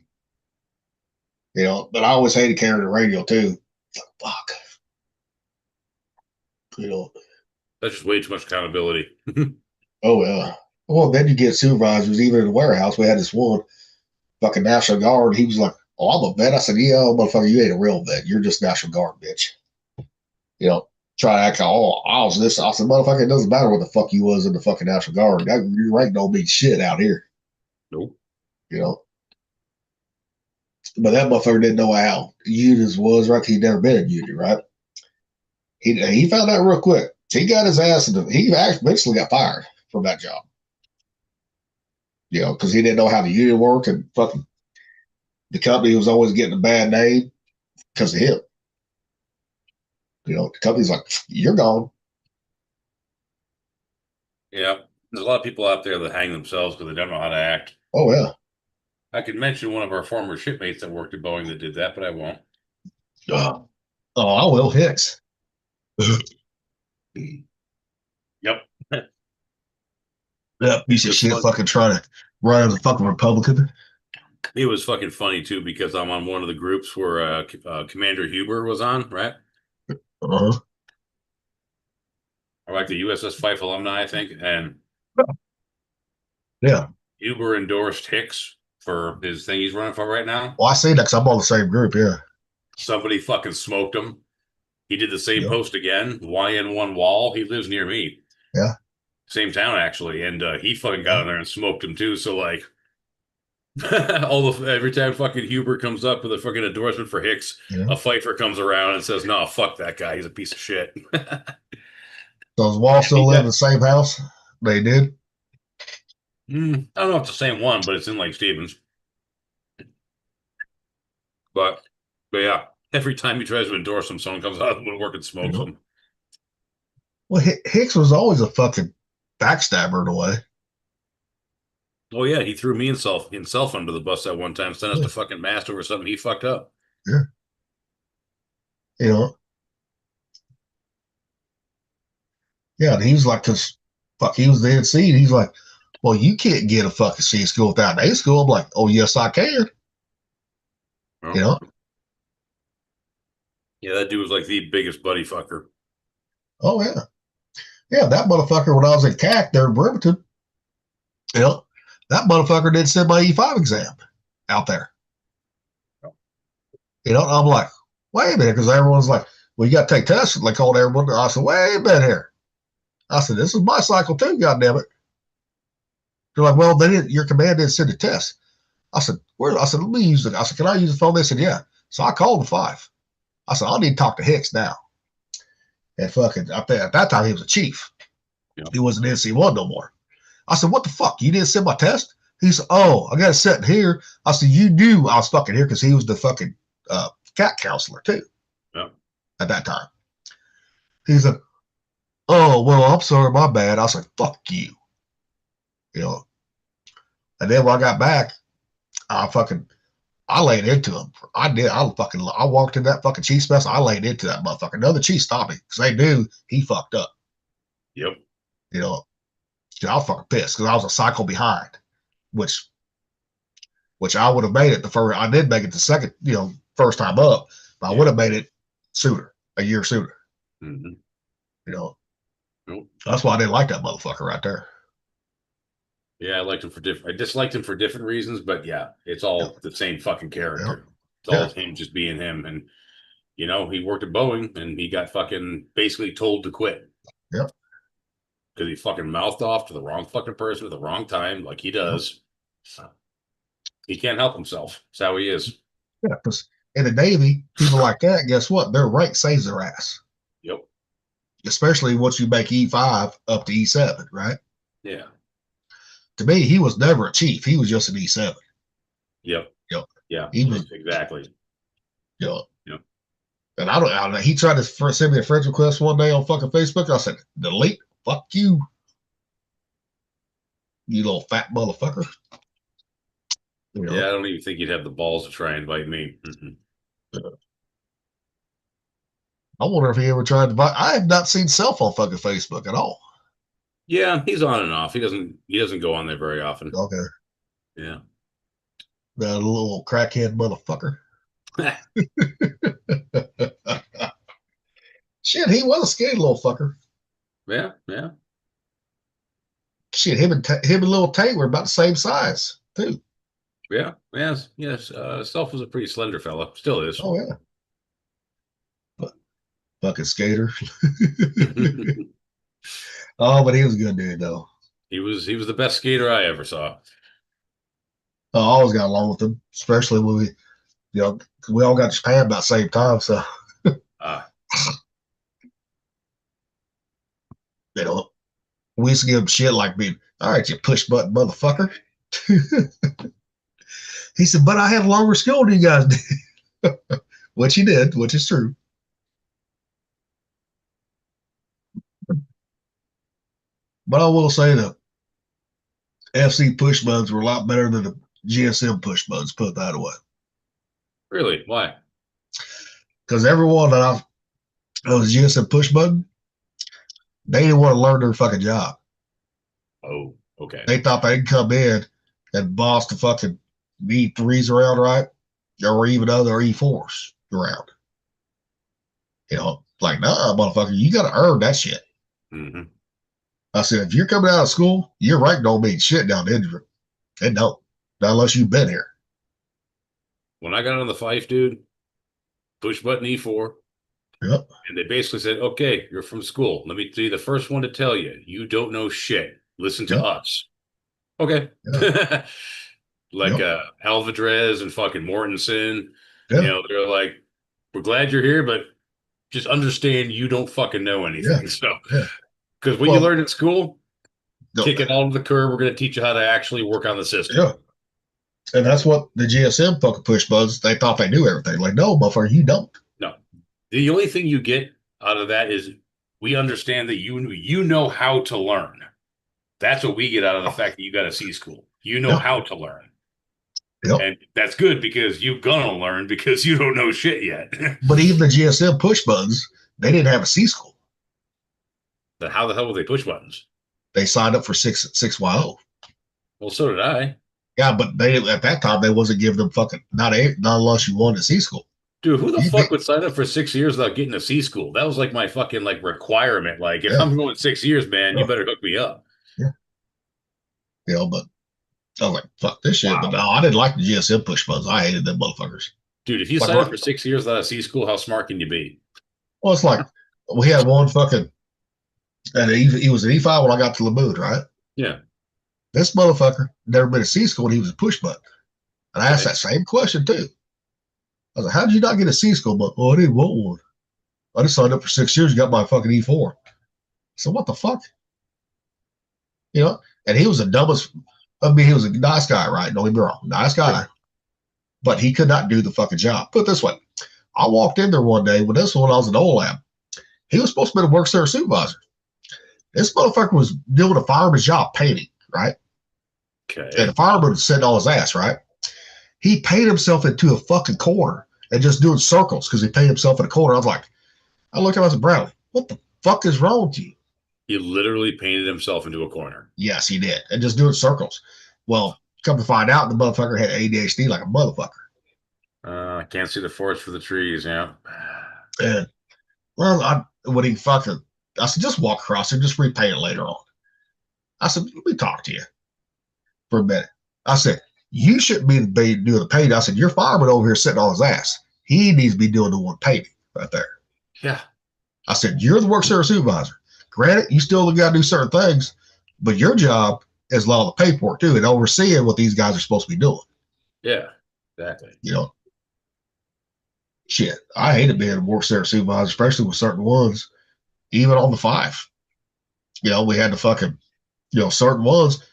But I always hated carrying the radio too. Fuck. That's just way too much accountability. Oh yeah. Well, then you get supervisors, even in the warehouse. We had this one fucking National Guard. He was like, "Oh, I'm a vet." I said, "Yeah, motherfucker, you ain't a real vet. You're just National Guard, bitch." You know, try to act like, "Oh, I was this." I said, "Motherfucker, it doesn't matter what the fuck you was in the fucking National Guard. Your rank don't mean shit out here." Nope. You know. But that motherfucker didn't know how units was, right? He'd never been in unit, right? He found out real quick. He got his ass into. He eventually got fired from that job. You know, because he didn't know how the union worked, and fucking the company was always getting a bad name because of him. You know, the company's like, "You're gone." Yeah. There's a lot of people out there that hang themselves because they don't know how to act. Oh yeah. I could mention one of our former shipmates that worked at Boeing that did that, but I won't. Oh, I will. Hicks. Yep. That piece of shit fucking trying to run as a fucking Republican. It was fucking funny too because I'm on one of the groups where Commander Huber was on, right? Uh-huh. Or like the USS Fife alumni, I think, and yeah, Huber endorsed Hicks for his thing he's running for right now. Well, I see that because I'm on the same group. Yeah. Somebody fucking smoked him. He did the same post again. YN1 Wall. He lives near me. Yeah. Same town actually, and he fucking got in there and smoked him too. So like, every time fucking Huber comes up with a fucking endorsement for Hicks, a Pfeiffer comes around and says, "No, fuck that guy. He's a piece of shit." So does Wall still live in the same house? They did. I don't know if it's the same one, but it's in Lake Stevens. But yeah, every time he tries to endorse him, someone comes out of the woodwork and smokes him. Well, Hicks was always a fucking backstabber in a way. Oh yeah, he threw me himself under the bus that one time, sent us to fucking mast over something he fucked up. Yeah. You know. Yeah, and he was like, "Cause fuck, he was the NC, and he's like, well, you can't get a fucking C school without an A school." I'm like, "Oh yes, I can." You know. Yeah, that dude was like the biggest buddy fucker. Oh yeah, yeah. That motherfucker when I was at CAC there in Bremerton, you know, that motherfucker didn't send my E5 exam out there. You know, and I'm like, wait a minute, because everyone's like, "Well, you got to take tests." They called everyone. I said, "Wait a minute here." I said, "This is my cycle too, goddammit." They're like, "Well, they didn't. Your command didn't send a test." I said, "Where?" I said, "Let me use it." I said, "Can I use the phone?" They said, "Yeah." So I called the 5. I said, "I need to talk to Hicks now." And fucking at that time he was a chief. Yep. He wasn't NC1 no more. I said, "What the fuck? You didn't send my test?" He said, "Oh, I got to sit here." I said, "You knew I was fucking here," because he was the fucking CAC counselor too. Yep. At that time. He said, "Oh, well, I'm sorry, my bad." I said, "Fuck you." You know. And then when I got back, I laid into him. I walked in that fucking chief's mess. I laid into that motherfucker. Another chief stopped me because they knew he fucked up. Yep. You know, I was fucking pissed because I was a cycle behind, which I would have made it the first. I did make it the second, first time up, but I would have made it sooner, a year sooner. Mm-hmm. You know, that's why I didn't like that motherfucker right there. Yeah, I disliked him for different reasons, but yeah, it's all the same fucking character. It's all him just being him. And, he worked at Boeing and he got fucking basically told to quit. Yep. Because he fucking mouthed off to the wrong fucking person at the wrong time, like he does. Yep. He can't help himself. That's how he is. Yeah, because in the Navy, people like that, guess what? Their rank saves their ass. Yep. Especially once you make E5 up to E7, right? Yeah. To me, he was never a chief. He was just an E7. Yep. Yep. Yeah. Exactly. Yep. Yep. And I don't know. He tried to send me a friend request one day on fucking Facebook. I said, "Delete. Fuck you. You little fat motherfucker." Yeah, I don't even think you'd have the balls to try and invite me. Mm-hmm. I wonder if he ever tried to invite. I have not seen Self on fucking Facebook at all. Yeah, he's on and off. He doesn't go on there very often. Okay. Yeah. That little crackhead motherfucker. Shit, he was a skinny little fucker. Yeah, yeah. Shit, him and Little Tate were about the same size too. Yeah, yes, yes. Self was a pretty slender fella. Still is. Oh yeah. But fucking skater. Oh, but he was a good dude though. He was the best skater I ever saw. I always got along with him, especially when we all got to Japan about the same time. So we used to give him shit like being, all right, you push button motherfucker. He said, but I had longer skill than you guys did. Which he did, which is true. But I will say that FC push buttons were a lot better than the GSM push buttons, put it that way. Really? Why? Because everyone that was GSM push button, they didn't want to learn their fucking job. Oh, okay. They thought they could come in and boss the fucking E3s around, right? Or even other E4s around. Like, nah, motherfucker, you got to earn that shit. Mm-hmm. I said, if you're coming out of school, your rank don't mean shit down the engine room. It don't. Not unless you've been here. When I got on the Fife, dude, push button E4. Yep. And they basically said, okay, you're from school. Let me be the first one to tell you, you don't know shit. Listen to us. Okay. Yep. Like Alvadrez and fucking Mortensen. Yep. They're like, we're glad you're here, but just understand you don't fucking know anything. So, because what you learned in school, kick it all to the curb. We're going to teach you how to actually work on the system. Yeah. And that's what the GSM fucking push buttons, they thought they knew everything. Like, no, motherfucker, you don't. No. The only thing you get out of that is we understand that you know how to learn. That's what we get out of the fact that you got a C school. You know how to learn. Yep. And that's good because you're going to learn because you don't know shit yet. But even the GSM push buttons, they didn't have a C school. But how the hell were they push buttons? They signed up for 6YO. Well, so did I. Yeah, but they at that time, they wasn't giving them fucking, not unless you wanted a C school. Dude, who the fuck would sign up for 6 years without getting a C school? That was like my fucking requirement. Like, if I'm going 6 years, man, you better hook me up. Yeah. But I was like, fuck this shit. Wow. But no, I didn't like the GSM push buttons. I hated them motherfuckers. Dude, if you sign up for 6 years without a C school, how smart can you be? Well, it's like, we had one fucking, and he was an E5 when I got to Lamoon, right? Yeah. This motherfucker never been a C school and he was a push button. And I asked that same question too. I was like, how did you not get a C school? But, I didn't want one. I just signed up for 6 years and got my fucking E4. So what the fuck? And he was the dumbest. I mean, he was a nice guy, right? Don't get me wrong. Nice guy. But he could not do the fucking job. Put it this way. I walked in there one day when I was in OLAB. He was supposed to be a work center supervisor. This motherfucker was doing a fireman's job painting, right? Okay. And the fireman was sitting on his ass, right? He painted himself into a fucking corner and just doing circles because he painted himself in a corner. I looked at him, I said, Bradley, what the fuck is wrong with you? He literally painted himself into a corner. Yes, he did. And just doing circles. Well, come to find out, the motherfucker had ADHD like a motherfucker. I can't see the forest for the trees, yeah. And, well, I said, just walk across and just repaint it later on. I said, let me talk to you for a minute. I said, you shouldn't be doing the painting. I said, your fireman over here sitting on his ass. He needs to be doing the one painting right there. Yeah. I said, you're the work center supervisor. Granted, you still got to do certain things, but your job is a lot of the paperwork too and overseeing what these guys are supposed to be doing. Yeah, exactly. Shit, I hated being a work center supervisor, especially with certain ones, even on the 5. We had to fucking, certain ones,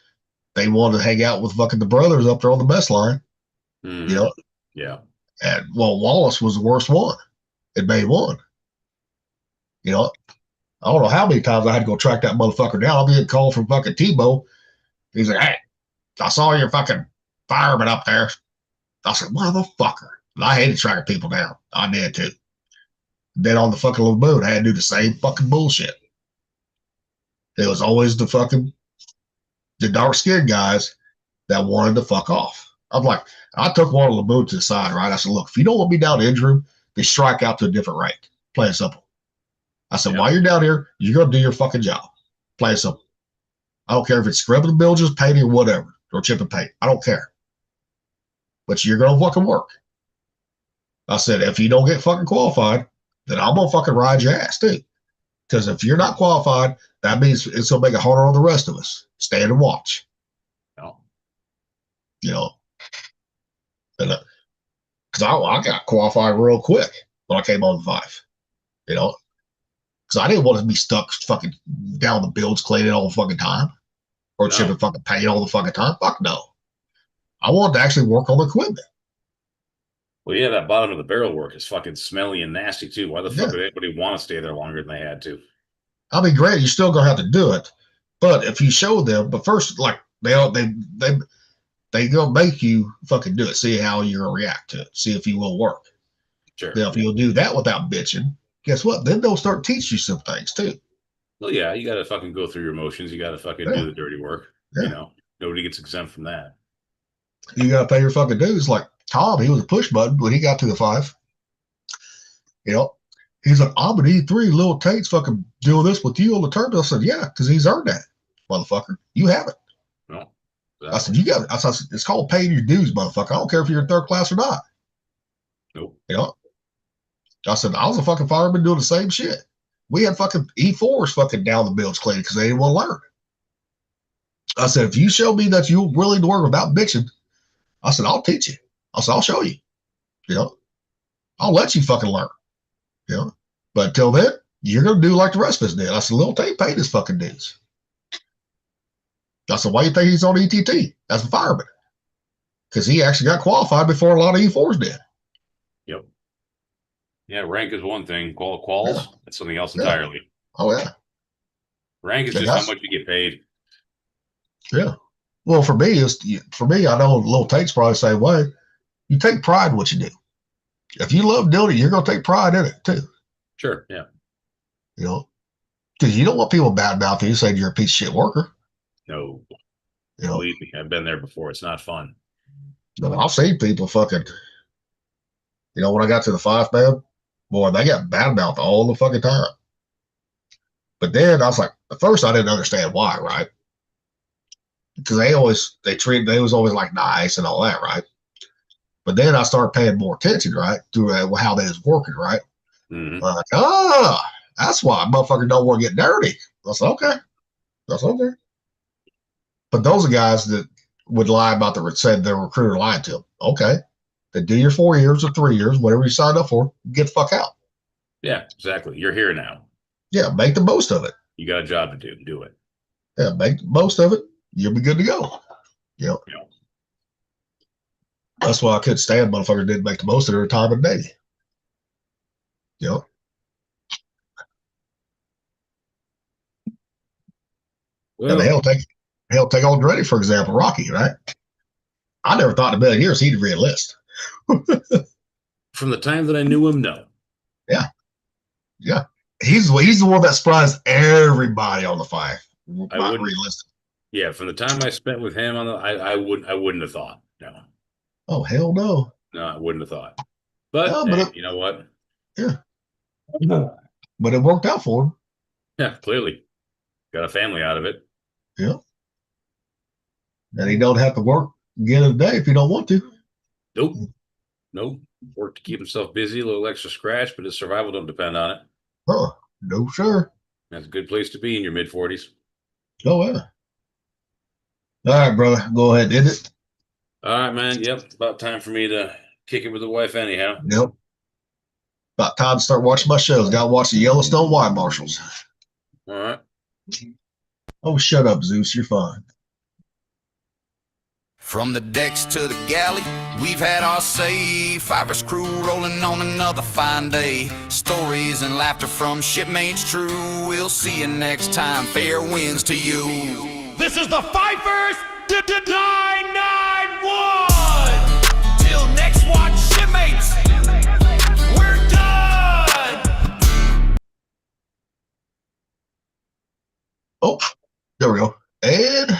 they wanted to hang out with fucking the brothers up there on the mess line. Mm-hmm. Yeah. And, Wallace was the worst one. It made one. I don't know how many times I had to go track that motherfucker down. I'll be getting called from fucking Tebow. He's like, hey, I saw your fucking fireman up there. I said, motherfucker. And I hated tracking people down. I did too. Then on the fucking Lamoon, I had to do the same fucking bullshit. It was always the dark-skinned guys that wanted to fuck off. I took one of Lamoon to the side, right? I said, look, if you don't want me down the engine room, then strike out to a different rank. Plain and simple. I said, while you're down here, you're going to do your fucking job. Plain simple. I don't care if it's scrubbing the bilges, painting, or whatever, or chipping paint. I don't care. But you're going to fucking work. I said, if you don't get fucking qualified, then I'm going to fucking ride your ass too. Because if you're not qualified, that means it's going to make it harder on the rest of us. Stand and watch. No. You know, and because I got qualified real quick when I came on the 5. You know, because I didn't want to be stuck fucking down the bilge cleaning all the fucking time or chipping fucking paint all the fucking time. Fuck no. I wanted to actually work on the equipment. Well, yeah, that bottom of the barrel work is fucking smelly and nasty too. Why the fuck would anybody want to stay there longer than they had to? I mean, great, you're still gonna have to do it, but if you show them, but first, like they gonna make you fucking do it. See how you're gonna react to it. See if you will work. Sure. Now, if you'll do that without bitching, guess what? Then they'll start teaching you some things too. Well, yeah, you got to fucking go through your motions. You got to fucking do the dirty work. Yeah. You know, nobody gets exempt from that. You gotta pay your fucking dues. Like Tom, he was a push button when he got to the 5. You know, he's like, I'm an E3. Little Tate's fucking doing this with you on the turbo. I said, yeah, because he's earned that, motherfucker. You haven't. No. I said, you got it. I said, it's called paying your dues, motherfucker. I don't care if you're in 3rd class or not. Nope. You know, I said, I was a fucking fireman doing the same shit. We had fucking E4s fucking down the bilge cleaning because they didn't want to learn. I said, if you show me that you're willing to work without bitching, I said, I'll teach you. I said, I'll show you. You know, I'll let you fucking learn. You know, but until then, you're going to do like the rest of us did. I said, Lil Tate paid his fucking dues. I said, why do you think he's on ETT as a fireman? Because he actually got qualified before a lot of E4s did. Yep. Yeah, rank is one thing. Quals, that's something else entirely. Oh, yeah. Rank is just how much you get paid. Yeah. Well, for me, I know Lil Tate's probably the same way. You take pride in what you do. If you love doing it, you're going to take pride in it too. Sure. Yeah. You know, because you don't want people bad mouthing you saying you're a piece of shit worker. No. You know, believe me, I've been there before. It's not fun. I've seen people fucking, you know, when I got to the 5, man, boy, they got bad mouth all the fucking time. But then I was like, at first I didn't understand why, right? Because they was always like nice and all that, right? But then I started paying more attention, right, to how they was working, right? Mm-hmm. Like, that's why motherfuckers don't want to get dirty. I said, okay, that's okay. But those are guys that would lie about said the recruiter lied to them. Okay, then do your 4 years or 3 years, whatever you signed up for, get the fuck out. Yeah, exactly. You're here now. Yeah, make the most of it. You got a job to do. Do it. Yeah, make the most of it. You'll be good to go. Yep. Yeah. That's why I couldn't stand motherfuckers didn't make the most of their time and day. Yep. Well, And hell, take Andretti, for example, Rocky, right? I never thought in a million years he'd re-enlist. From the time that I knew him, no. Yeah. Yeah. He's the one that surprised everybody on the 5. I wouldn't re-enlisting. Yeah, from the time I spent with him on the I wouldn't have thought. No. Oh, hell no. No, I wouldn't have thought. But, you know what? Yeah. But it worked out for him. Yeah, clearly. Got a family out of it. Yeah. And he don't have to work again in the day if he don't want to. Nope. Nope. Work to keep himself busy, a little extra scratch, but his survival don't depend on it. Huh. No, sir. That's a good place to be in your mid-40s. Oh, yeah. All right, brother. Go ahead, end it. All right, man. Yep. About time for me to kick it with the wife anyhow. Yep. About time to start watching my shows. Got to watch the Yellowstone Wine Marshals. All right. Oh, shut up, Zeus. You're fine. From the decks to the galley, we've had our say. Fiverr's crew rolling on another fine day. Stories and laughter from shipmates true. We'll see you next time. Fair winds to you. This is the Fifers 991. Till next watch, shipmates. We're done. Oh, there we go. And